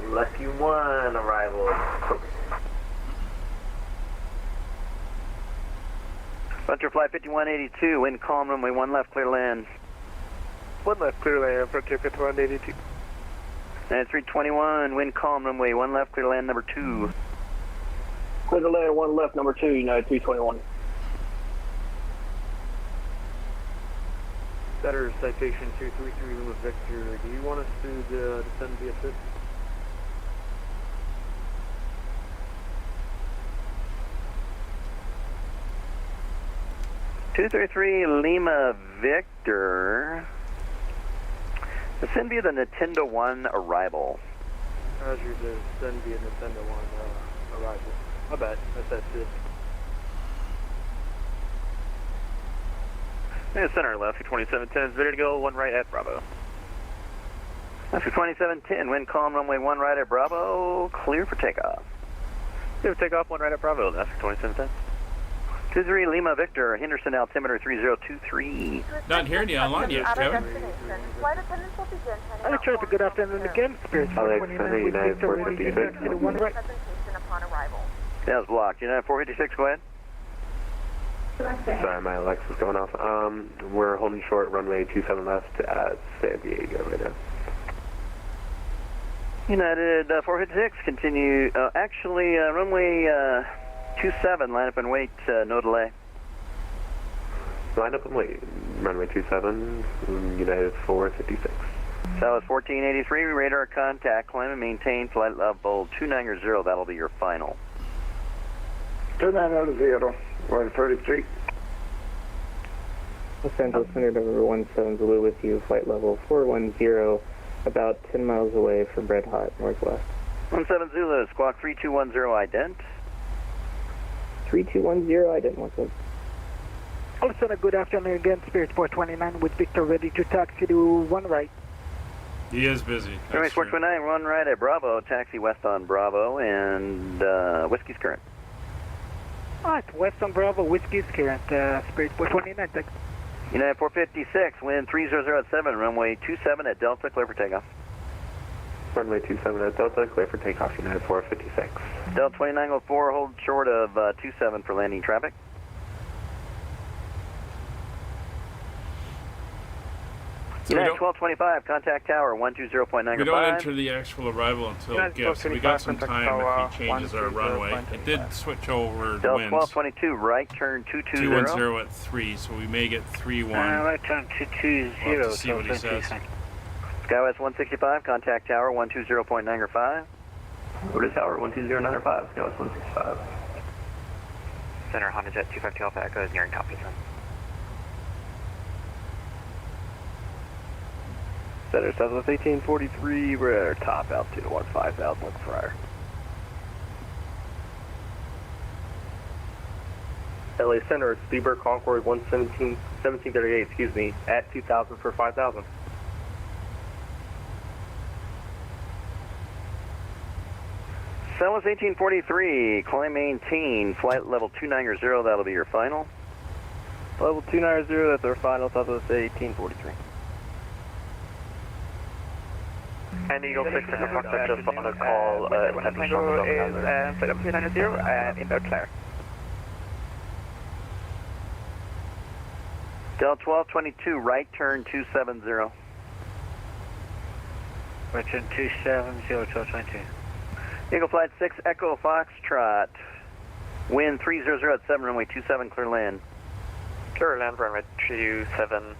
Lucky 1 arrival. Frontier flight 5182, wind calm, runway 1 left, clear land. 1 left, clear land, Frontier 5182. And 321, wind calm, runway 1 left, clear land number 2. Clear to land 1 left, number 2, United 321. Center citation 233 Lima Victor. Do you want us to descend via SID? Lima Victor. Descend via the Nintendo 1 arrival. Roger, descend via Nintendo 1 arrival. My bad, that's it. And center left, 2710 is ready to go, 1 right at Bravo. Left 2710, wind calm, runway 1 right at Bravo, clear for takeoff. Clear for takeoff, 1 right at Bravo, left 2710. 23 Lima Victor, Henderson altimeter 3023. Not hearing you online yet, Kevin. Flight attendants will begin heading Alex Sharp, good afternoon again. Spirit Alex, 429 with United Victor, ready to 456. taxi to 1 right. presentation upon arrival. That was blocked. United 456, go ahead. Sorry, my Alexa's going off. We're holding short runway 27 left at San Diego right now. United 456, continue, runway 27, line up and wait, no delay. Line up and wait, runway 27, United 456. Southwest 1483, radar contact, climb and maintain flight level 290, that'll be your final. 290, 133. Los Angeles Center, number 17 Zulu with you, flight level 410, about 10 miles away from Red Hot, northwest. 17 Zulu, squawk 3210, ident. 3210, ident, what's up? Also, good afternoon again. Spirit 429 with Victor, ready to taxi to 1 right. He is busy. Runway 429, 1 right at Bravo, taxi west on Bravo, and whiskey's current. Alright, west on Bravo, whiskey's current, Spirit 429, thanks. United 456, wind 3007, runway 27 at Delta, clear for takeoff. Runway 27 at Delta, clear for takeoff, United 456. Delta 2904, hold short of 27 for landing traffic. So United 1225, contact tower 120.95. We don't enter the actual arrival until it gets, so we got some time if he changes our runway. It did switch over the Delta winds. 1222, right turn 220. 210 at 3, so we may get 3-1. Right turn 220. We'll have to see what he says. Skywest 165, contact tower 120.95. Order tower 120.95, Skywest 165. Center Honda Jet 252 Alpha Echo is nearing top descent. Center Southwest 1843, we're at our top altitude of 15,000, look for LA Center, Speedbird Concord 1738, excuse me, at 2,000 for 5,000. Southwest 1843, climb maintain, flight level 290, that'll be your final. Level 290, that's our final, Southwest 1843. And Eagle 6 and Foxtrot just on a call, establishing on the is flight up 290 and inbound clear. Delta 1222, right turn 270. Right turn 270, 1222. Eagle Flight 6, Echo Foxtrot, wind 300 at 7, runway 27, clear land. Clear land, runway 27,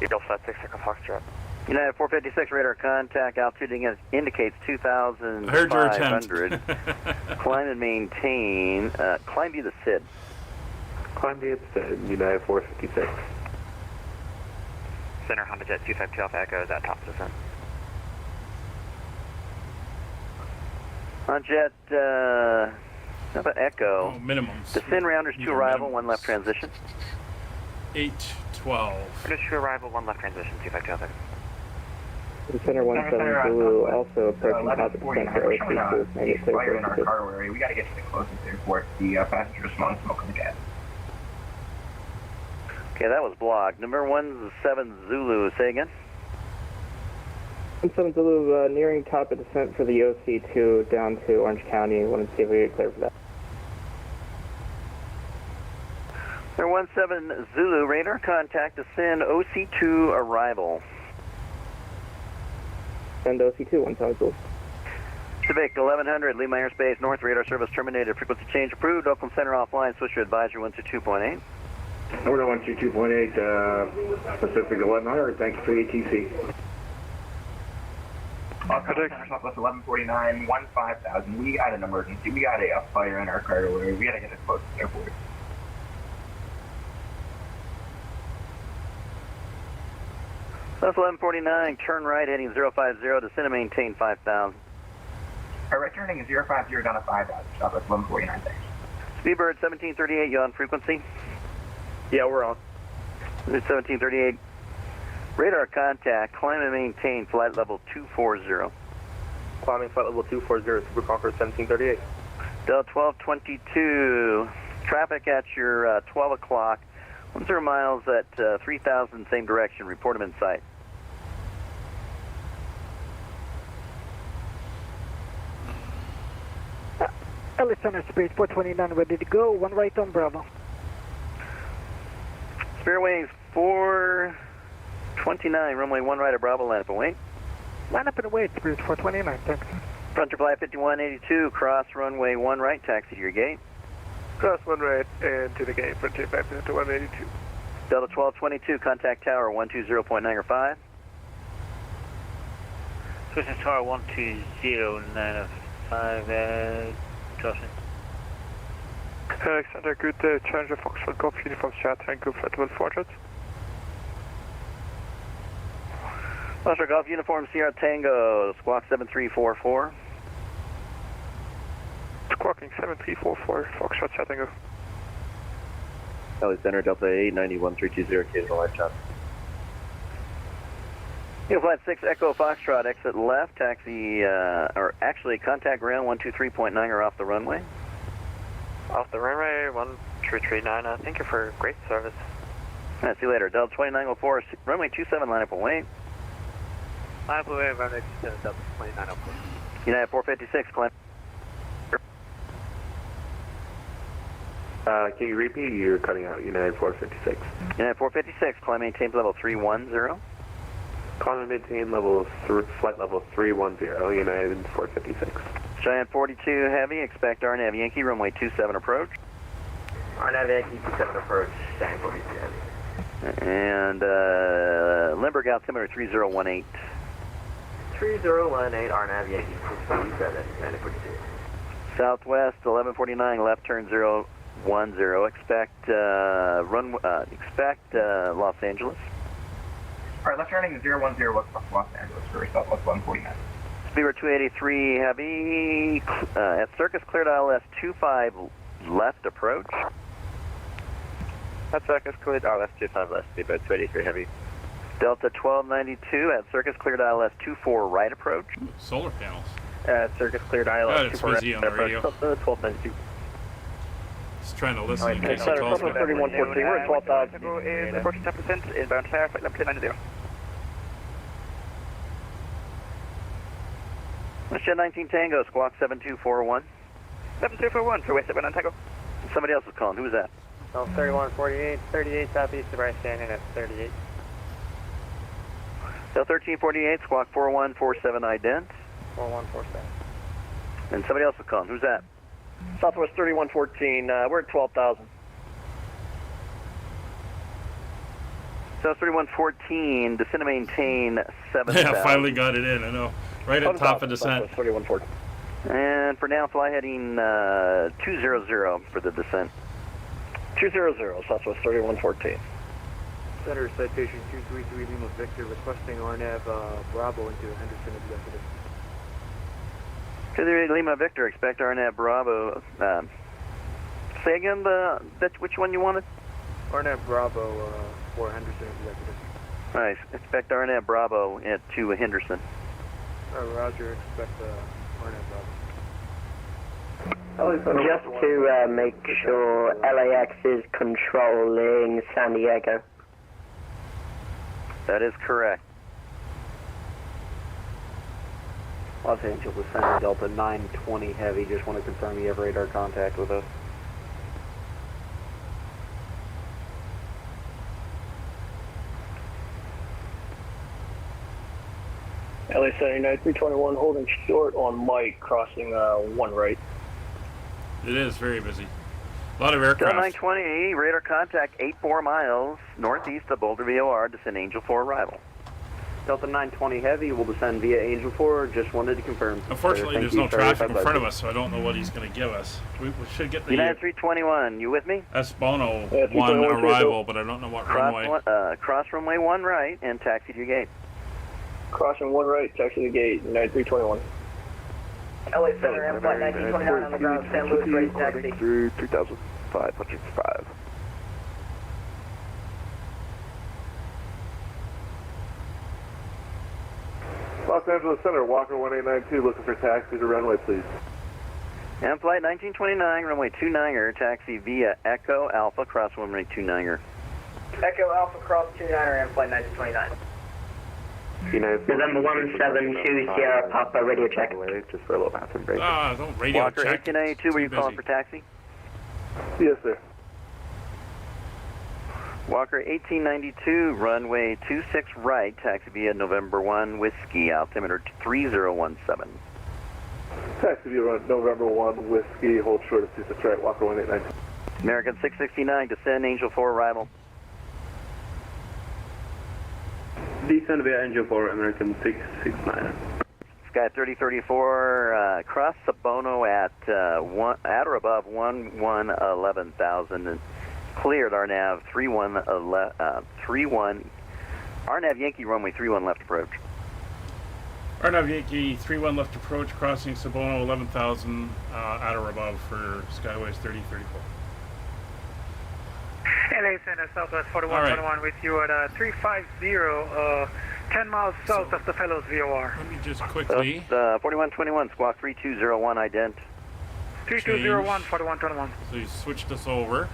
Eagle Flight 6, Echo Foxtrot. United 456, radar contact, altitude indicates 2,500. I heard your attempt. Climb and maintain, climb via the SID. Climb via the SID, United 456. Center Honda Jet 252 Alpha Echo is at top descent. On jet, Alpha Echo. Oh, minimums. Descend rounders to arrival, 1 left transition. 812. Rounders to arrival, 1 left transition, 252 Alpha Echo. Center 17 Zulu, also approaching top of the center, We're showing a fire in our cargo area. We got to get to the closest airport. The passengers smelling smoke in the gas. Okay, that was blocked. Number 17 Zulu, say again. 17 Zulu, nearing top of descent for the OC2 down to Orange County. Want to see if we get clear for that. Number 17 Zulu, radar contact, descend OC2 arrival. Send OC2, 17 Zulu. Civic 1100, leave my airspace north, radar service terminated, frequency change approved, Oakland Center offline, switch to advisory 122.8. Order 122.8, Pacific 1100, thank you for the ATC. Southwest 1149, 15,000. We got an emergency. We got a fire in our cargo area. We got to get to the closest airport. South 1149, turn right heading 050, descend and maintain 5,000. Right turning is 050 down to 5,000, Southwest 1149, thanks. Speedbird 1738, you on frequency? Yeah, we're on. 1738. Radar contact, climb and maintain flight level 240. Climbing flight level 240, Super Conqueror 1738. Delta 1222, traffic at your 12 o'clock, 10 miles at 3,000, same direction, report them in sight. LA Center, Spirit 429, ready to go, one right on Bravo. Spirit Wings 429, runway 1 right at Bravo, line up and wait. Line up and wait, Spirit 429, thanks. Frontier Flight 5182, cross runway 1 right, taxi to your gate. Cross 1 right and to the gate, Frontier Flight 5182. Delta 1222, contact tower 120.905. Switching tower 120.905, crossing. Alexander, good Challenger Foxtrot Golf Uniform Sierra Tango, flight level 400. Foxtrot Golf Uniform Sierra Tango, squawk 7344. Squawking 7344, Foxtrot Sierra Tango. LA Center, Delta 891320, occasional light shot. Flight 6 Echo Foxtrot, exit left, taxi, or actually contact ground 123.9 or off the runway. Off the runway 1339, thank you for great service. See you later. Delta 2904, runway 27, line up and wait. Line up and wait, runway 27, Delta 2904. United 456, climb. Can you repeat? You're cutting out. United 456. United 456, climb maintain level 310. Climb and maintain flight level 310, United 456. Giant 42 Heavy, expect RNAV Yankee, runway 27 approach. RNAV Yankee 27 approach, Giant 42 Heavy. And Limburg altimeter 3018. 3018, RNAV Yankee 647, United 42. Southwest 1149, left turn 010. Expect Los Angeles. Alright, left turning is 010 West Los Angeles for Southwest 149. Speedbird 283 Heavy, at Circus cleared ILS 25 left approach. At Circus cleared ILS 25 left, Speedbird 283 Heavy. Delta 1292 at Circus cleared ILS 24 right approach. Solar panels. At Circus cleared ILS 24 right approach. 1292. Just trying to listen in case Center, he calls me. 3114, we're at 12,000. Is approaching 10%, inbound fire, flight number 290. Shed 19 Tango, squawk 7241. 7241, for West 79 Tango. Somebody else is calling. Who is that? 3148, 38 southeast of Bryce Canyon at 38. Del 1348, squawk 4147 ident. 4147. And somebody else is calling. Who's that? Southwest 3114, we're at 12,000. South 3114, descend and maintain 7,000. Yeah, finally got it in, I know. Right at top of descent. 3114. And for now, fly heading 200 for the descent. 200, Southwest 3114. Center, citation 233 Lima Victor, requesting RNAV Bravo into Henderson Executive. 233 Lima Victor, expect RNAV Bravo. Say again which one you wanted? RNAV Bravo for Henderson Executive. Nice. Expect RNAV Bravo to Henderson. Roger, expect RNAV Bravo. Just to make sure LAX is controlling San Diego. That is correct. Los Angeles Center, Delta 920 Heavy, just want to confirm you have radar contact with us. LA 79 321 holding short on Mike, crossing 1 right. It is very busy. A lot of Delta aircraft. 920, radar contact 84 miles northeast of Boulder VOR, descend Angel for arrival. Delta 920 Heavy will descend via Angel 4. Just wanted to confirm. Unfortunately, there's no traffic in front of us, so I don't know what he's going to give us. We should get the... United 321, you with me? That's Bono 1 arrival, but I don't know what runway. Cross runway 1 right and taxi to your gate. Crossing 1 right, taxi to the gate, United 321. LA Center, M flight 1929 on the ground, San Luis, ready to taxi. Through 3,505. Los Angeles Center, Walker 1892, looking for taxi to runway, please. M flight 1929, runway 29er, taxi via Echo Alpha, cross runway 29er. Echo Alpha, cross 29er, M flight 1929. November 172, Sierra Papa, radio check. Just for a little bathroom break. Don't radio Walker check. 1892, were you calling for taxi? Yes, sir. Walker 1892, runway 26 right, taxi via November 1, Whiskey, altimeter 3017. Taxi via November 1, Whiskey, hold short of 26 right, Walker 1892. American 669, descend, Angel 4 arrival. Descend via Angel 4, American 669. Sky 3034, cross Sabono at or above 11,000 and cleared RNAV 31 RNAV Yankee runway 31 left approach. RNAV Yankee 31 left approach, crossing Sabono 11,000 at or above for Skyways 3034. LA Center, Southwest 4121 with you at 350, 10 miles south of the Fellows VOR. Let me just quickly... 4121, squawk 3201, ident. 3201, 4121. So you switched us over.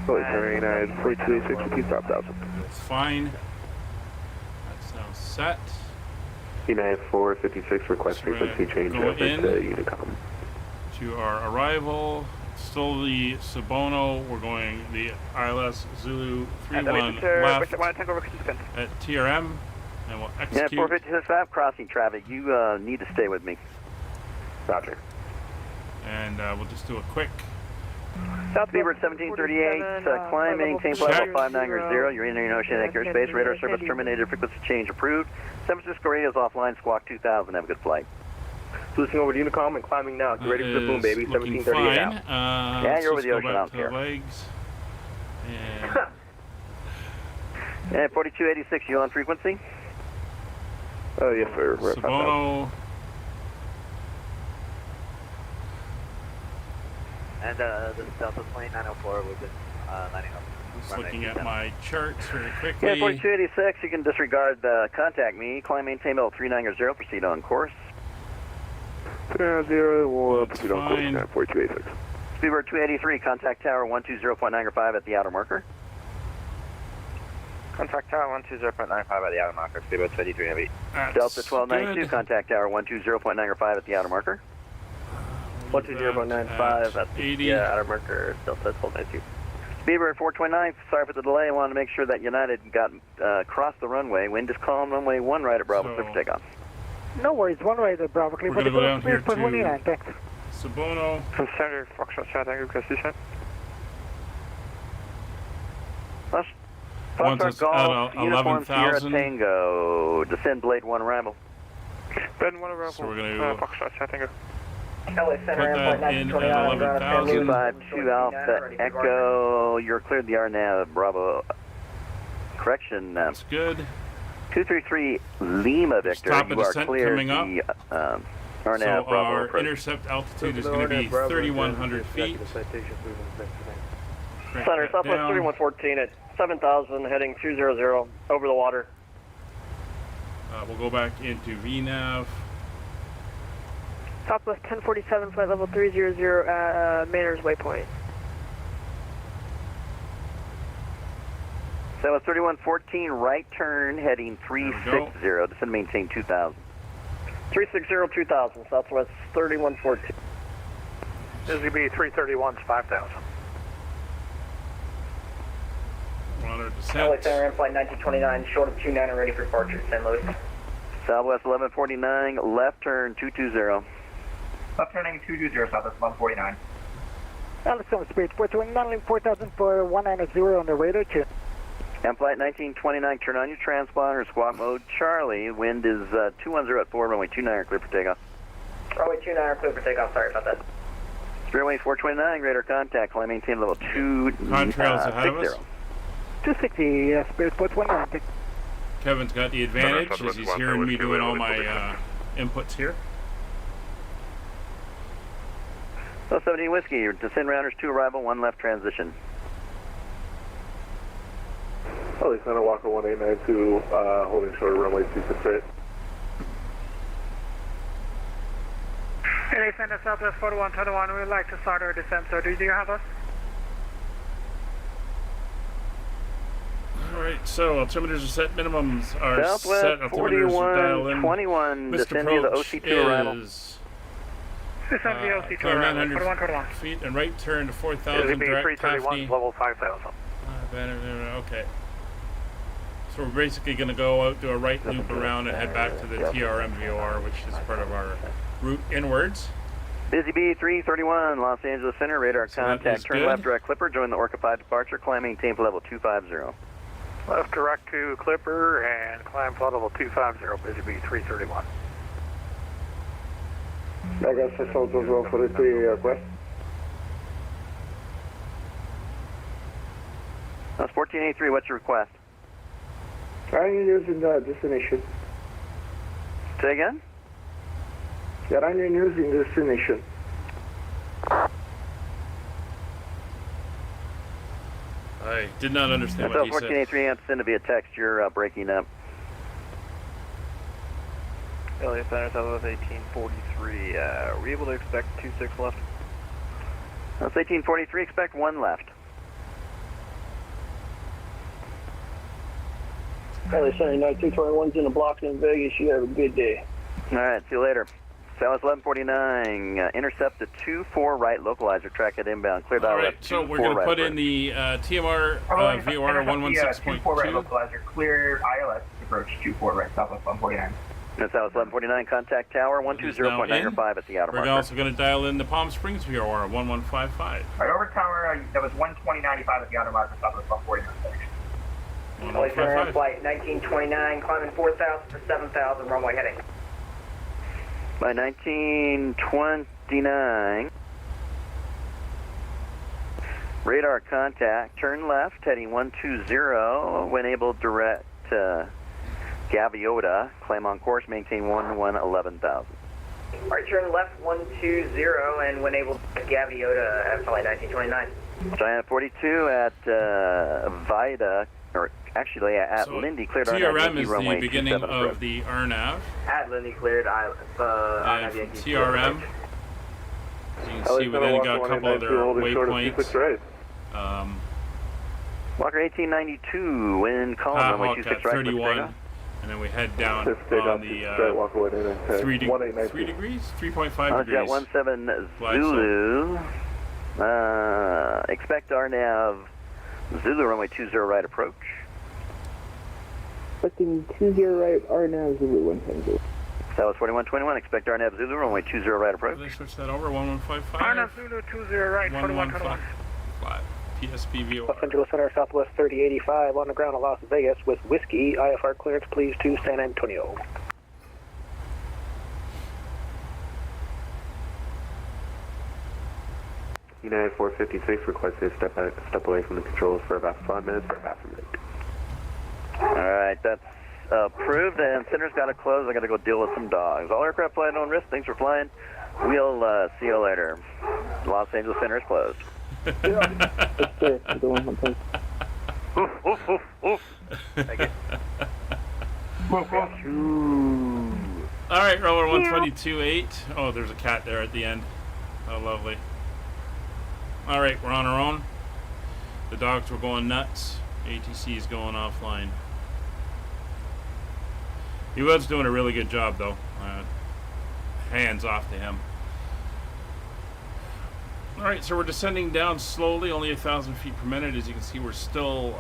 United 426, repeat 5,000. That's fine. That's now set. United 456, request frequency change over to Unicom. To our arrival. Still the Sabono, we're going the ILS Zulu 31 left at TRM, and we'll execute. Yeah, 456, crossing traffic. You need to stay with me. Roger. And we'll just do a quick. Speedbird 1738, climb, maintain flight level 590. You're in Indian Ocean airspace. Radar service terminated. Frequency change approved. San Francisco radio is offline. Squawk 2000. Have a good flight. Boosting over to Unicom and climbing now. Get ready for the boom, baby. 1738 out. Yeah, you're over the ocean. I don't care. Legs. And 4286, you on frequency? Oh, yes, sir. Sabono. And this is Delta plane 904. We've been lining up. Just looking at my charts very quickly. Yeah, 4286, you can disregard contact me. Climb, maintain level 390. Proceed on course. 390, we'll proceed on course, 4286. Speedbird 283, contact tower 120.95 at the outer marker. Contact tower 120.95 at the outer marker. Speedbird 283 heavy. Delta 1292, contact tower 120.95 at the outer marker. 120.95 at the outer marker. Delta 1292. Speedbird 429, sorry for the delay. I wanted to make sure that United got crossed the runway. Wind is calm, runway 1 right at Bravo, clear for takeoff. No worries, 1 right at Bravo, clear for takeoff. We're going to go down here to 29, thanks. Sabono. Center, Foxtrot, Chattanooga, Constitution. Foxtrot Golf, Uniform Sierra Tango, descend Blade 1 arrival. Blade 1 arrival, so we're going to Foxtrot, Chattanooga. LA Center, put that in at 11,000. 252 Alpha Echo, you're cleared the RNAV Bravo. Correction. That's good. 233 Lima Victor, Stop you are cleared coming up. the RNAV So Bravo our approach. Intercept altitude is going to be 3,100 feet. Center, Southwest 3114 at 7,000, heading 200, over the water. We'll go back into VNAV. Southwest 1047, flight level 300, Maynard's waypoint. Southwest 3114, right turn, heading 360, descend maintain 2000. 360, 2000, Southwest 3114. This is going to be 331, 5,000. On our descent. LA Center, flight 1929, short of 29 and ready for departure, St. Louis. Southwest 1149, left turn 220. Left turning 220, Southwest 149. Alex on Spirit 429, 4000 for 190 on the radar, check. And flight 1929, turn on your transponder, squawk mode Charlie. Wind is 210 at 4, runway 29, clear for takeoff. Runway 29, clear for takeoff, sorry about that. Runway 429, radar contact, climb maintain level 2. Contrails ahead of us. 260, Spirit Port 29. Kevin's got the advantage as he's hearing me doing all my inputs here. 17 Whiskey, descend rounders 2 arrival, 1 left transition. Holy Center, Walker 1892, holding short runway 268. Alexander Southwest 4121, we'd like to start our descent, sir. Do you have us? Alright, so altimeters are set, minimums are Southwest set, altimeters are dialed in. 4121, Missed descend via the approach OC2 arrival. is Descend via OC2 climb arrival, 900 4121. feet and right turn to 4,000, direct Taffney. level 5000. Okay. So we're basically going to go out, do a right loop around and head back to the TRM VOR, which is part of our route inwards. Busy Bee 331, Los Angeles Center, radar So that contact, is turn good. left direct Clipper, join the Orca 5 departure, climb maintain for level 250. Left direct to Clipper and climb flight level 250, Busy Bee 331. I got 643 request. That's 1483, what's your request? I'm using the destination. Say again? Yeah, I'm using destination. I did not understand So what he said. 1483, I'm sending via text, you're breaking up. Elliot Center, Southwest 1843. Are we able to expect 26 left? That's 1843, expect 1 left. Alexander 9221's in the block in Vegas. You have a good day. Alright, see you later. Southwest 1149, intercept a 2-4 right localizer, track at inbound, clear dial Alright, left, so we're 2-4 going to right put approach. in the TMR VOR 116.2. 2-4 right localizer, clear ILS approach 2-4 right, Southwest 149. That's Southwest 1149, contact tower 120.95 at the outer We're marker. also going to dial in the Palm Springs VOR 1155. Right, over tower, that was 120.95 at the outer marker, Southwest 149. Alexander flight 1929, climbing 4,000 for 7,000, runway heading. By 1929, radar contact, turn left, heading 120, when able direct Gaviota, claim on course, maintain 11,000. Alright, turn left 120, and when able to Gaviota at flight 1929. Giant 42 at Vida, or actually at So Lindy, cleared TRM is runway the beginning 27 of the RNAV. At Lindy cleared, And from TRM, as you can see, we then got a couple other waypoints. Walker 1892, wind calm, runway Hawk 26 at right, 31, and then we head down on the 3 degrees, 3.5 Jet degrees. 17 Flight Zulu, expect RNAV Zulu, runway 20 right approach. Expecting 20 right, RNAV Zulu 110. Southwest 4121, expect RNAV Zulu, runway 20 right approach. Did I switch that over? 1155. Arna Zulu 20 right, 4121. 115. PSP VOR. Los Angeles Center, Southwest 3085, on the ground in Las Vegas with Whiskey. IFR clearance, please, to San Antonio. United 456 requested step away from the controls for about 5 minutes for a bathroom break. Alright, that's approved, and center's got to close. I got to go deal with some dogs. All aircraft flying on risk. Thanks for flying. We'll see you later. Los Angeles Center is closed. Yes, sir. The one on place. Oof, oof, oof, oof. Thank you. Alright, roller 122.8. Oh, there's a cat there at the end. Oh, lovely. Alright, we're on our own. The dogs were going nuts. ATC is going offline. He was doing a really good job, though. Hands off to him. Alright, so we're descending down slowly, only 1,000 feet per minute. As you can see, we're still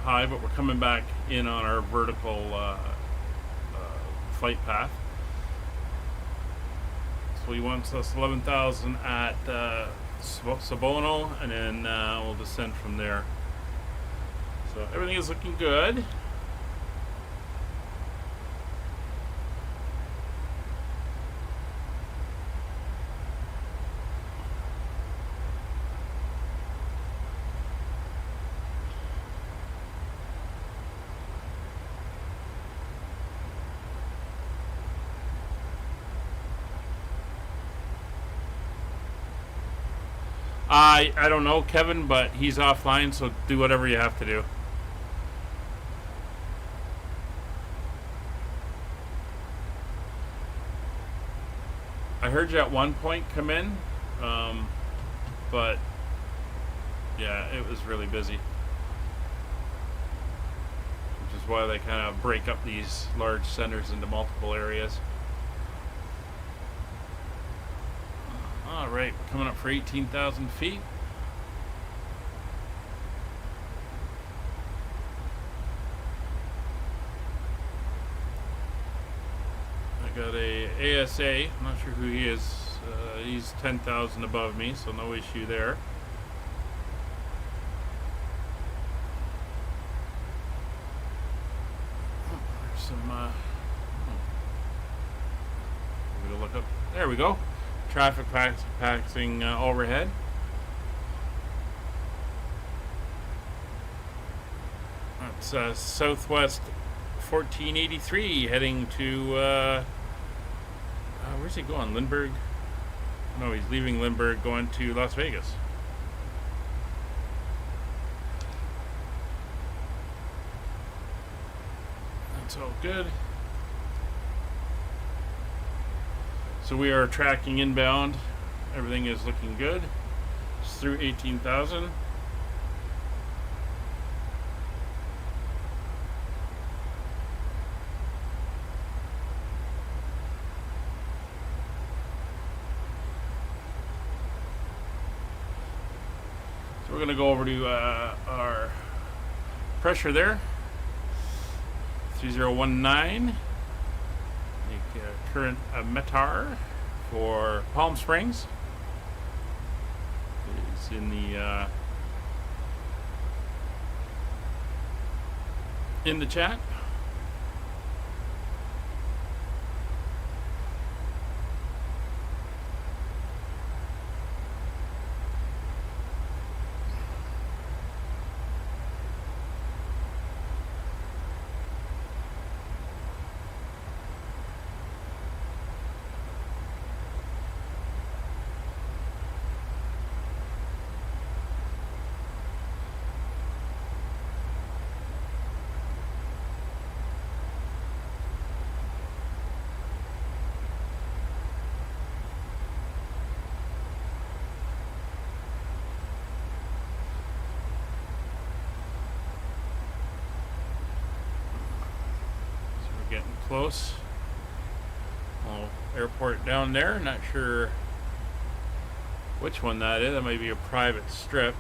high, but we're coming back in on our vertical flight path. So he wants us 11,000 at Sabono, and then we'll descend from there. So everything is looking good. I don't know, Kevin, but he's offline, so do whatever you have to do. I heard you at one point come in, but yeah, it was really busy. Which is why they kind of break up these large centers into multiple areas. Alright, we're coming up for 18,000 feet. I got a ASA, I'm not sure who he is. He's 10,000 above me, so no issue there. There's some, I'm gonna look up. There we go. Traffic passing overhead. That's Southwest 1483 heading to, where's he going? Lindbergh? No, he's leaving Lindbergh going to Las Vegas. That's all good. So we are tracking inbound. Everything is looking good. It's through 18,000. So we're going to go over to our pressure there. 3019. Current METAR for Palm Springs is in the chat. Getting close. Oh, airport down there. Not sure which one that is. That might be a private strip.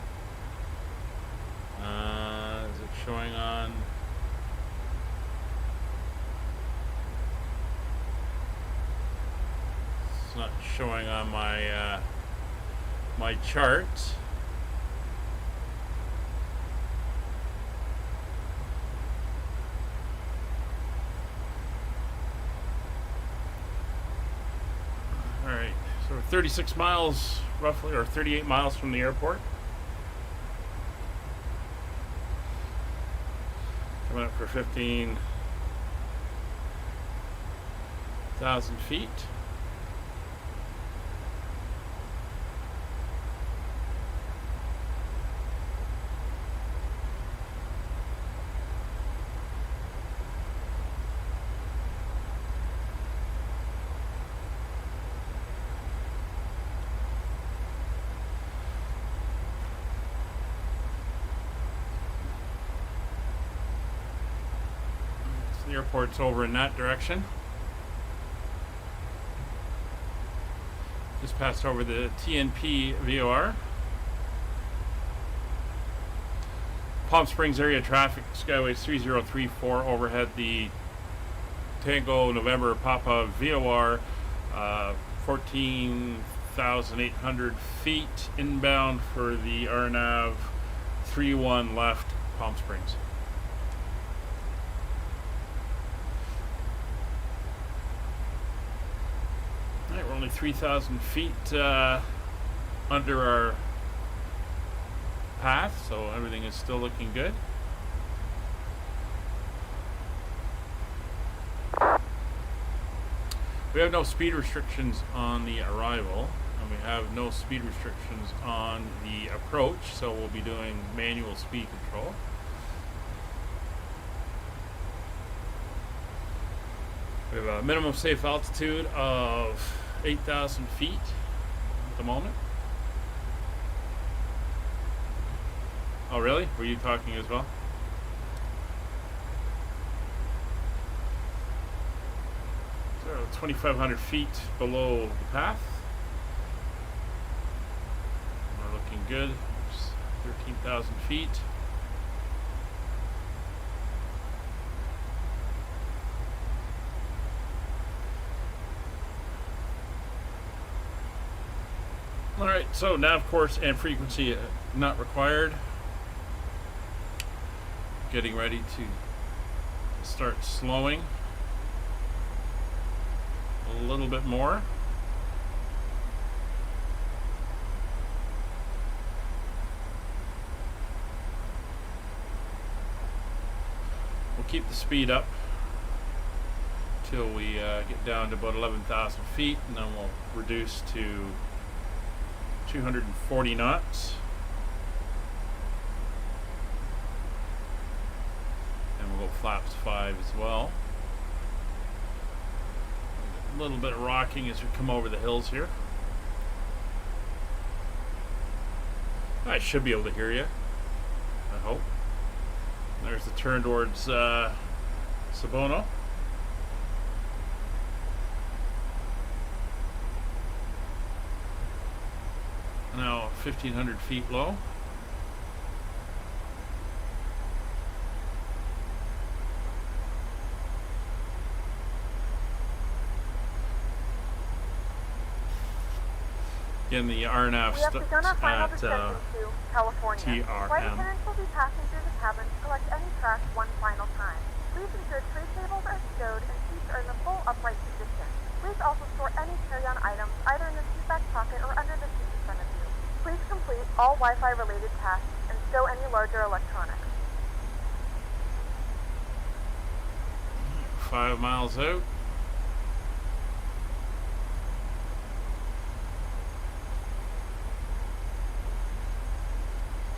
Is it showing on? It's not showing on my my chart. Alright, so we're 36 miles roughly, or 38 miles from the airport. Coming up for 15,000 feet. The airport's over in that direction. Just passed over the TNP VOR. Palm Springs area traffic, Skyways 3034 overhead the Tango November Papa VOR, 14,800 feet inbound for the RNAV 31 left Palm Springs. All right, we're only 3,000 feet under our path, so everything is still looking good. We have no speed restrictions on the arrival, and we have no speed restrictions on the approach, so we'll be doing manual speed control. We have a minimum safe altitude of 8,000 feet at the moment. Oh, really? Were you talking as well? So 2,500 feet below the path. We're looking good. 13,000 feet. Alright, so nav course and frequency not required. Getting ready to start slowing a little bit more. We'll keep the speed up till we get down to about 11,000 feet, and then we'll reduce to 240 knots. And we'll go flaps 5 as well. A little bit of rocking as we come over the hills here. I should be able to hear you, I hope. There's the turn towards Sabono. Now 1,500 feet low. Again, the RNAV We have begun our final at descent to California. TRM. Flight attendants will be passing through the cabin to collect any trash one final time. Please ensure tray tables are stowed and seats are in the full upright position. Please also store any carry-on items either in the seat back pocket or under the seat in front of you. Please complete all Wi-Fi related tasks and stow any larger electronics. 5 miles out.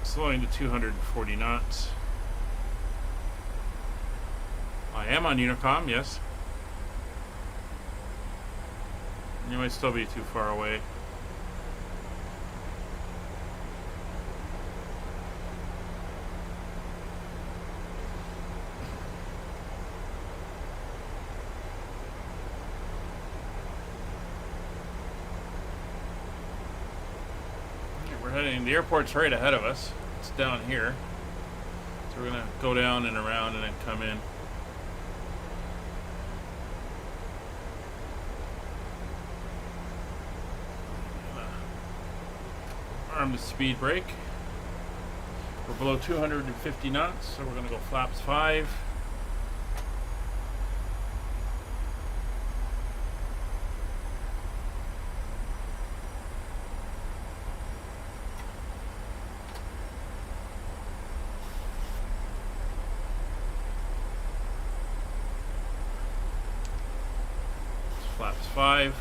Slowing to 240 knots. I am on Unicom, yes. You might still be too far away. We're heading, the airport's right ahead of us. It's down here. So we're gonna go down and around and then come in. Arm the speed brake. We're below 250 knots, so we're gonna go flaps 5. Flaps 5.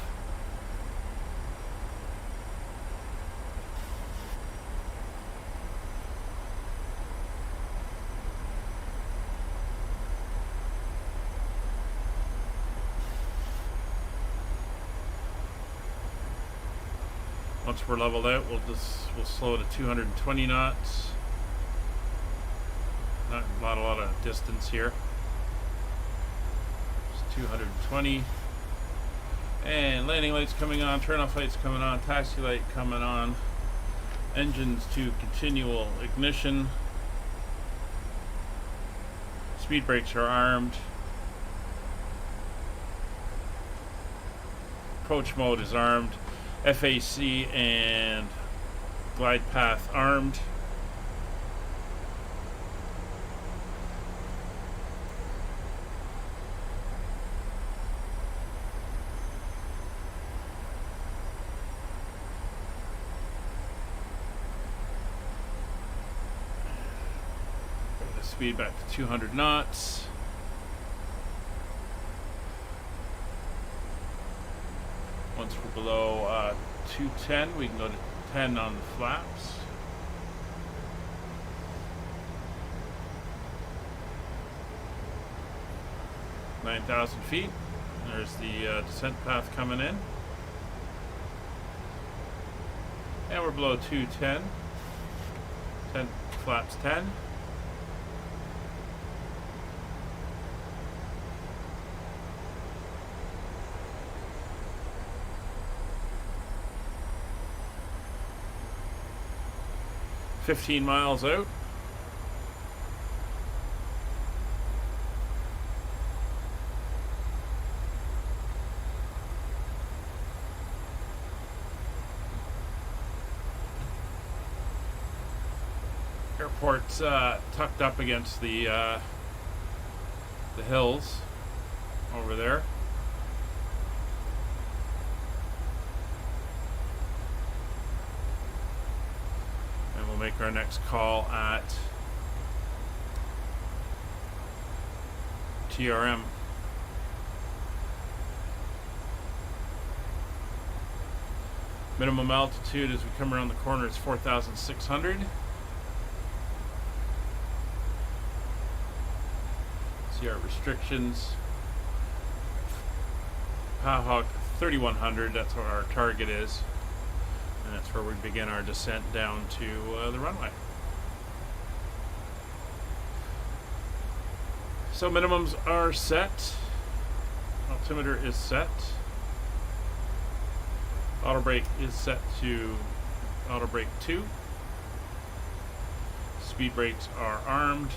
Once we're leveled out, we'll slow to 220 knots. Not a lot of distance here. Just 220. And landing lights coming on, turn off lights coming on, taxi light coming on. Engines to continual ignition. Speed brakes are armed. Approach mode is armed. FAC and glide path armed. speed back to 200 knots. Once we're below 210, we can go to 10 on the flaps. – 9,000 feet. There's the descent path coming in. And we're below 210. 10 flaps 10. $15 miles out. Airport's tucked up against the hills over there. And we'll make our next call at TRM. Minimum altitude as we come around the corner is 4,600. See our restrictions. Hawk 3,100, that's what our target is. And that's where we begin our descent down to the runway. So minimums are set. Altimeter is set. Auto brake is set to auto brake 2. Speed brakes are armed.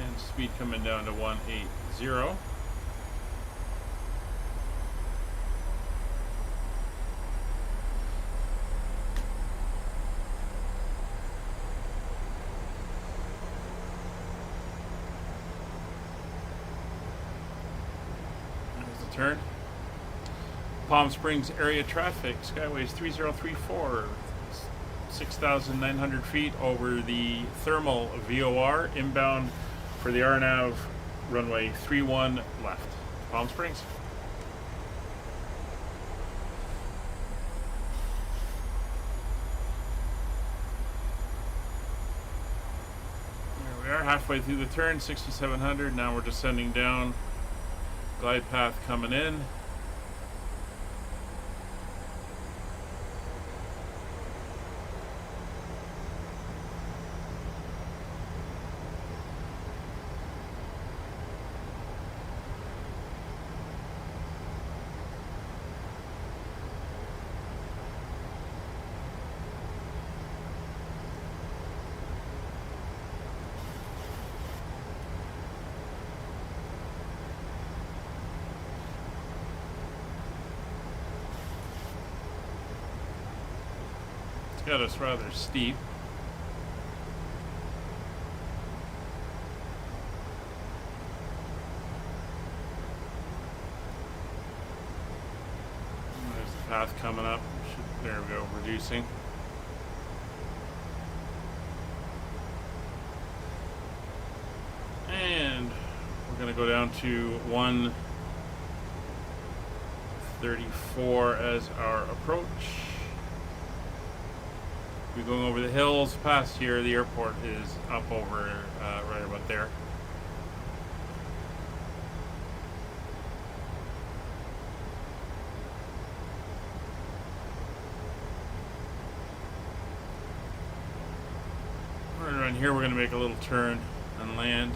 And speed coming down to 180. Turn. Palm Springs area traffic, Skyways 3034, 6,900 feet over the thermal VOR, inbound for the RNAV runway 31 left. Palm Springs. There we are, halfway through the turn, 6,700. Now we're descending down. Glide path coming in. Got us rather steep. There's the path coming up. There we go, reducing. And we're going to go down to 134 as our approach. We're going over the hills past here. The airport is up over right about there. Right around here, we're going to make a little turn and land.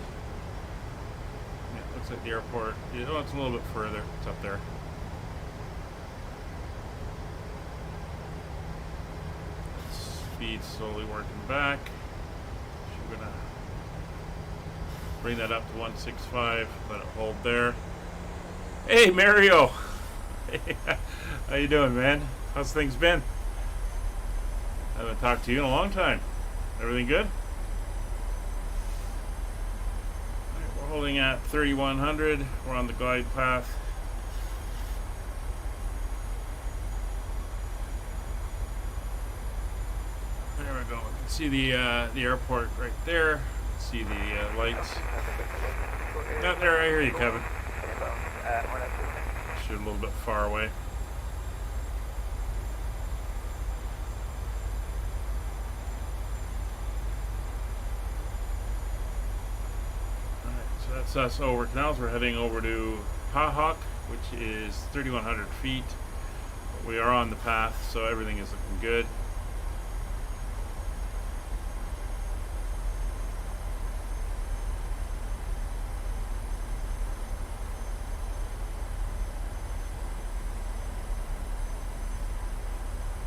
Yeah, looks like the airport. Oh, it's a little bit further. It's up there. Speed slowly working back. We're gonna bring that up to 165. Let it hold there. Hey Mario, hey, how you doing, man? How's things been? I haven't talked to you in a long time. Everything good? Right, we're holding at 3,100. We're on the glide path. See the airport right there. See the lights. Not there. I hear you, Kevin. Shoot a little bit far away. Alright, so that's us over canals. We're heading over to Pahawk, which is 3,100 feet. We are on the path, so everything is looking good.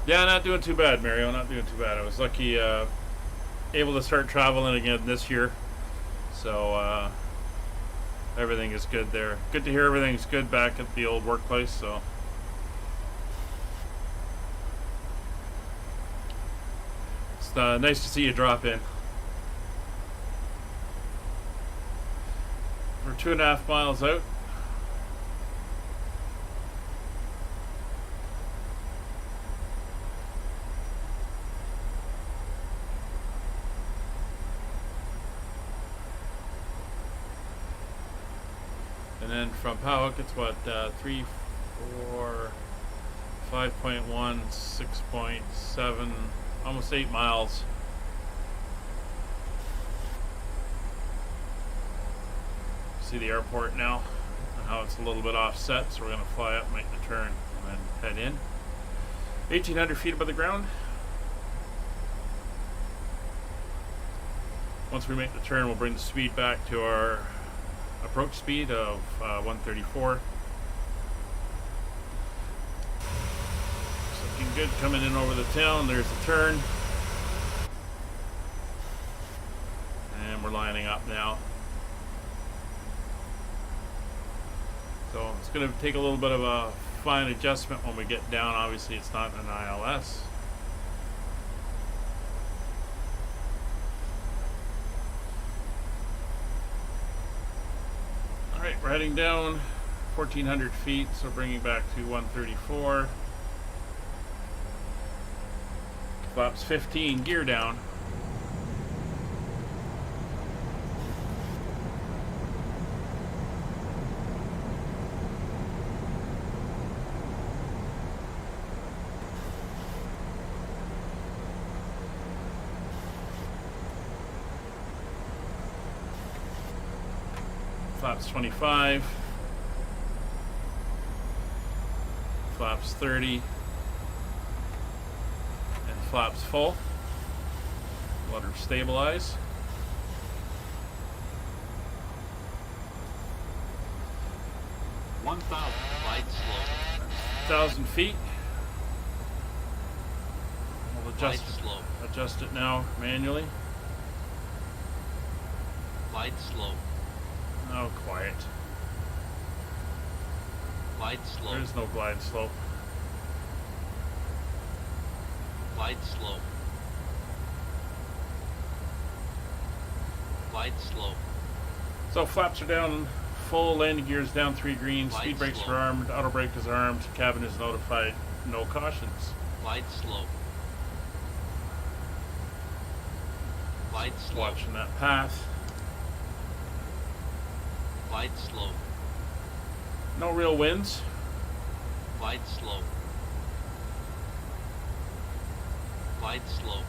Yeah, not doing too bad, Mario. Not doing too bad. I was lucky, able to start traveling again this year. So everything is good there. Good to hear everything's good back at the old workplace. So it's nice to see you drop in. We're 2.5 miles out. And then from Pahawk, it's what, 3, 4, 5.1, 6.7, almost 8 miles. See the airport now, and how it's a little bit offset, so we're going to fly up, make the turn, and then head in. 1,800 feet above the ground. Once we make the turn, we'll bring the speed back to our approach speed of 134. Looking good coming in over the town. There's the turn. And we're lining up now. So it's going to take a little bit of a fine adjustment when we get down. Obviously it's not an ILS. Alright, we're heading down 1,400 feet, so bringing back to 134. Flaps 15, gear down. Flaps 25, flaps 30, and flaps full. Let her stabilize. 1,000, light slope. 1,000 feet. We'll Light slope. adjust it now manually. Light slope. Oh, quiet. Light slope. There's no glide slope. Light slope. Light slope. So flaps are down full, landing gears down 3 green, Light speed brakes slope. are armed, auto brake is armed, cabin is notified, no cautions. Light slope. Light slope. Watching that path. Light slope. No real winds. Light slope. Light slope.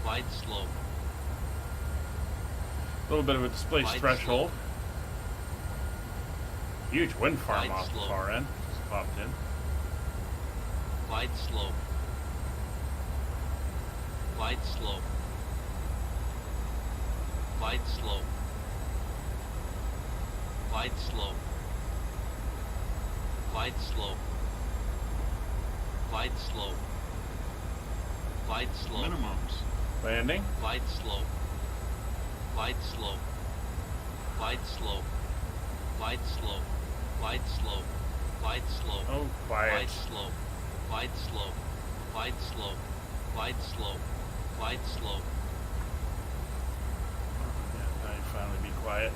Light slope. A little bit of a displaced Light threshold. Huge wind farm Light off the slope. far end. Just popped in. Light slope. Light slope. Light slope. Light slope. Light slope. Light slope. Light slope. Minimums. Landing. Light slope. Light slope. Light slope. Light slope. Light slope. Light slope. Oh, quiet. Light slope. Light slope. Light slope. Light slope. Light slope. Yeah, now you finally be quiet.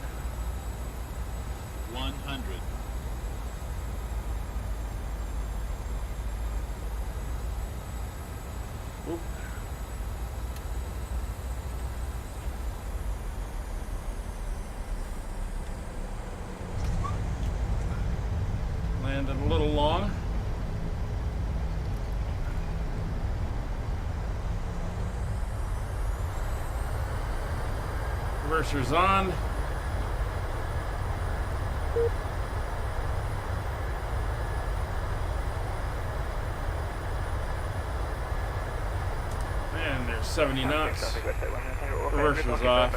100. running a little long. Reverser's on. And there's 70 knots. Reverser's off.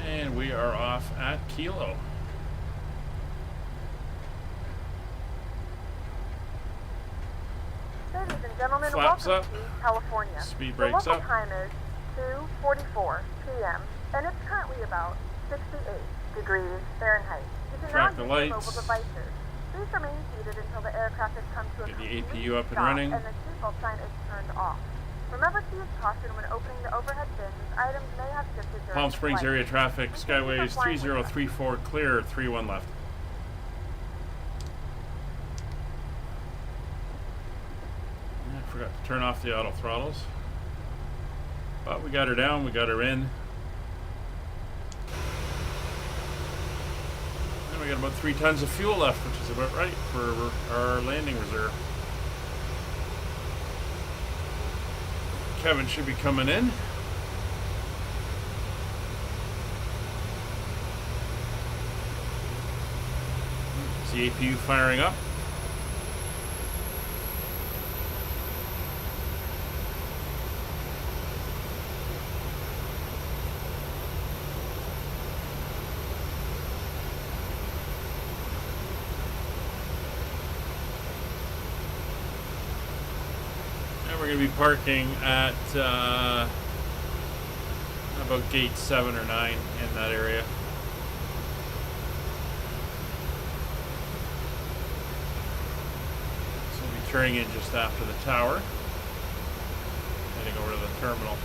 And we are off at Kilo. Ladies and gentlemen, Flaps welcome up. to California. Speed The brakes local up. time is 2:44 p.m. and it's currently about 68 degrees Fahrenheit. You can Track now the use your lights. mobile devices. Please remain seated until the aircraft has come to a Get the complete APU up and stop running. and the seatbelt sign is turned off. Remember to use caution when opening the overhead bins, as items may have shifted during Palm the Springs flight. area traffic, And thank you for Skyways flying with us. 3034 clear, 31 left. I forgot to turn off the auto throttles. But we got her down, we got her in. And we got about 3 tons of fuel left, which is about right for our landing reserve. Kevin should be coming in. Is the APU firing up? And we're going to be parking at about gate 7 or 9 in that area. So we'll be turning in just after the tower, heading over to the terminal.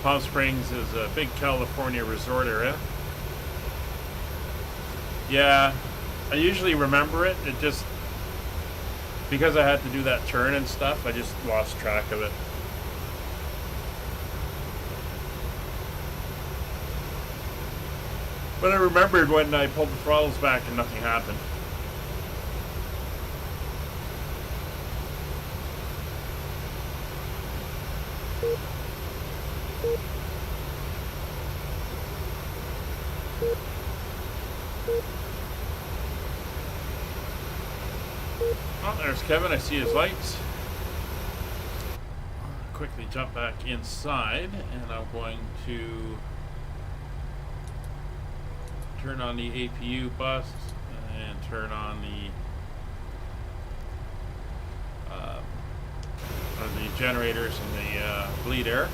Palm Springs is a big California resort area. Yeah, I usually remember it. It just, because I had to do that turn and stuff, I just lost track of it. But I remembered when I pulled the throttles back and nothing happened. Oh, there's Kevin. I see his lights. Quickly jump back inside, and I'm going to turn on the APU bus and turn on the generators and the bleed air.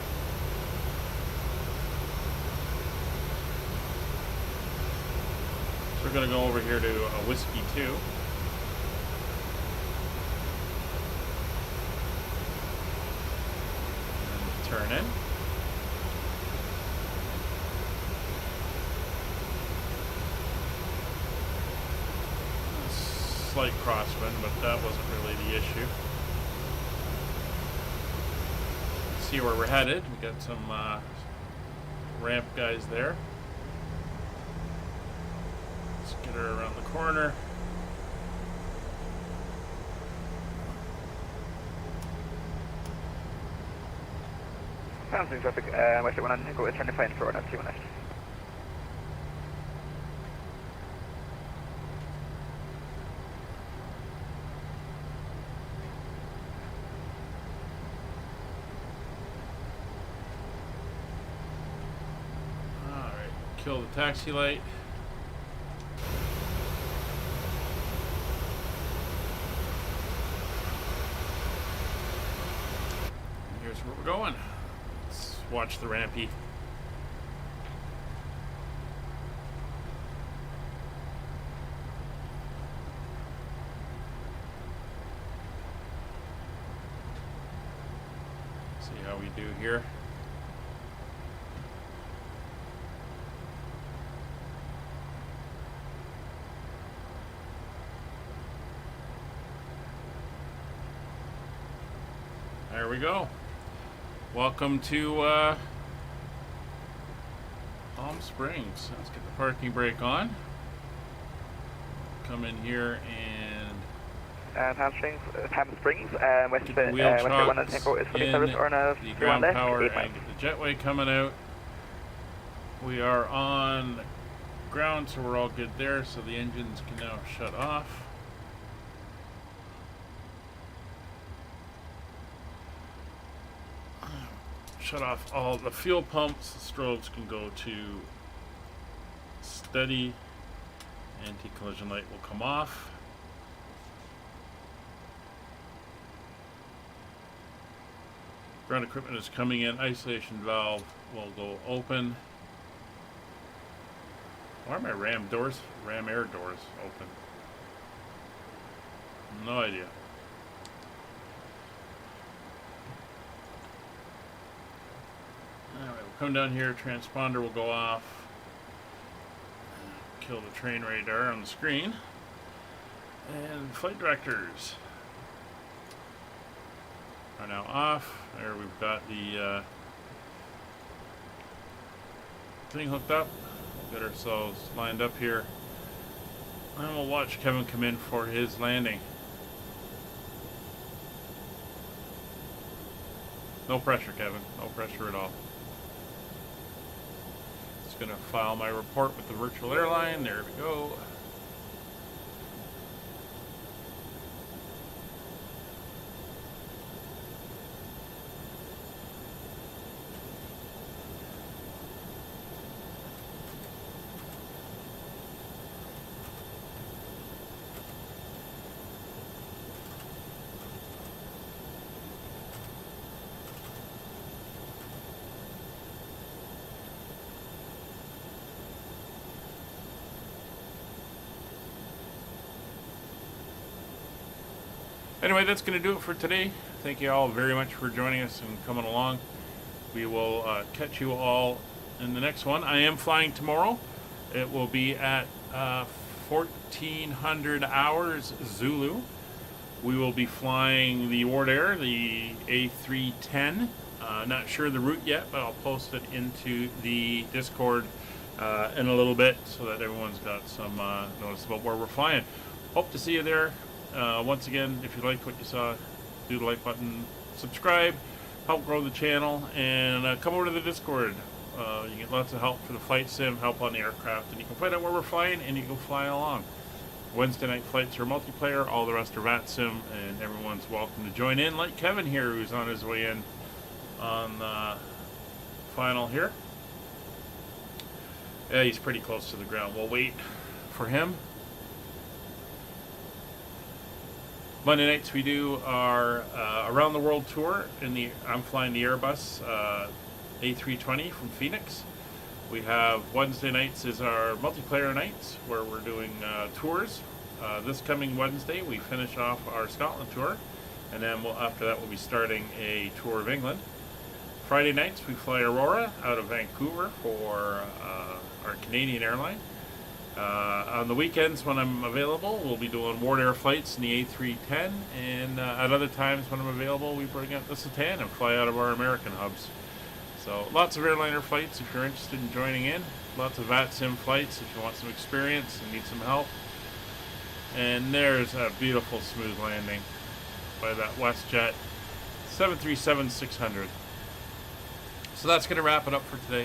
So we're going to go over here to Whiskey 2. And turn in. Slight crosswind, but that wasn't really the issue. See where we're headed. We got some ramp guys there. Let's get her around the corner. Samsung traffic, West 1 go turn the fine for 1 2 left. Kill the taxi light. And here's where we're going. Let's watch the rampy. See how we do here. There we go. Welcome to Palm Springs. Let's get the parking brake on. come in here and Palm Springs, West get the wheel West chocks 1 Tango is fully in service or no the ground left, power 8 and miles. get the jetway coming out. We are on ground, so we're all good there, so the engines can now shut off. Shut off all the fuel pumps. The strobes can go to steady. Anti-collision light will come off. Ground equipment is coming in. Isolation valve will go open. Why are my ram air doors open? No idea. Alright, we'll come down here, transponder will go off. Kill the train radar on the screen. And flight directors are now off. There we've got the thing hooked up. We'll get ourselves lined up here. And we'll watch Kevin come in for his landing. No pressure, Kevin. No pressure at all. Just gonna file my report with the virtual airline. There we go. Anyway, that's going to do it for today. Thank you all very much for joining us and coming along. We will catch you all in the next one. I am flying tomorrow. It will be at 1400 hours Zulu. We will be flying the Ward Air, the A310. Not sure the route yet, but I'll post it into the Discord in a little bit so that everyone's got some notice about where we're flying. Hope to see you there. Once again, if you liked what you saw, do the like button, subscribe, help grow the channel, and come over to the Discord. You get lots of help for the flight sim, help on the aircraft, and you can find out where we're flying, and you can fly along. Wednesday night flights are multiplayer, all the rest are VATSIM, and everyone's welcome to join in, like Kevin here, who's on his way in on the final here. Yeah, he's pretty close to the ground. We'll wait for him. Monday nights we do our around the world tour. I'm flying the Airbus A320 from Phoenix. We have Wednesday nights is our multiplayer nights where we're doing tours. This coming Wednesday we finish off our Scotland tour, and then after that we'll be starting a tour of England. Friday nights we fly Aurora out of Vancouver for our Canadian airline. On the weekends when I'm available, we'll be doing Ward Air flights in the A310, and at other times when I'm available, we bring up the Satan and fly out of our American hubs. So lots of airliner flights if you're interested in joining in. Lots of VATSIM flights if you want some experience and need some help. And there's a beautiful smooth landing by that WestJet 737-600. So that's going to wrap it up for today.